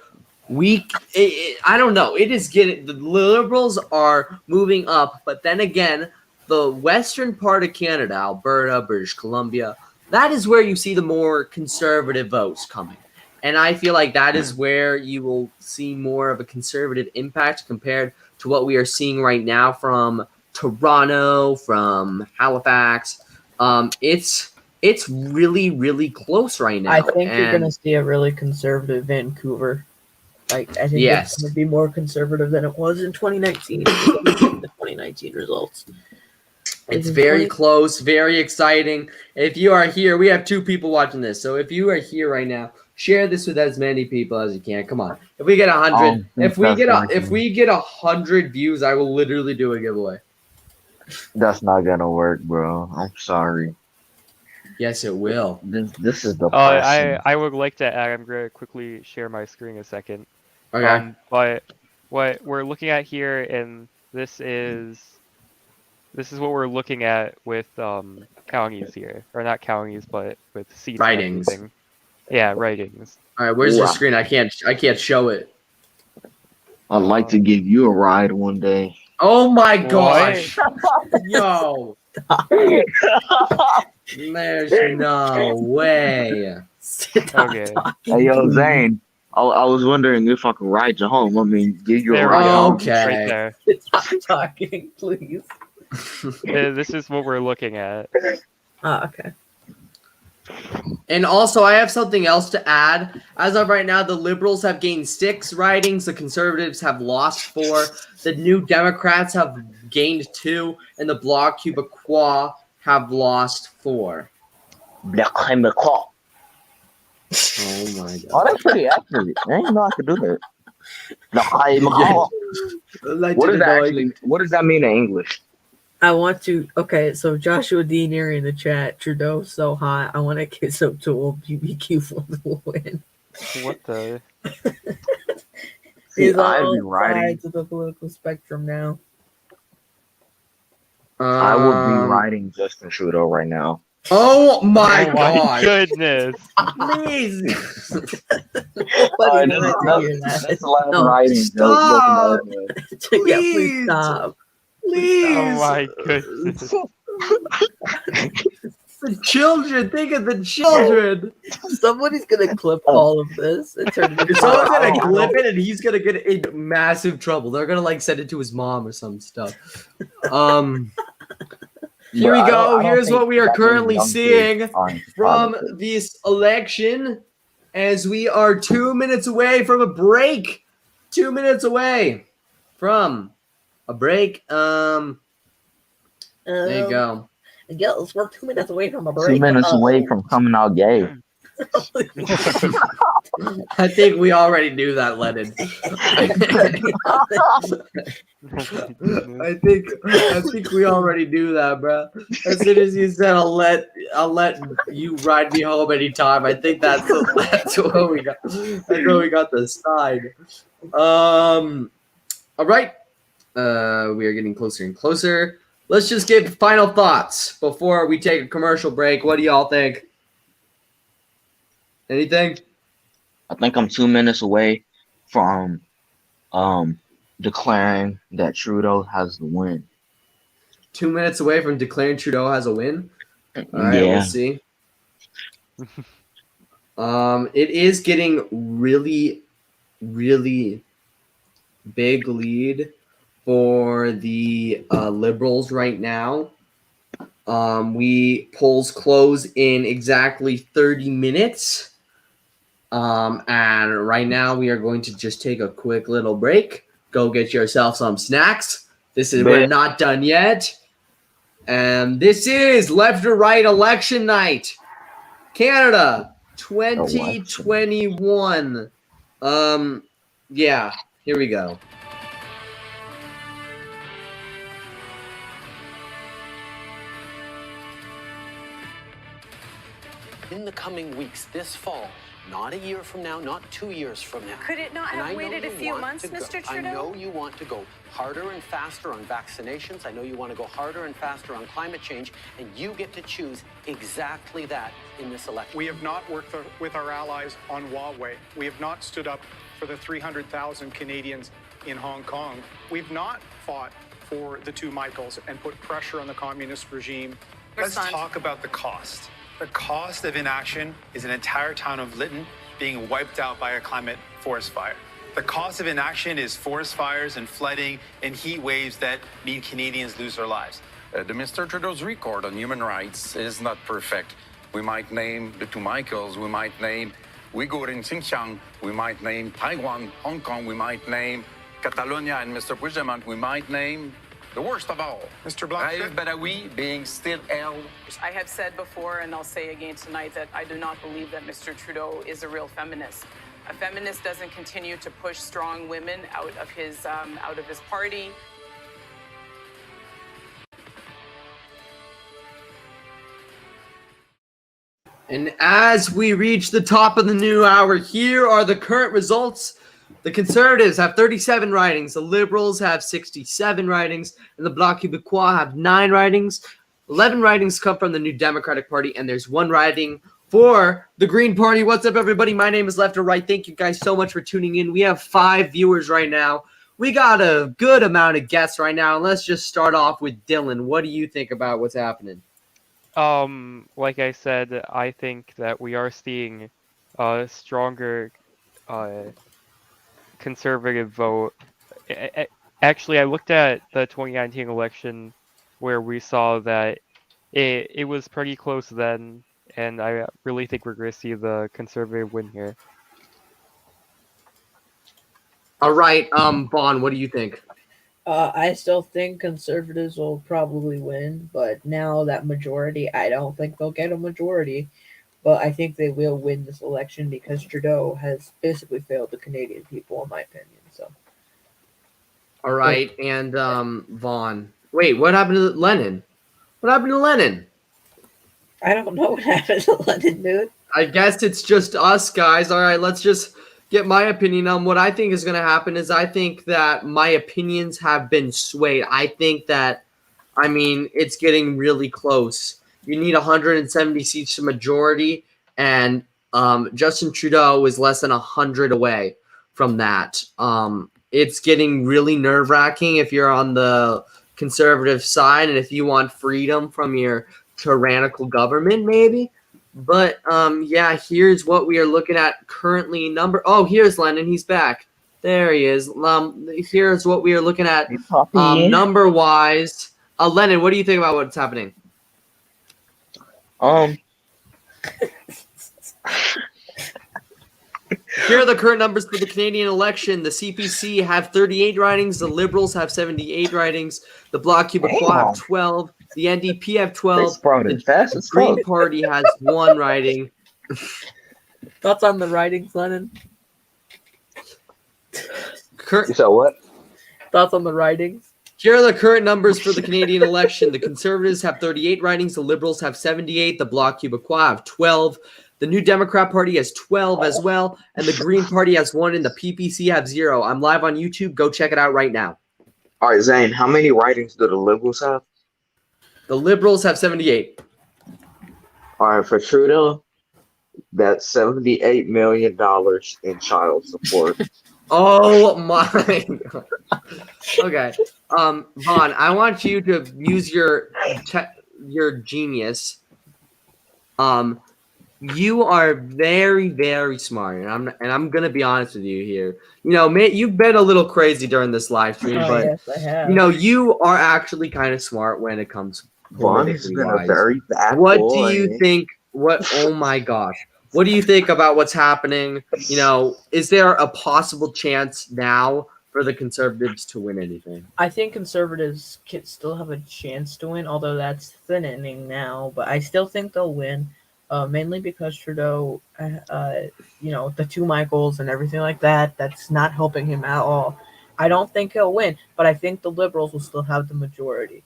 I don't know. It is the Liberals are moving up, but then again, the western part of Canada, Alberta, British Columbia, that is where you see the more conservative votes coming. And I feel like that is where you will see more of a conservative impact compared to what we are seeing right now from Toronto, from Halifax. It's really, really close right now. I think you're going to see a really conservative Vancouver. Like, I think it's going to be more conservative than it was in 2019. The 2019 results. It's very close, very exciting. If you are here, we have 2 people watching this. So if you are here right now, share this with as many people as you can. Come on. If we get 100, if we get 100 views, I will literally do a giveaway. That's not gonna work, bro. I'm sorry. Yes, it will. This is depressing. I would like to add. I'm gonna quickly share my screen a second. Okay. But what we're looking at here, and this is what we're looking at with counties here, or not counties, but with seats. Writings. And yeah, writings. All right, where's the screen? I can't show it. I'd like to give you a ride one day. Oh my gosh! Yo, there's no way. Okay. Hey, yo, Zane. I was wondering if I could ride you home. I mean, give you a ride home. Okay. Right there. Stop talking, please. This is what we're looking at. Okay. And also, I have something else to add. As of right now, the Liberals have gained 6 ridings. The Conservatives have lost 4. The New Democrats have gained 2. And the Bloc Québécois have lost 4. Bloc Québécois. Oh my god. Oh, that's pretty accurate. I didn't know I could do that. Bloc Québécois. What does that mean in English? I want to. Okay, so Joshua D. Neary in the chat. Trudeau so hot. I want to kiss up to old BBQ for the win. What the? He's on all sides of the political spectrum now. I would be riding Justin Trudeau right now. Oh my god! Goodness! Please. That's the last riding. Stop! Please. Yeah, please stop. Please. Oh my goodness! The children. Think of the children. Somebody's gonna clip all of this and turn it into Someone's gonna clip it, and he's gonna get in massive trouble. They're gonna like send it to his mom or some stuff. Here we go. Here's what we are currently seeing from this election, as we are 2 minutes away from a break. 2 minutes away from a break. There you go. Yes, we're 2 minutes away from a break. 2 minutes away from coming out gay. I think we already knew that, Lennon. I think we already knew that, bro. As soon as you said I'll let you ride me home anytime, I think that's what we got. That's what we got the sign. All right. We are getting closer and closer. Let's just give final thoughts before we take a commercial break. What do y'all think? Anything? I think I'm 2 minutes away from declaring that Trudeau has the win. 2 minutes away from declaring Trudeau has a win? All right, Yeah. we'll see. It is getting really, really big lead for the Liberals right now. Polls close in exactly 30 minutes. And right now we are going to just take a quick little break. Go get yourself some snacks. We're not done yet. And this is Left or Right Election Night, Canada 2021. Yeah, here we go. In the coming weeks, this fall, not a year from now, not 2 years from now. Could it not And I have know waited a you few want months, to go- Mr. I Trudeau? know you want to go harder and faster on vaccinations. I know you want to go harder and faster on climate change, and you get to choose exactly that in this election. We have not worked with our allies on Huawei. We have not stood up for the 300,000 Canadians in Hong Kong. We've not fought for the two Michaels and put pressure on the communist regime. Let's talk about the cost. The cost of inaction is an entire town of Lytton being wiped out by a climate forest fire. The cost of inaction is forest fires and flooding and heat waves that mean Canadians lose their lives. The Mr. Trudeau's record on human rights is not perfect. We might name the two Michaels, we might name Uyghur in Xinjiang, we might name Taiwan, Hong Kong, we might name Catalonia and Mr. Puigdemont, we might name the worst of all, Mr. Blackford. Raif Badawi being still held. I have said before, and I'll say again tonight, that I do not believe that Mr. Trudeau is a real feminist. A feminist doesn't continue to push strong women out of his party. And as we reach the top of the new hour, here are the current results. The Conservatives have 37 ridings, the Liberals have 67 ridings, and the Bloc Québécois have 9 ridings. 11 ridings come from the New Democratic Party, and there's 1 riding for the Green Party. What's up, everybody? My name is Left or Right. Thank you guys so much for tuning in. We have 5 viewers right now. We got a good amount of guests right now. Let's just start off with Dylan. What do you think about what's happening? Like I said, I think that we are seeing a stronger conservative vote. Actually, I looked at the 2019 election where we saw that it was pretty close then, and I really think we're going to see the conservative win here. All right, Vaughn, what do you think? I still think conservatives will probably win, but now that majority, I don't think they'll get a majority. But I think they will win this election because Trudeau has basically failed the Canadian people, in my opinion. So. All right, and Vaughn. Wait, what happened to Lennon? What happened to Lennon? I don't know what happened to Lennon, dude. I guess it's just us guys. All right, let's just get my opinion on what I think is going to happen. Is I think that my opinions have been swayed. I think that, I mean, it's getting really close. You need 170 seats to majority, and Justin Trudeau is less than 100 away from that. It's getting really nerve-wracking if you're on the conservative side, and if you want freedom from your tyrannical government, maybe. But yeah, here's what we are looking at currently. Here's Lennon. He's back. There he is. Here's what we are looking at number wise. Lennon, what do you think about what's happening? Here are the current numbers for the Canadian election. The CPC have 38 ridings. The Liberals have 78 ridings. The Bloc Québécois have 12. The NDP have 12. The Green Party has 1 riding. Thoughts on the ridings, Lennon? So what? Thoughts on the ridings? Here are the current numbers for the Canadian election. The Conservatives have 38 ridings. The Liberals have 78. The Bloc Québécois have 12. The New Democrat Party has 12 as well. And the Green Party has 1. And the PPC have 0. I'm live on YouTube. Go check it out right now. All right, Zane, how many ridings do the Liberals have? The Liberals have 78. All right, for Trudeau, that's $78 million in child support. Oh my God. Okay. Vaughn, I want you to use your genius. You are very, very smart, and I'm gonna be honest with you here. You know, you've been a little crazy during this live stream, but yes, I have. you know, you are actually kind of smart when it comes. Vaughn has been a very bad What boy. do you think? Oh my gosh. What do you think about what's happening? You know, is there a possible chance now for the Conservatives to win anything? I think Conservatives can still have a chance to win, although that's thinning now. But I still think they'll win, mainly because Trudeau, you know, the 2 Michaels and everything like that, that's not helping him at all. I don't think he'll win, but I think the Liberals will still have the majority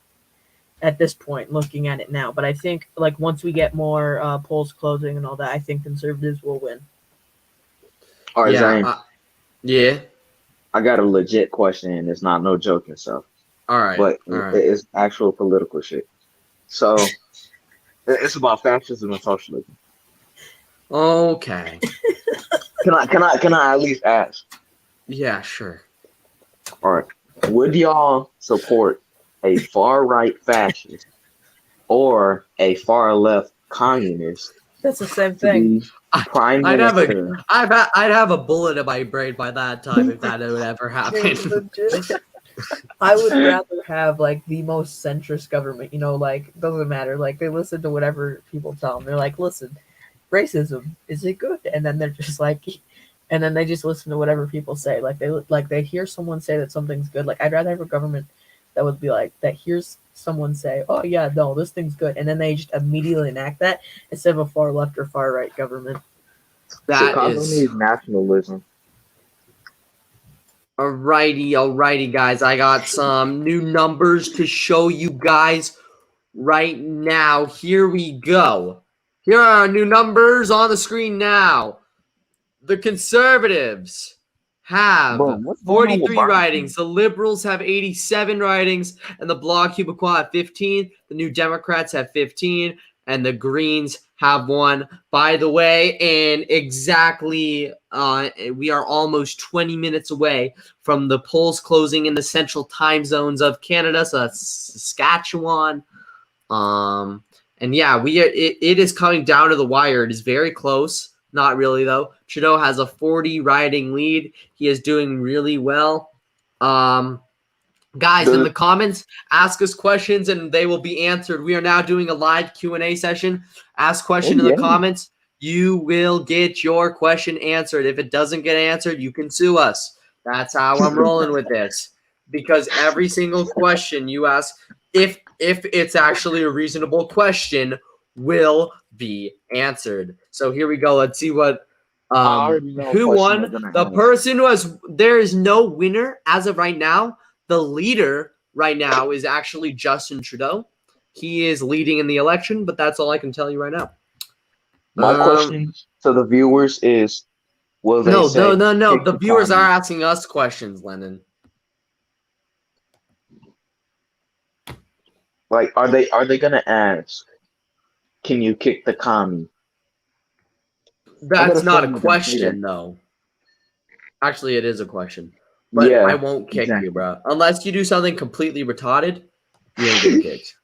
at this point, looking at it now. But I think, like, once we get more polls closing and all that, I think Conservatives will win. All right, Zane. Yeah. I got a legit question, and it's not no joking stuff. All right. But all right. It's actual political shit. So it's about fascism and socialism. Okay. Can I at least ask? Yeah, sure. All right. Would y'all support a far right fascist or a far left communist? That's the same thing. Prime I'd Minister. have a bullet in my brain by that time if that would ever happen. I would rather have like the most centrist government. You know, like doesn't matter. Like they listen to whatever people tell them. They're like, listen, racism, is it good? And then they're just like, and then they just listen to whatever people say. Like they hear someone say that something's good. Like I'd rather have a government that would be like that hears someone say, oh yeah, no, this thing's good, and then they just immediately enact that instead of a far left or far right government. Chicago needs nationalism. Alrighty, guys. I got some new numbers to show you guys right now. Here we go. Here are our new numbers on the screen now. The Conservatives have 43 ridings. The Liberals have 87 ridings. And the Bloc Québécois have 15. The New Democrats have 15. And the Greens have 1. By the way, and exactly, we are almost 20 minutes away from the polls closing in the central time zones of Canada. So that's Saskatchewan. And yeah, it is coming down to the wire. It is very close. Not really, though. Trudeau has a 40 riding lead. He is doing really well. Guys, in the comments, ask us questions and they will be answered. We are now doing a live Q&A session. Ask question in the comments. You will get your question answered. If it doesn't get answered, you can sue us. That's how I'm rolling with this. Because every single question you ask, if it's actually a reasonable question, will be answered. So here we go. Let's see what who won. The person who has, there is no winner as of right now. The leader right now is actually Justin Trudeau. He is leading in the election, but that's all I can tell you right now. My question to the viewers is, will they no. The viewers are asking us questions, Lennon. Like, are they gonna ask, can you kick the commie? That's not a question, though. Actually, it is a question. But I won't kick you, bro. Unless you do something completely retarded, you ain't getting kicked.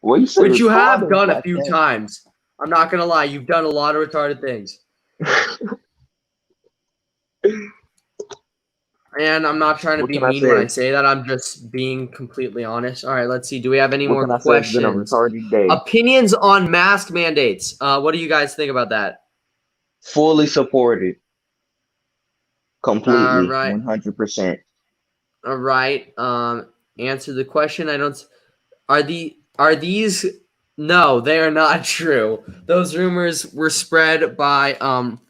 Well, you said Which you have retarded done a like few that. times. I'm not gonna lie, you've done a lot of retarded things. And I'm not trying to What be can I mean when I say? say that. I'm just being completely honest. All right, let's see. Do we have any What more can I say? It's been a questions? retarded day. Opinions on mask mandates. What do you guys think about that? Fully supported. All Completely. right. 100%. All right. Answer the question. I don't. Are these? No, they are not true. Those rumors were spread by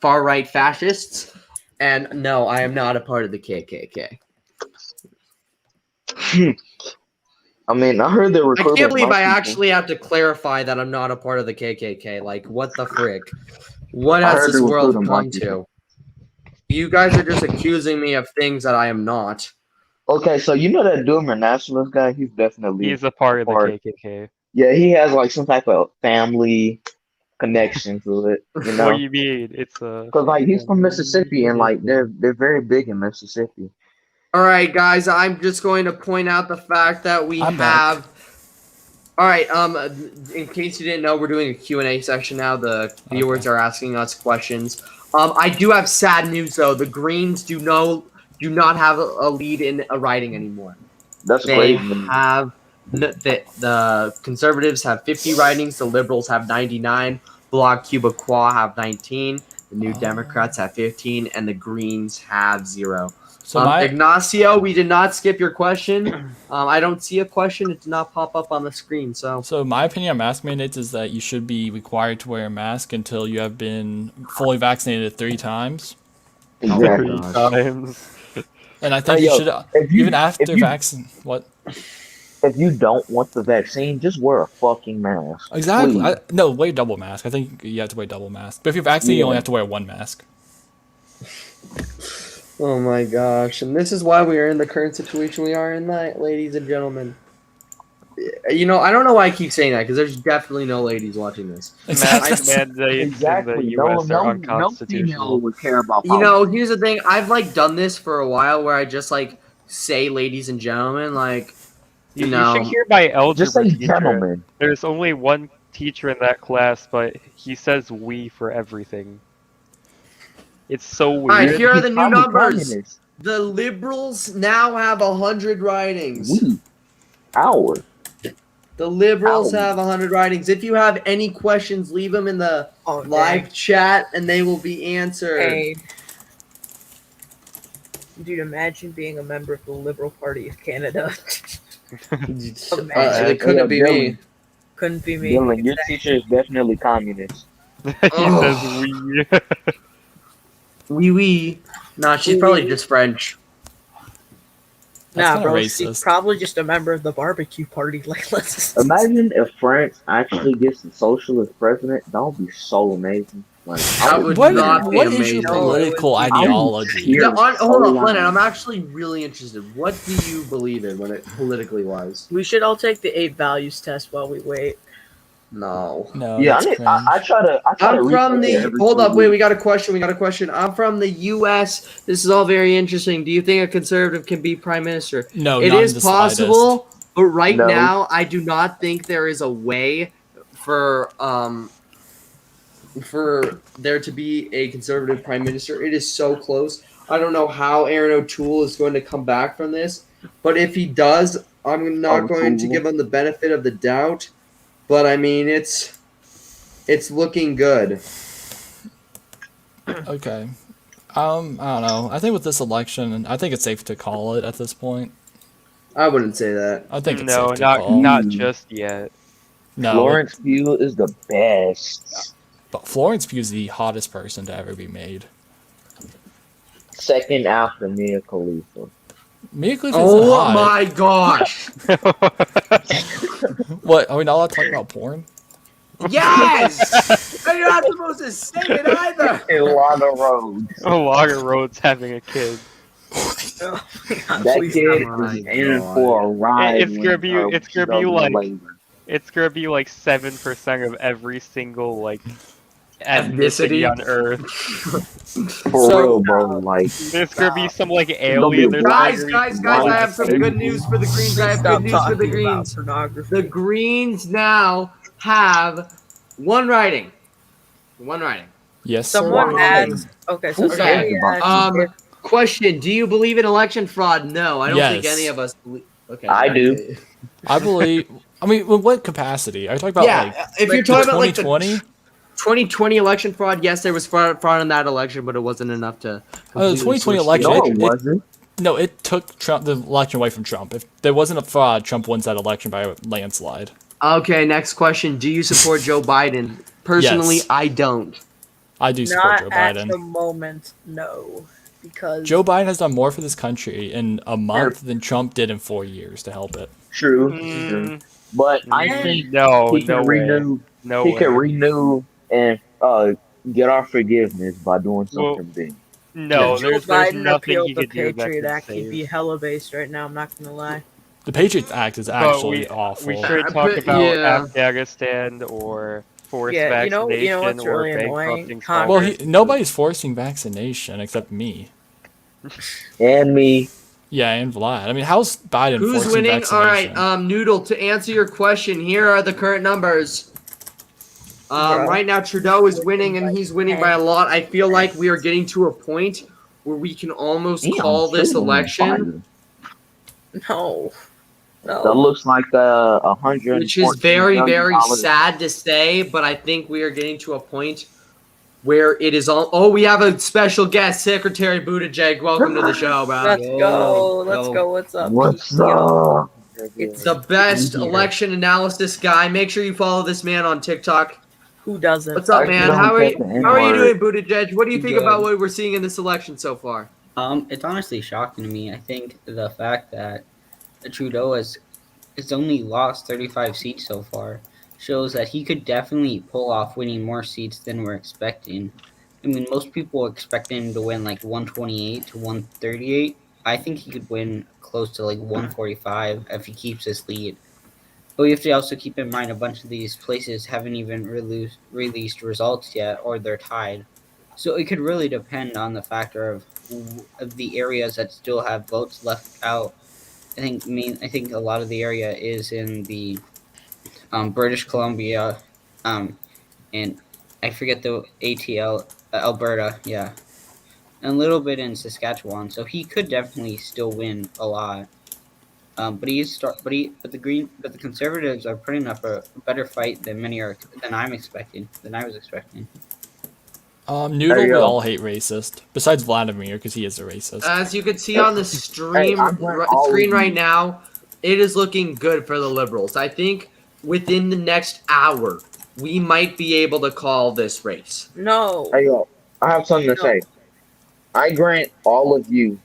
far right fascists, and no, I am not a part of the KKK. I mean, I heard they I can't recruited believe my I people. actually have to clarify that I'm not a part of the KKK. Like, what the frick? What I has heard this they world recruited my come people. to? You guys are just accusing me of things that I am not. Okay, so you know that Doomer Nationalist guy? He's definitely He's a part a of the part. KKK. Yeah, he has like some type of family connection to it, you What do know? you mean? It's a Because like he's from Mississippi and like they're very big in Mississippi. All right, guys, I'm just going to point out the fact that we I'm back. have. All right, in case you didn't know, we're doing a Q&A section now. The viewers are asking us questions. I do have sad news though. The Greens do not have a lead in a riding anymore. That's They great news. have the Conservatives have 50 ridings. The Liberals have 99. Bloc Québécois have 19. The New Democrats have 15, and the Greens have 0. So Ignacio, we did not skip your question. I don't see a question. It did not pop up on the screen. So my opinion on mask mandates is that you should be required to wear a mask until you have been fully vaccinated 3 times. Exactly. 3 times. And I think Hey, you yo, should, even after vaccine. What? If you don't want the vaccine, just wear a fucking mask. Exactly. Please. No, wear double mask. I think you have to wear double mask. But if you're vaccinated, you only Yeah. have to wear 1 mask. oh my gosh, and this is why we are in the current situation we are in, ladies and gentlemen. You know, I don't know why I keep saying that because there's definitely no ladies watching this. Mask mandates Exactly. in the No, US are no unconstitutional. female would care about You know, politics. here's the thing. I've like done this for a while where I just like say ladies and gentlemen, like you You know. should hear my Just algebra say teacher. gentlemen. There's only one teacher in that class, but he says "we" for everything. It's so weird. All right, here are the new Probably numbers. communist. The Liberals now have 100 ridings. Our. The Liberals Ow. have 100 ridings. If you have any questions, leave them in the live chat, and they will be answered. Hey, dude, imagine being a member of the Liberal Party of Canada. It couldn't be me. Couldn't be me. Dylan, your teacher is definitely communist. He says "we." Oui. Nah, she's probably just French. That's Nah, bro, kinda she's racist. probably just a member of the barbecue party. Like, let's. Imagine if France actually gets the socialist president. That would be so amazing. Like, That would What, not be what is amazing. your political ideology? Yeah, hold on, Lennon. I'm actually really interested. What do you believe in when it politically wise? We should all take the 8 values test while we wait. No. No, yeah, that's cringe. I try to. I'm from retake it the. every Hold up, 2 wait. weeks. We got a question. I'm from the U.S. This is all very interesting. Do you think a conservative can be prime minister? No, it not is in the possible, but right No. now I do not think there is a way for there to be a conservative prime minister. It is so close. I don't know how Aaron O'Toole is going to come back from this, but if he does, I'm not going to give him the benefit of the doubt. But I mean, it's looking good. Okay. I don't know. I think with this election, I think it's safe to call it at this point. I wouldn't say that. I think it's No, safe to call. not just yet. No, Florence Pugh is the best. but Florence Pugh is the hottest person to ever be made. Second after Mia Khalifa. Mia Khalifa is Oh hot. my gosh! What? Are we not allowed to talk about porn? Yes! And you're not supposed to say it either! A lot of roads. Logger Road's having a kid. That kid is in for a ride. It's gonna be. when It's she gonna be goes into like. labor. It's gonna be like 7% of every single like ethnicity on Earth. For real, bro. Like, There's gonna be some like it's gonna be alien. There's black, Guys, white, I have some good news for the Greens. I have good Stop news for the talking about Greens. pornography. The Greens now have one writing. One writing. Yes, Someone sir. adds. Okay, so Who cares somebody about adds. you? if- Question: do you believe in election fraud? No, I don't think Yes. any of us believe. Okay, I yeah, do. okay. I believe. I mean, in what capacity? Are you talking about Yeah, like if like you're talking about like the 2020? 2020 election fraud, yes, there was fraud in that election, but it wasn't enough to. Oh, the completely 2020 switch election. No, the- it wasn't. No, it took Trump the election away from Trump. If there wasn't a fraud, Trump wins that election by a landslide. Okay, next question: do you support Joe Biden? Personally, Yes. I don't. I do support Not Joe at Biden. the moment, no, because Joe Biden has done more for this country in a month than Trump did in 4 years to help it. True. But I Mm, think No, he can no way. renew. No He way. can renew and get our forgiveness by doing Well, something big. no, if Joe there's Biden nothing appealed he the could do that Patriot could Act, he'd save. be hella based right now. I'm not gonna lie. The Patriot Act is But actually we awful. should talk But, about yeah. Afghanistan or forced Yeah, you know vaccination what's or really annoying? bankrupting small Well, Congress- nobody's forcing vaccination except me. And me. Yeah, and Vlad. I mean, how's Biden Who's forcing winning? All vaccination? right, Noodle. To answer your question, here are the current numbers. Bro. Right now, Trudeau is winning, and he's winning by a lot. I feel like we are getting to a point where we can almost Damn, call this Trudeau on election, No, That no. looks like $114 which is very, million. very sad to say, but I think we are getting to a point where it is all. Oh, we have a special guest, Secretary Buttigieg. Welcome to the show, bro. Let's go. Let's go. What's up? What's Yo, up? It's The best here. election analysis guy. Make sure you follow this man on TikTok. Who doesn't? What's up, I man? don't How are get you? the How are you doing, N-word. Buttigieg? What do you think Good. about what we're seeing in this election so far? It's honestly shocking to me. I think the fact that Trudeau has only lost 35 seats so far shows that he could definitely pull off winning more seats than we're expecting. I mean, most people expect him to win like 128 to 138. I think he could win close to like 145 if he keeps his lead. But we have to also keep in mind a bunch of these places haven't even released results yet, or they're tied. So it could really depend on the factor of the areas that still have votes left out. I think a lot of the area is in the British Columbia, and I forget the ATL Alberta, yeah, and a little bit in Saskatchewan. So he could definitely still win a lot. But the Conservatives are putting up a better fight than I was expecting. Noodle, we yo. all hate racist. Besides Vladimir, because he is a racist. As you can see on the stream I'm going all screen of right you. now, it is looking good for the Liberals. I think within the next hour, we might be able to call this race. No. Hey, yo, I have something to say. I grant all of you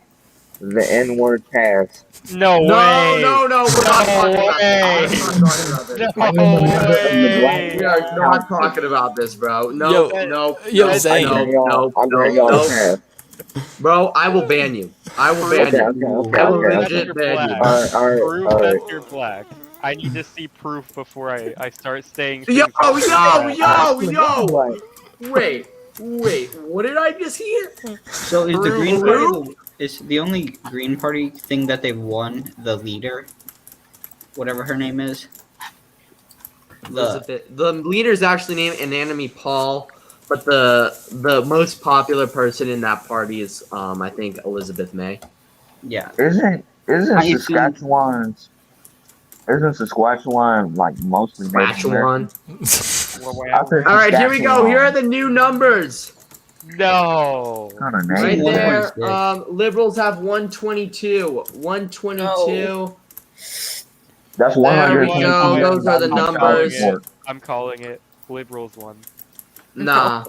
the N-word pass. No No, way. no, no, we're not talking about way. this. I'm not talking about this. I am a member of the Black way. We are Council. not talking about this, bro. No, Yo, no, yo, no, Zane. I grant y'all no. the pass. Bro, I will ban you. I will ban Okay, you. okay, I will okay, Prove that legit you're ban you. black. All right, Prove all right. that you're black. I need to see proof before I start saying Yo, things. like that. Wait, what did I just hear? So is the Prove Green it. Party is the only Green Party thing that they've won the leader, whatever her name is? The leader's actually named Anatomy Paul, but the most popular person in that party is I think Elizabeth May. Yeah. Isn't I assume- Saskatchewan like mostly Native Saskatchewan. American? All right, here we go. Here are the new numbers. No. Kind of Right name. there, Liberals have 122. 122. That's There we 122. go. Those are the numbers. I'm calling it. Liberals won. Nah.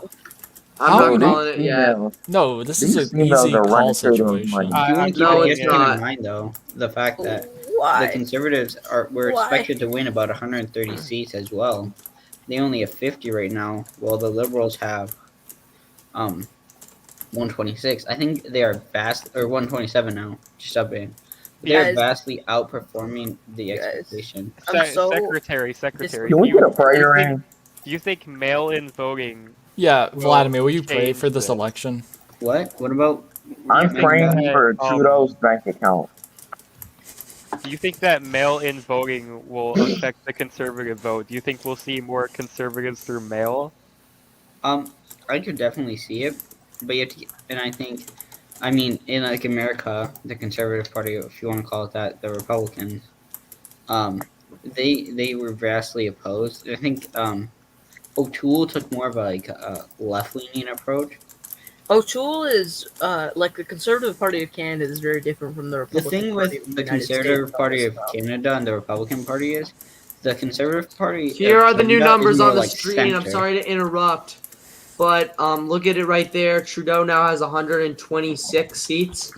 I'm How not would calling it yet. No, this These is an females easy are call running through those situation. money. You want to No, keep it's in not. mind though the fact that Why? the Conservatives were Why? expected to win about 130 seats as well. They only have 50 right now, while the Liberals have 126. I think they are 127 now, just up in. They are Guys. vastly outperforming the Guys. expectation. I'm so Secretary. Can we get a prayer in? Do you think mail-in voting Yeah, will Vladimir, will you pray change for this this. election? What? What about? I'm think praying that, for Trudeau's bank account. Do you think that mail-in voting will affect the conservative vote? Do you think we'll see more conservatives through mail? I could definitely see it, but you have to, and I think, I mean, in like America, the Conservative Party, if you want to call it that, the Republicans, they were vastly opposed. I think O'Toole took more of a like a left-leaning approach. O'Toole is like the Conservative Party of Canada is very different from the The Republican thing Party of with the the United States. Conservative Party of Canada and the Republican Party is the Conservative Party Here of are the new Canada is numbers more on the like screen. I'm center. sorry to interrupt, but look at it right there. Trudeau now has 126 seats.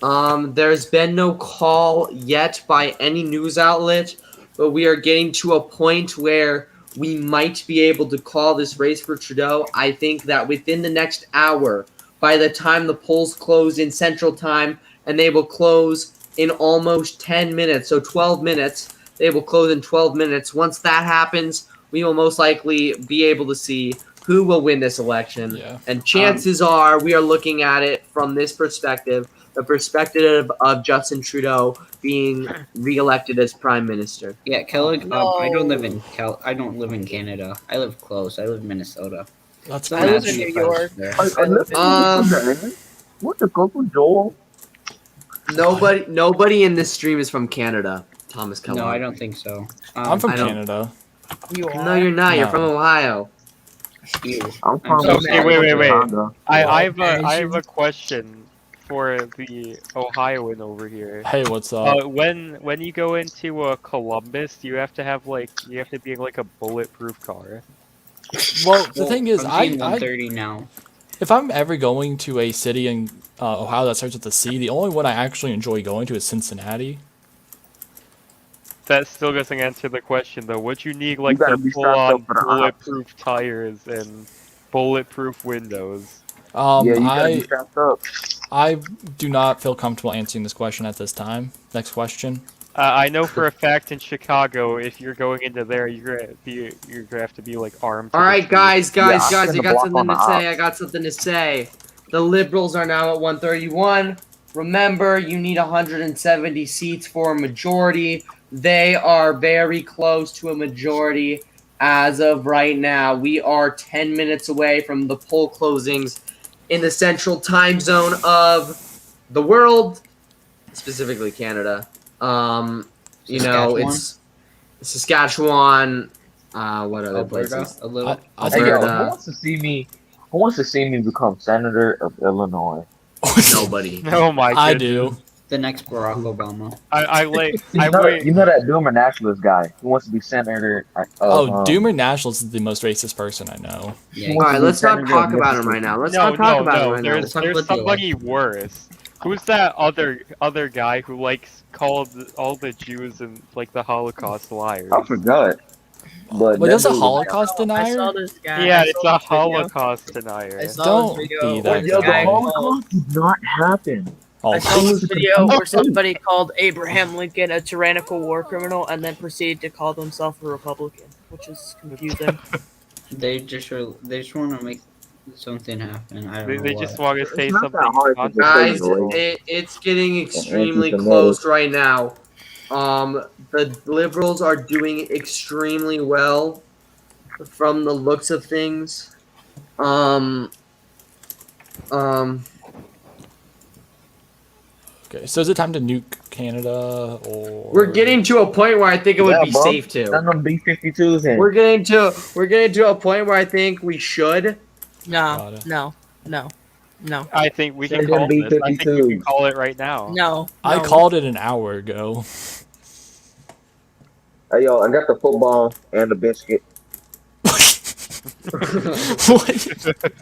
There's been no call yet by any news outlet, but we are getting to a point where we might be able to call this race for Trudeau. I think that within the next hour, by the time the polls close in Central Time, and they will close in almost 10 minutes, so 12 minutes, they will close in 12 minutes. Once that happens, we will most likely be able to see who will win this election. Yeah. And chances are we are looking at it from this perspective, the perspective of Justin Trudeau being reelected as prime minister. Yeah, Kellogg. No. I don't live in I don't live in Canada. I live close. I live in Minnesota. That's So I I'm live in actually New opposed York. there. I live in What the fuck with Joel? Nobody in this stream is from Canada. Thomas Kellogg. No, I don't think so. I'm from I don't- Canada. You are. No, you're not. You're No. from Ohio. I'm from so Okay, wait. Honda. I have a question for the Ohioan over here. Hey, what's up? When you go into Columbus, you have to have you have to be in like a bulletproof car. Well, the thing is, I'm seeing 130 now. if I'm ever going to a city in Ohio that starts with a C, the only one I actually enjoy going to is Cincinnati. That still doesn't answer the question though. Would you need like gotta the be strapped full-on up for the ops. bulletproof tires and bulletproof windows? Yeah, you gotta be strapped up. I do not feel comfortable answering this question at this time. Next question. I know for a fact in Chicago, if you're going into there, you're gonna have to be like armed. to All the right, teeth. guys, Yeah, I I'm gonna got block something on the to say. ops. I got something to say. The Liberals are now at 131. Remember, you need 170 seats for a majority. They are very close to a majority as of right now. We are 10 minutes away from the poll closings in the central time zone of the world, specifically Canada. You know, it's Saskatchewan. What other Alberta, places? a little. I Hey, think yo, Alberta. who wants to see me become senator of Illinois? Nobody. Oh my I goodness. do. The next Barack Obama. I like. You I know, wait. you know that Doomer Nationalist guy who wants to be senator of Doomer Nationalist is the most racist person I know. Yeah, All right, let's not talk about him right now. Let's not talk about him right now. Let's talk There's about the somebody worse. Who's that other guy who called all the Jews and like the Holocaust liars? I forgot. But Wait, that that's a dude was- Holocaust I denier? saw this guy. Yeah, I it's saw a this video. Holocaust denier. I saw Don't this video be where that this Yo, the guy called. Holocaust did not happen. Oh, I saw this video where somebody called Abraham Lincoln a tyrannical war criminal and then proceeded to call himself a Republican, which is confusing. They just want to make something happen. I don't know. They just want to say It's not something. that hard to just Guys, say the race. it's getting extremely anti-Semitic. close right now. The Liberals are doing extremely well from the looks of things. Okay, so is it time to nuke Canada or? We're getting to a point where I think it would be bro. safe to. None of them B-52s in. We're getting to a point where I think we should. No. I think we can Send call them this. I think we B-52s. can call it right now. No. I called it an hour ago. Hey, yo, I got the football and the biscuit.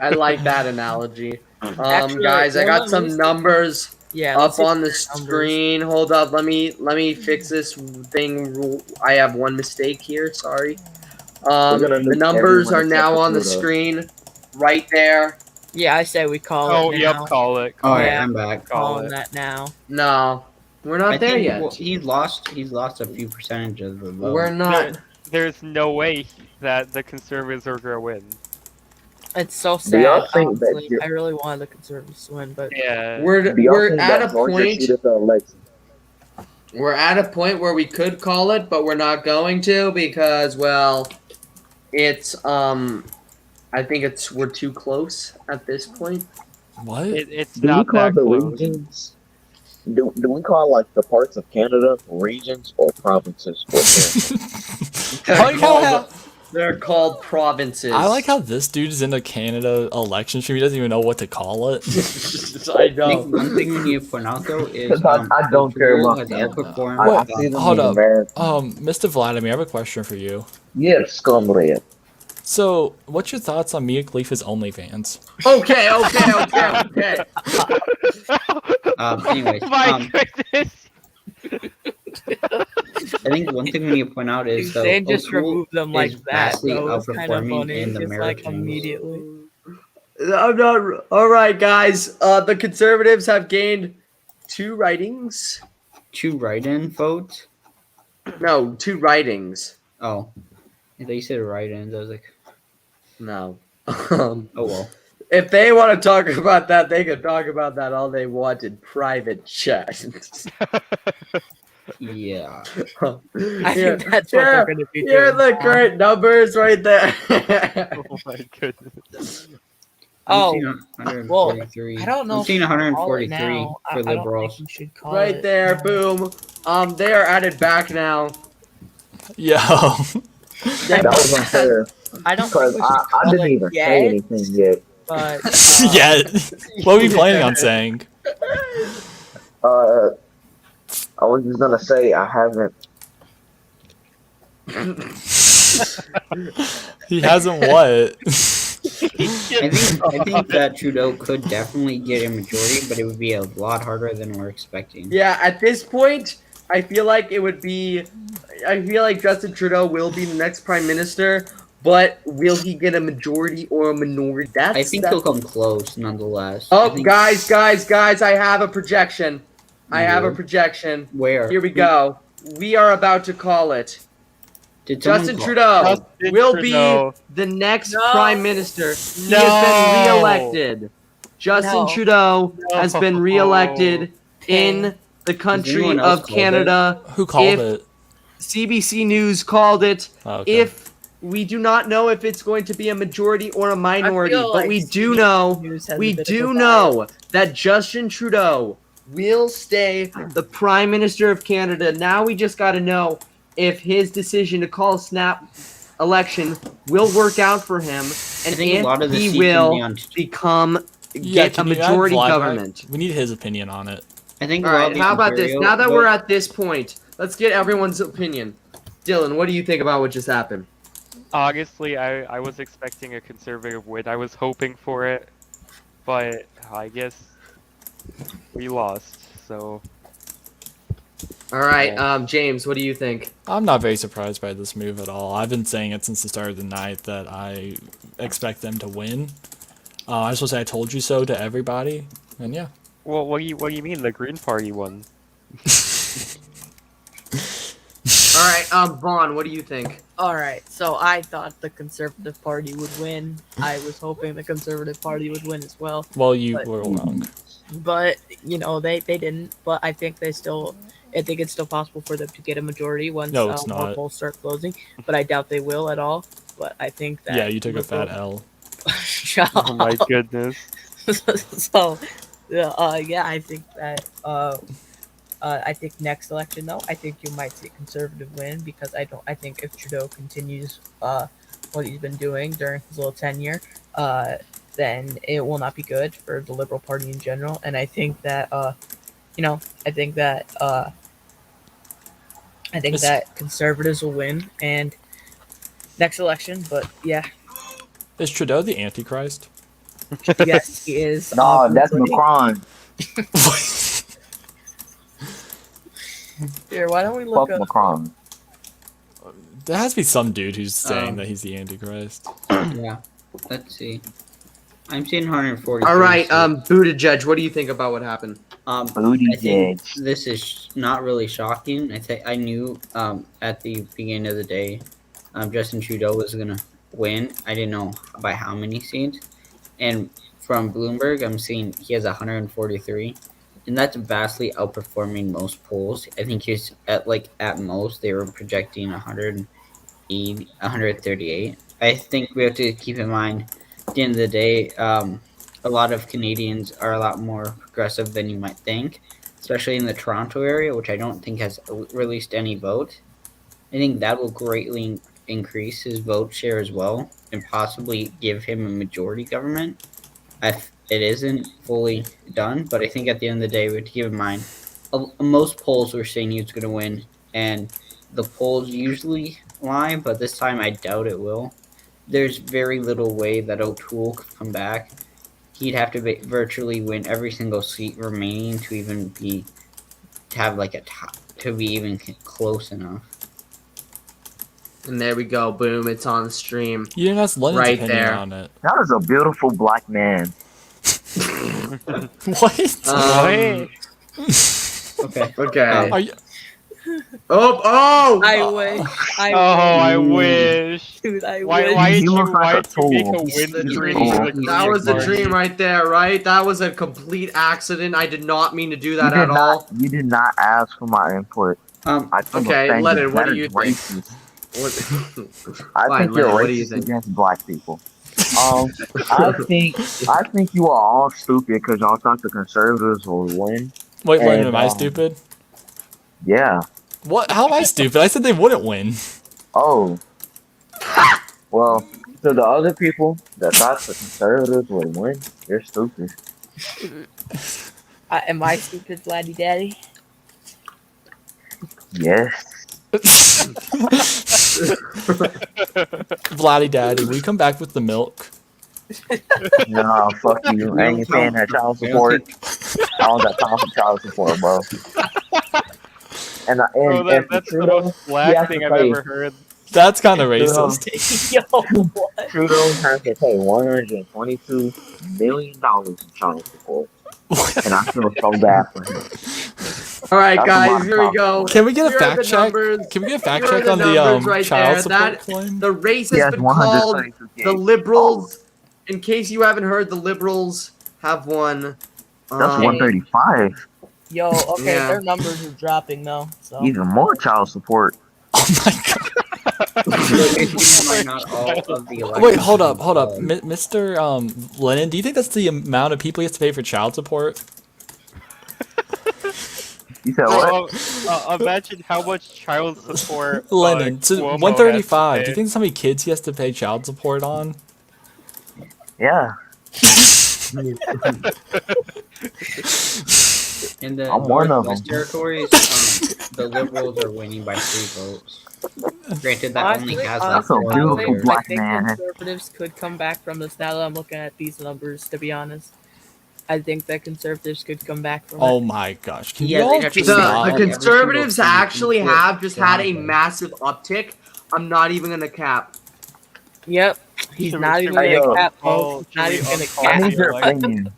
I like that analogy. Actually, Guys, I got some numbers Yeah. up on the screen. Hold up, let me fix this thing. I have one mistake here. Sorry. The numbers are now on the screen, right there. Yeah, I say we call Oh, it yep, now. call it. All right, Yeah. I'm back. Calling that now. No, we're not I there think, yet. well, he's lost a few percentages of the vote. We're not. There's no way that the Conservatives are gonna win. It's so Do y'all sad, think that? honestly. I really wanted the Conservatives to win, but Yeah. Do y'all we're think at that a Georgia point. cheated the election? We're at a point where we could call it, but we're not going to because, well, it's I think we're too close at this point. What? It's Do we not call that the close. regions? Do we call like the parts of Canada regions or provinces or territories? They're called provinces. I like how this dude's in the Canada election stream. He doesn't even know what to call it. I I know. think one thing we need to point out though is Because I don't care Trudeau about has Canada. outperformed. I see them Hold as up. American. Mr. Vladimir, I have a question for you. Yes, comrade. So, what's your thoughts on Mia Khalifa's OnlyFans? Okay. Anyways, My goodness. I think one thing we need to point out is though they just O'Toole remove them is like that. vastly Though. It's kind of outperforming funny. in the Just like Americans. immediately. I'm not. All right, guys. The Conservatives have gained 2 writings. 2 write-in votes. No, 2 writings. Oh, I thought you said write-ins. I was like, no. Oh well. If they want to talk about that, they can talk about that all they want in private chat. Yeah. I think that's what they're going to be doing. Here are the great numbers right there. Oh my goodness. Oh, well, 143. I don't know. I'm if seeing we should call it 143 now. for I don't liberals. think we should call Right it there, now. boom. They are added back now. Yo. That was unfair. I don't Because think we should I call didn't it even yet, say anything yet. But Yet. What are we planning on saying? I was just gonna say I haven't. He hasn't what? I think that Trudeau could definitely get a majority, but it would be a lot harder than we're expecting. Yeah, at this point, I feel like it would be. I feel like Justin Trudeau will be the next prime minister, but will he get a majority or a minority? I think he'll come close, nonetheless. Oh, I think- guys! I have a projection. I have a projection. Where? Here we go. We are about to call it. Did someone Justin call- Trudeau Justin will Trudeau. be the next No. prime minister. He No. has been reelected. Justin No. Trudeau has been No. reelected in the country anyone else of called it? Canada. Who called If it? CBC News called it. Oh, okay. If we do not know if it's going to be a majority or a minority, feel but like we do CBC know, News has a we bit of do a know that Justin Trudeau will stay the Prime Minister of Canada. Now we just got to know if his decision to call a snap election will work out for him, and think a if lot of the he seats in the will on- become Yeah, get a can you add majority Vlad back? government. We need his opinion on it. I think All a lot right, of the how about this? Ontario Now that vote- we're at this point, let's get everyone's opinion. Dylan, what do you think about what just happened? Honestly, I was expecting a conservative win. I was hoping for it, but I guess we lost. So All right, Yeah. James, what do you think? I'm not very surprised by this move at all. I've been saying it since the start of the night that I expect them to win. I just want to say I told you so to everybody, and yeah. well, what do you mean the Green Party won? All right, Vaughn, what do you think? All right, so I thought the Conservative Party would win. I was hoping the Conservative Party would win as well, Well, you But- were wrong. but they didn't. But I think I think it's still possible for them to get a majority once No, it's more not. polls start closing. But I doubt they will at all. But I think that Yeah, you took a Liberal- fat L. Shut Oh my up. goodness. So, yeah, I think that I think next election though, I think you might see a conservative win because I think if Trudeau continues what he's been doing during his little tenure, then it will not be good for the Liberal Party in general. And I think that I think that conservatives will win and next election. But yeah, Is Trudeau the Antichrist? yes, he is. No, that's briefly. Macron. Here, why don't we look Fuck up? Macron. There has to be some dude who's saying that he's the Antichrist. Yeah. Let's see. I'm seeing 140. All right, Buttigieg, what do you think about what happened? I Buttigieg. think this is not really shocking. I knew at the beginning of the day, Justin Trudeau was gonna win. I didn't know by how many seats. And from Bloomberg, I'm seeing he has 143, and that's vastly outperforming most polls. I think he's at most they were projecting 180, 138. I think we have to keep in mind at the end of the day, a lot of Canadians are a lot more progressive than you might think, especially in the Toronto area, which I don't think has released any vote. I think that will greatly increase his vote share as well, and possibly give him a majority government. It isn't fully done, but I think at the end of the day, we have to keep in mind most polls were saying he was going to win, and the polls usually lie, but this time I doubt it will. There's very little way that O'Toole could come back. He'd have to virtually win every single seat remaining to even be to have like a top to be even close enough. And there we go. Boom. It's on the stream. You didn't ask London's right opinion there. on it. That is a beautiful black man. What? Okay. Okay. Are you... Oh! I wish. I wish. Dude, I Why wish. did He you looks like a make a tool. win He's stream? cool. That was the dream right there, right? That was a complete accident. I did not mean to do that at all. You did not ask for my input. I think Okay, Lennon, what that do you is think? racist. Fine, I think Lennon, you're what do you racist think? against black people. I think you are all stupid because y'all thought the conservatives would win. Wait, Lennon, And, am I stupid? Yeah. What? How am I stupid? I said they wouldn't win. Oh. Well, to the other people that thought the conservatives would win, they're stupid. Am I stupid, Vladdy Daddy? Yes. Vladdy Daddy, will you come back with the milk? No, fuck you. I ain't paying that child support. I don't got time for child support, bro. Bro, that's Trudeau, the most he black has thing to I've pay- ever heard. That's kind of Trudeau, racist. Yo, what? Trudeau has to pay $122 million in child support. And I feel so bad for him. All right, That's a lot guys, of here we child go. support. Can we get a Here are fact the check? numbers. Can we get a fact Here are check the on the numbers right child there. support That claim? the race He has has been called 132K. the Liberals. In case you haven't heard, the Liberals have won. That's 135. Yo, okay, Yeah. their numbers are dropping though. So Even more child support. Oh my god. Not all of the Wait, hold up. elections, Mr. Lennon, do you think that's the amount of people he has to pay for child support? You said what? Imagine how much child support. Lennon, so Cuomo 135. has Do to you think that's how many kids he has to pay child support on? Yeah. In the I'm one of Northwest them. Territories, the Liberals are winning by 3 votes. Granted, that only has like That's a 4 beautiful voters. black I think man. conservatives could come back from this. Now that I'm looking at these numbers, to be honest, I think that conservatives could come back from Oh it. my gosh. Can Yeah, you all they'd have to just stop? The every conservatives single thing actually before have just had a Toronto. massive uptick. I'm not even gonna cap. Yep, he's Should- not should even we gonna all cap. call- He's not should we even all gonna call I cap. need your Like- opinion.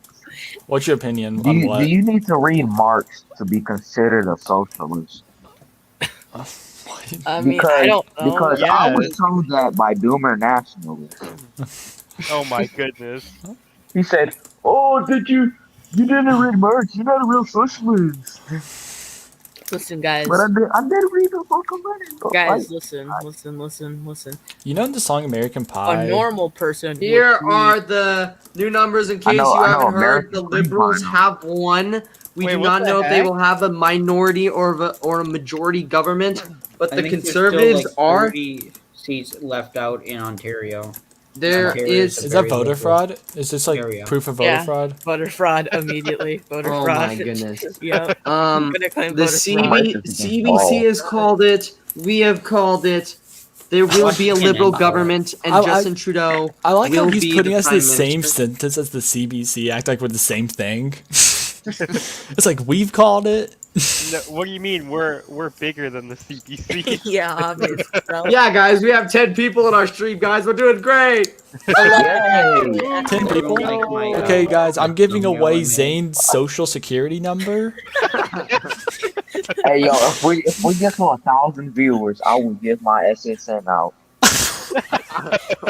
What's your opinion Do on you, what? do you need to read Marx to be considered a socialist? I mean, I don't know. Because I was Yes. told that by Doomer Nationalist. Oh my goodness. He said, "Oh, you didn't read Marx? You're not a real socialist." Listen, guys. But I did read the book of Lenin. Guys, listen. You know the song American Pie? A normal person. would Here read- are the new numbers in case know- you I know haven't heard. American The Green Liberals Pie. have won. We Wait, do what not the know if they heck? will have a minority or a majority government, but I the think there's conservatives still, like, are. 30 seats left out in Ontario. There Ontario is. Is that very voter liberal fraud? Is this like area. proof of voter Yeah. fraud? voter fraud immediately. Voter Oh fraud. my goodness. Yep. Um, Gonna claim the voter fraud. CBC has called it. We have called it. There will be a liberal government, and Justin Trudeau I like how will he's be putting the us Prime the same Minister. sentence as the CBC, act like we're the same thing. It's like we've called it. No, what do you mean? We're bigger than the CBC. Yeah, obviously. bro. Yeah, guys, we have 10 people in our stream, guys. We're doing great. 10 people? Like my, Okay, guys, I'm giving Romeo away and Zane's social security number. Hey yo, if we get to 1,000 viewers, I will give my SSN out.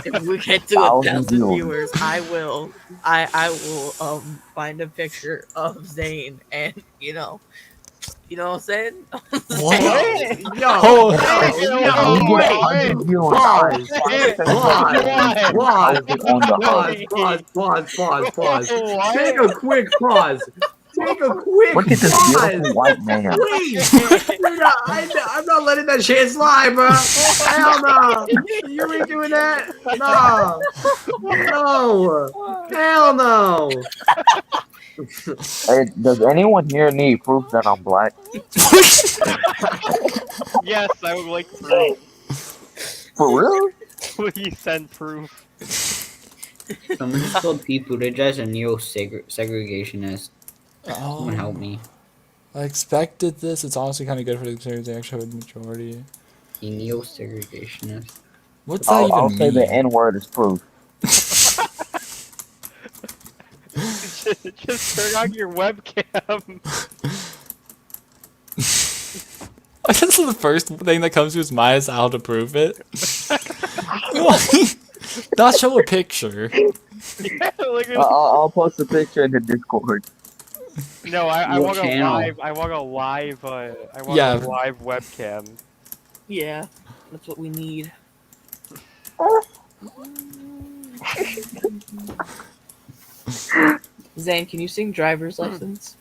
If we get to 1,000 viewers, I will find a picture of Zayn and you know what I'm saying? What? Yo, pause. Take a quick pause. Take a quick Look at this pause. beautiful white man. Please. I'm not letting that shit slide, bro. Hell no. You ain't doing that. No. No. Hell no. Hey, does anyone here need proof that I'm black? Yes, I would like proof. For real? Please send proof. Someone just called Pete Buttigieg a neo-segregationist. Someone help me. I expected this. It's honestly kind of good for the conservatives. They actually have a majority. A neo-segregationist. What's that even I'll mean? say the N-word is proof. Just turn on your webcam. I guess the first thing that comes to his mind is how to prove it. Not show a picture. Yeah, I'll post a picture in the Discord. No, I What want a channel? live. I want a live. I want Yeah. a live webcam. Yeah, that's what we need. Zane, can you sing driver's license?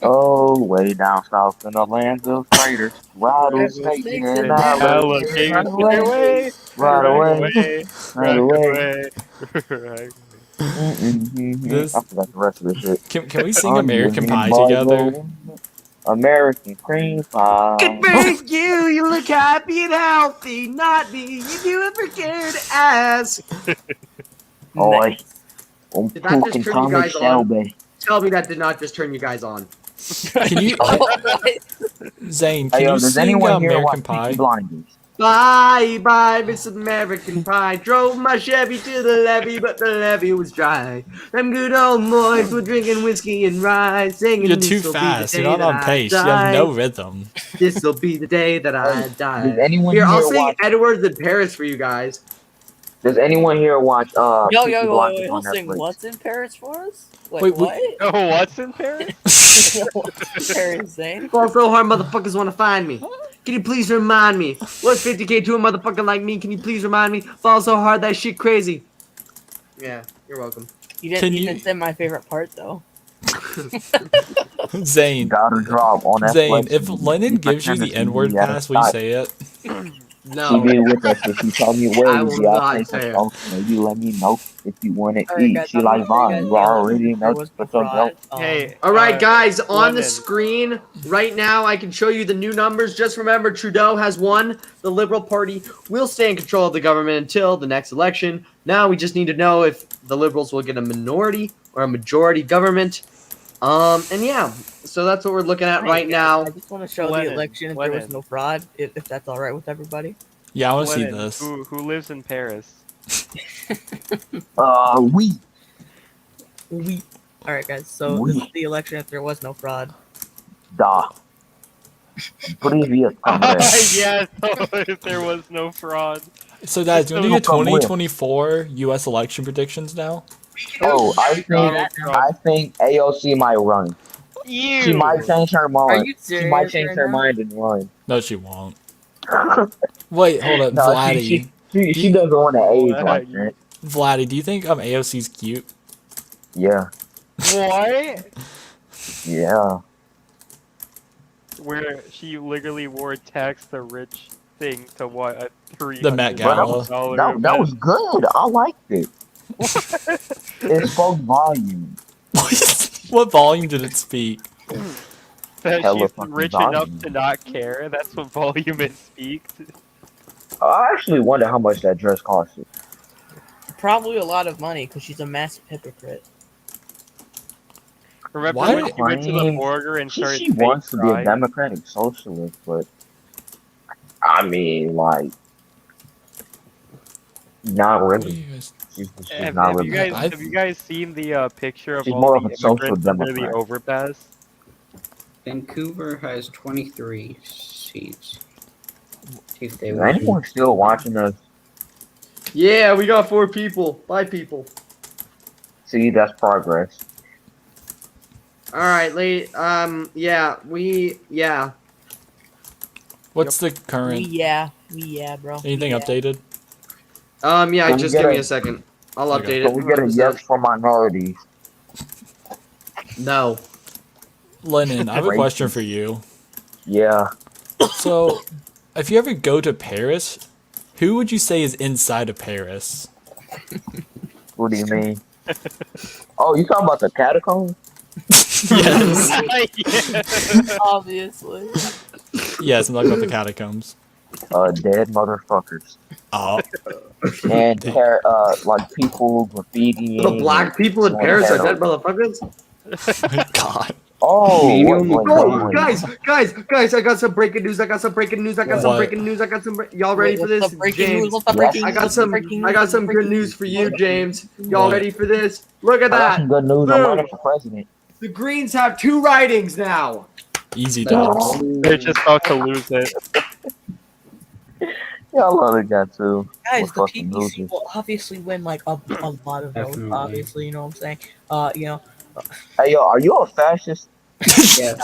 Oh, way down south in the lands of traitors, rattlesnakes and Alligators, right away, right away, right away. right. This I forgot the rest of the shit. can we sing American Pie together? American cream pie. Good for you. You look happy and healthy. Not me. You do it for good ass. Oi, I'm Did that just cooking turn you Thomas guys on? Shelby. Tell me that did not just turn you guys on. Can you, Zane? Can Hey, yo, you does sing anyone here American watch Pie? Peaky Blinders? Bye, bye, Miss American Pie. Drove my Chevy to the levee, but the levee was dry. Them good old boys were drinking whiskey and rye, singing. You're too "This'll be the fast. You're day not that on I pace. You have die. no rhythm. This'll be the day that I die." Does anyone Here, I'll here sing watch? Edwards in Paris for you guys. Does anyone here watch Peaky Wait, Blinders he'll on sing Netflix? What's in Paris for us? Wait, What? Oh, what's in Paris? What's in Paris, Zane? Fall so hard, motherfuckers want to find me. Can you please remind me? What's 50K to a motherfucker like me? Can you please remind me? Fall so hard, that shit crazy. Yeah, you're welcome. You didn't say my favorite part though. Zane. Gotta drop on Netflix. Zane, if Lennon gives you the N-word pass, will you say it? No. She be with us. If you tell me where I to will be, I'll not take say her. it. Oh, maybe let me know if you want to Alright, eat. guys, She I'm gonna like show you Vine. guys You the already election know. if there was no What's up, bro? fraud. Hey, All right, guys, on the Lennon. screen right now, I can show you the new numbers. Just remember, Trudeau has won. The Liberal Party will stay in control of the government until the next election. Now we just need to know if the Liberals will get a minority or a majority government. And yeah, so that's what we're looking at right now. I just want to show the election if there was no fraud, if that's all right with everybody. Yeah, I want to see Lennon, this. Who lives in Paris? We. All right, guys. So this is the election if there was no fraud. Da. Previous Congress. Yes, if there was no fraud. So, guys, do you want to do 2024 U.S. election predictions now? Oh, I think AOC might run. Ew. She might change her mind. Are you She might serious change right her now? mind and run. No, she won't. Wait, hold up, No, Vladdy. she doesn't want to age like that. Vladdy, do you think AOC's cute? Yeah. What? Yeah. Where she literally wore tax the rich thing to what a The Met Gala. That was good. I liked it. It spoke volume. What volume did it speak? That Hella she's fucking rich volume. enough to not care. That's what volume it speaks. I actually wonder how much that dress costed. Probably a lot of money because she's a massive hypocrite. Remember Why? when she went to the border and started She wants to be a crying? democratic socialist, but I mean, like, not really. She's Have, not have really. you guys have you guys seen the picture of She's all more of the a social immigrants under the democrat. overpass? Vancouver has 23 seats. See if they Is win. anyone still watching us? Yeah, we got 4 people. 5 people. See, that's progress. All right, late. Yeah. What's the current? Yeah, bro. Anything Yeah. updated? Yeah. Can we Just get give me a a second. I'll Okay. update Can it. we get a 100%. yes for minorities? No. Lennon, I have a Racist. question for you. Yeah. So, if you ever go to Paris, who would you say is inside of Paris? What do you mean? Oh, you talking about the catacombs? Yes. Obviously. Yes, I'm talking about the catacombs. Dead motherfuckers. Oh. And like people graffitiing. The black people in doing Paris are heroin. dead motherfuckers. My God. Oh, Maybe wait, only wait, Oh, wait. guys! I got some breaking news. Y'all ready for this, James? What's the breaking I got news? some. Breaking I got news? some good Breaking news for you, James. Y'all What? ready for this? Look at I got that. some good news. I'm Boom. running for president. The Greens have 2 ridings now. Easy dubs. They're just about to lose it. Y'all other guy too. Guys, We're the fucking PPC losers. will obviously win like a lot of votes. Definitely. Obviously, you know what I'm saying. Hey, yo, are you a fascist? Yes.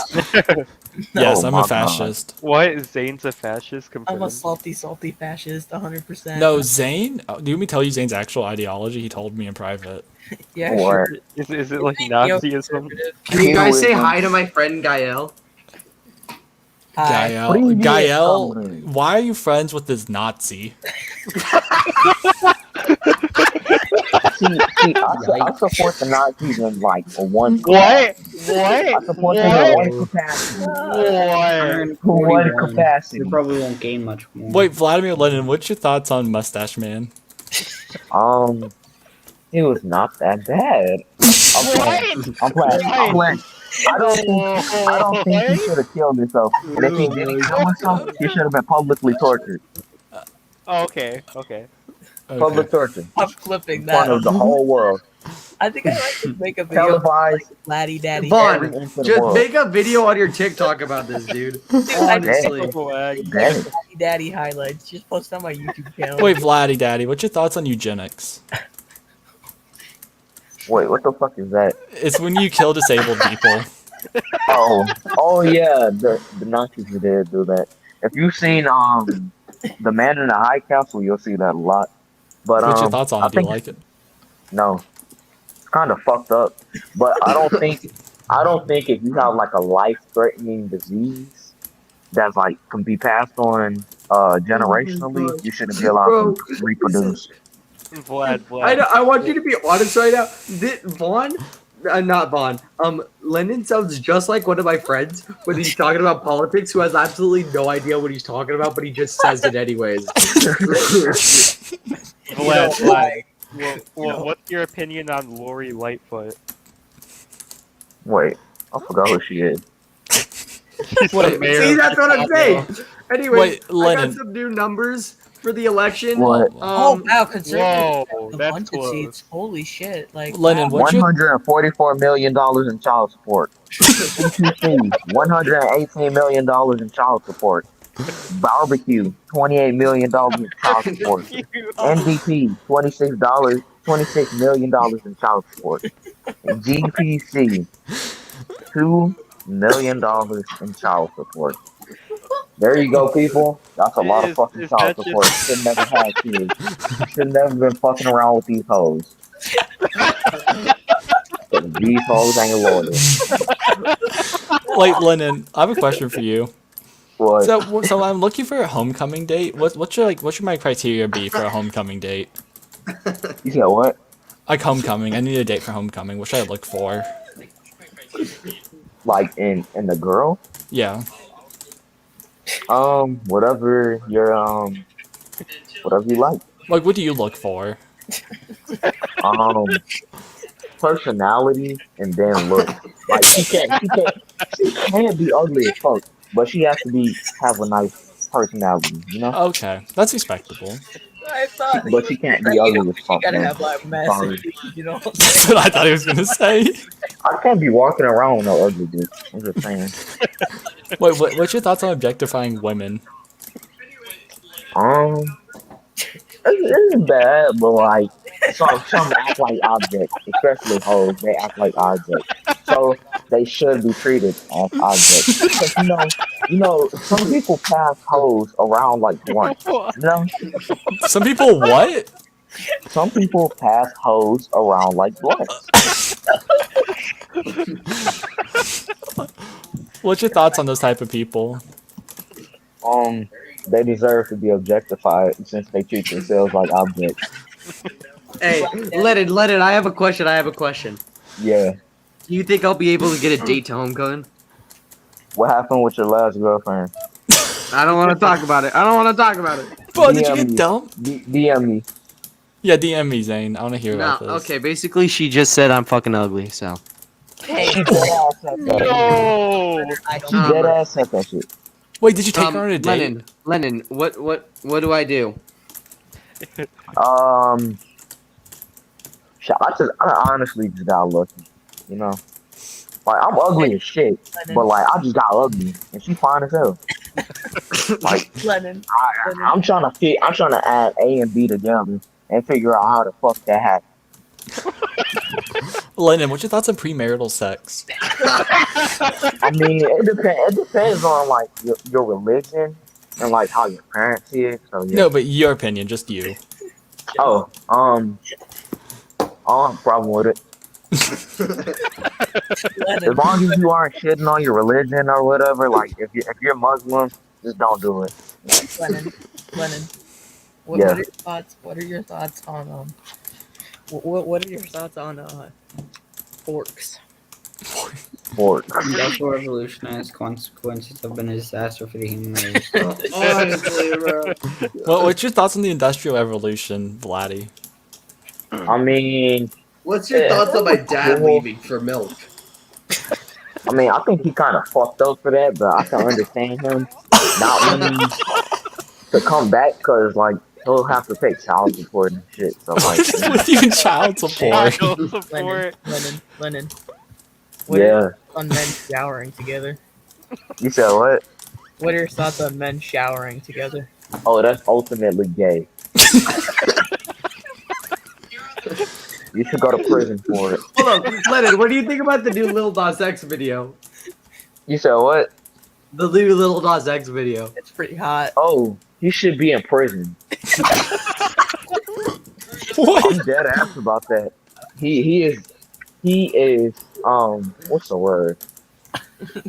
Yes, Oh I'm my a God. fascist. What? Zane's a fascist? I'm a Confirmed. salty fascist, 100%. No, Zane. Do you want me to tell you Zane's actual ideology? He told me in private. Yeah, What? sure. Is it like Neo-conservative. Nazism? Can you guys say Hinduism. hi to my friend Gael? Hi. Gael. Previous Gael, comrade. why are you friends with this Nazi? See, I support the Nazis in like one What? capacity. What? I support them in one capacity. What? One 141. capacity. We probably won't gain much more. Wait, Vladimir Lenin, what's your thoughts on Mustache Man? It was not that bad. I'm playing. I don't think he should have killed himself. And if he didn't kill himself, he should have been publicly tortured. Okay. Public torture. I'm clipping In that. front of the whole world. I think I like to make a video Televised. like Laddie Daddy. Vaughn, Every inch of the just world. make a video on your TikTok about this, dude. Honestly. Laddie Daddy highlights. Just post on my YouTube channel. Wait, Vladdy Daddy, what's your thoughts on eugenics? Wait, what the fuck is that? It's when you kill disabled people. Oh yeah, the Nazis did do that. If you've seen The Man in the High Castle, you'll see that a lot. But What's your thoughts on I it? Do you think like it? no, it's kind of fucked up. But I don't think if you have like a life-threatening disease that's like can be passed on generationally, you shouldn't be allowed to reproduce. Vlad. I want you to be honest right now. Not Vaughn. Lennon sounds just like one of my friends when he's talking about politics, who has absolutely no idea what he's talking about, but he just says it anyways. Vlad. What's your opinion on Lori Lightfoot? Wait, I forgot who she is. Wait, see, that's what I'm saying. Anyway, Wait, I Lennon. got some new numbers for the election. What? Oh wow, conservative Whoa, the that's bunch of close. seats. Holy shit! Like Lennon, wow. what's your $144 million in child support. CTC, $118 million in child support. Barbecue, $28 million in child support. NDP, $26 million in child support. GPC, $2 million in child support. There you go, people. That's a lot of fucking child support. Should never have kids. Should never been fucking around with these hoes. These hoes ain't loyal. Wait, Lennon, I have a question for you. What? So I'm looking for a homecoming date. What should my criteria be for a homecoming date? You said what? Like homecoming. I need a date for homecoming. What should I look for? Like in the girl? Yeah. Whatever you like. Like, what do you look for? Personality and then look. Like she can't be ugly as fuck, but she has to have a nice personality, you know? Okay, that's respectable. I thought, But she can't be ugly as fuck. you gotta man. have like Sorry. massive teeth, you know. What I'm That's saying? what I thought he was gonna say. I can't be walking around with no ugly dude. I'm just saying. Wait, what's your thoughts on objectifying women? Um, it isn't bad, but like some act like objects, especially hoes. They act like objects, so they should be treated as objects. Because some people pass hoes around like blunts. You know, Some people what? some people pass hoes around like blunts. What's your thoughts on those type of people? Um, they deserve to be objectified since they treat themselves like objects. Hey, Lennon, I have a question. Yeah. Do you think I'll be able to get a date to homecoming? What happened with your last girlfriend? I don't want to talk about it. Bro, did you DM get me. dumped? DM me. Yeah, DM me, Zane. I want to hear No, about this. okay. Basically, she just said I'm fucking ugly. So. Hey, She dead ass said that. No. She dead ass said that shit. Wait, did you take her on a date? Lennon, what do I do? I honestly just got lucky, you know. Like I'm ugly as shit, but like I just got ugly, and she fine as hell. Like Lennon. I'm trying to add A and B together and figure out how the fuck that happened. Lennon, what's your thoughts on premarital sex? I mean, it depends on like your religion and like how your parents see it. So yeah. No, but your opinion, just you. Oh, I don't have a problem with it. As long as you aren't shitting on your religion or whatever, like if you're Muslim, just don't do it. Lennon, what Yeah. are your thoughts? What are your thoughts on what are your thoughts on forks? Fork. The Industrial Revolution and its consequences have been a disaster for the human race. Honestly, bro. Well, what's your thoughts on the Industrial Revolution, Vladdy? I mean, What's your thoughts on my dad cool. leaving for milk? I mean, I think he kind of fucked up for that, but I can understand him not wanting to come back because like he'll have to pay child support and shit. So like, What is with you and child support? Child support. Lennon. What are yeah. your thoughts on men showering together? You said what? What are your thoughts on men showering together? Oh, that's ultimately gay. You should go to prison for it. Hold on, Lennon. What do you think about the new Lil Nas X video? You said what? The new Lil Nas X video. It's pretty hot. Oh, he should be in prison. I'm dead ass about that. He is what's the word?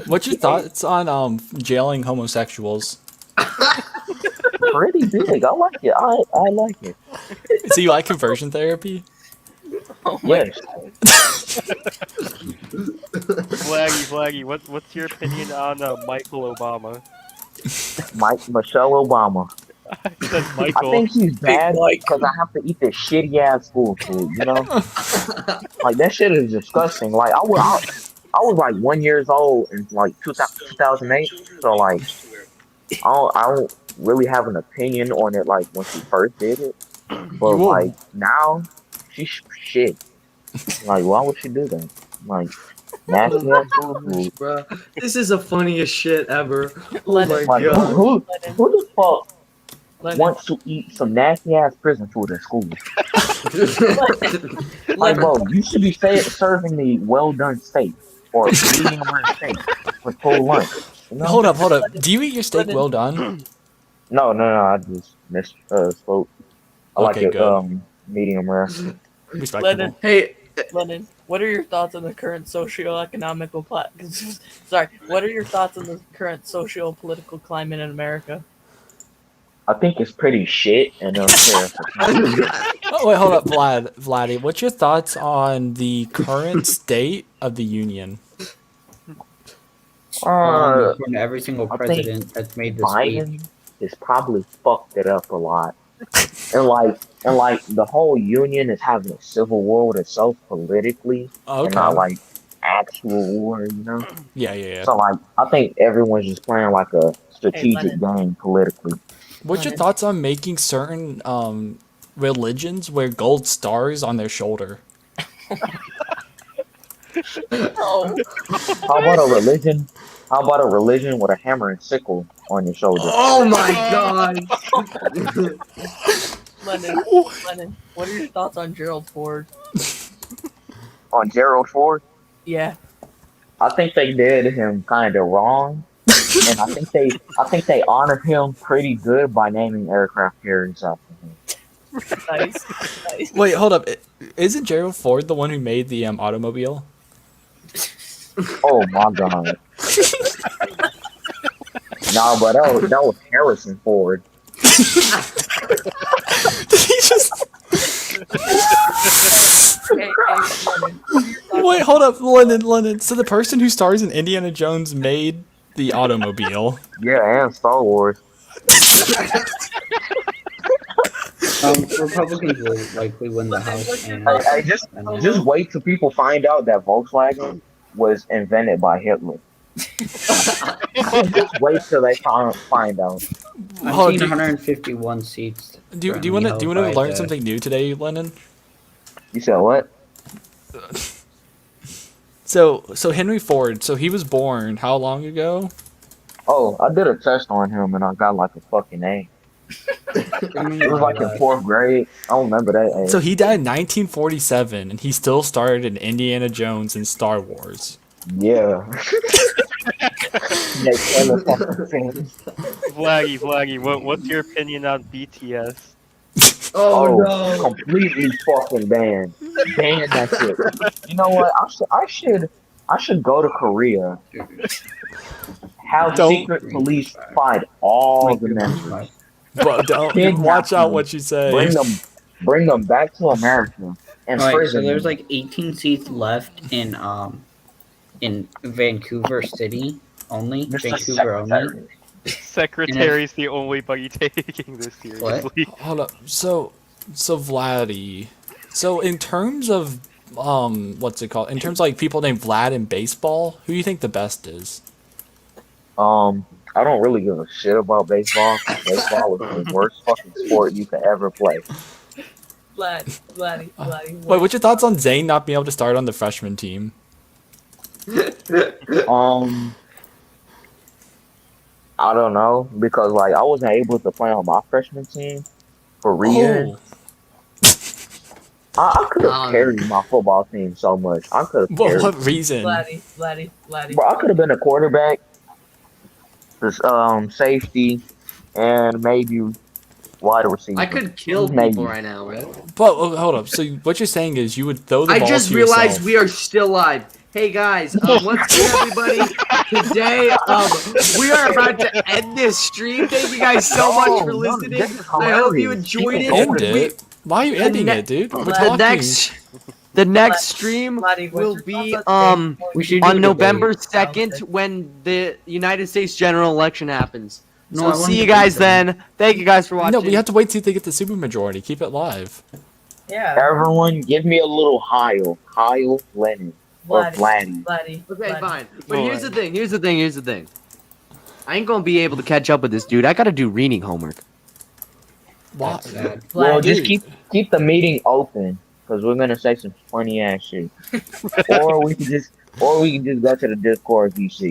What's your thoughts on jailing homosexuals? Pretty big. I like it. I like it. So you like conversion therapy? Oh my Yes. Flaggy, what's your opinion on Michael Obama? Michelle Obama. I said I Michael. think he's bad because I have to eat this shitty ass school food, you know? Like that shit is disgusting. Like I was like 1 year old in like 2008, so like I don't really have an opinion on it like when she first did it, but like now she's shit. Like why would she do that? Like nasty ass food. Bro, this is the funniest shit ever. Oh Lennon. my Like god. who the fuck Lennon. wants to eat some nasty ass prison food at school? Like, bro, you should be serving me well done steak or medium rare steak for full lunch. You know? Hold up. Do you eat your steak well done? No, I just spoke. I like Okay, it good. medium rare. Respectable. Lennon. Hey, Lennon, what are your thoughts on the current socio-economical what are your thoughts on the current socio-political climate in America? I think it's pretty shit and unfair. Oh, wait, hold up, Vladdy. What's your thoughts on the current state of the union? From every single I think president that's made this speech. Biden has probably fucked it up a lot. And like the whole union is having a civil war with itself politically, and not like actual war, you know? Yeah. So like I think everyone's just playing like a strategic game politically. What's your thoughts on making certain religions wear gold stars on their shoulder? Oh. How about a religion How about a religion with a hammer and sickle on your shoulder? Oh my god! Lennon, what are your thoughts on Gerald Ford? On Gerald Ford, Yeah. I think they did him kind of wrong, and I think they honored him pretty good by naming aircraft carriers after him. Nice. Nice. Wait, hold up. Isn't Gerald Ford the one who made the automobile? Oh my god. Nah, but that was Harrison Ford. Wait, hold up, London. So the person who stars in Indiana Jones made the automobile. Yeah, and Star Wars. Republicans will likely win the House. And I just wait till people find out that Volkswagen was invented by Hitler. Just wait till they find out. I've seen 151 seats. Do you want to learn something new today, Lennon? You said what? So Henry Ford. So he was born how long ago? Oh, I did a test on him and I got like a fucking A. It was like in 4th grade. I don't remember that age. So he died in 1947, and he still starred in Indiana Jones and Star Wars. Yeah. Flaggy, what's your opinion on BTS? Oh no! Completely fucking banned. Ban that shit. You know what? I should go to Korea. Have secret police find all the members. But don't watch out what you say. Bring them back to America and so there's like 18 seats left in Vancouver City only. Vancouver only. Secretary's the only buggy taking this seriously. Hold up. So Vladdy. So in terms of what's it called? In terms of like people named Vlad in baseball, who do you think the best is? I don't really give a shit about baseball. Baseball is the worst fucking sport you could ever play. Vladdy. Wait, what's your thoughts on Zane not being able to start on the freshman team? I don't know, because like I wasn't able to play on my freshman team for reasons. I could have carried my football team so much. I could have. What reason? Vladdy. Bro, I could have been a quarterback, safety, and maybe wide receiver. I could kill people right now, right? But hold up. So what you're saying is you would throw the ball. I just to realized yourself. we are still live. Hey guys, what's good, everybody? Today, we are about to end this stream. Thank you guys so much for listening. I hope you enjoyed it. Why are you ending it, dude? We're talking. The next stream will be on November 2nd when the United States general election happens. So see you guys then. Thank you guys for watching. No, we have to wait till they get the supermajority. Keep it live. Yeah. Everyone, give me a little Kyle Lennon. Or Vladdy. Okay, fine. But here's the thing. I ain't gonna be able to catch up with this dude. I gotta do reading homework. Why? Well, just keep the meeting open, because we're gonna say some funny ass shit. or we can just go to the Discord VC.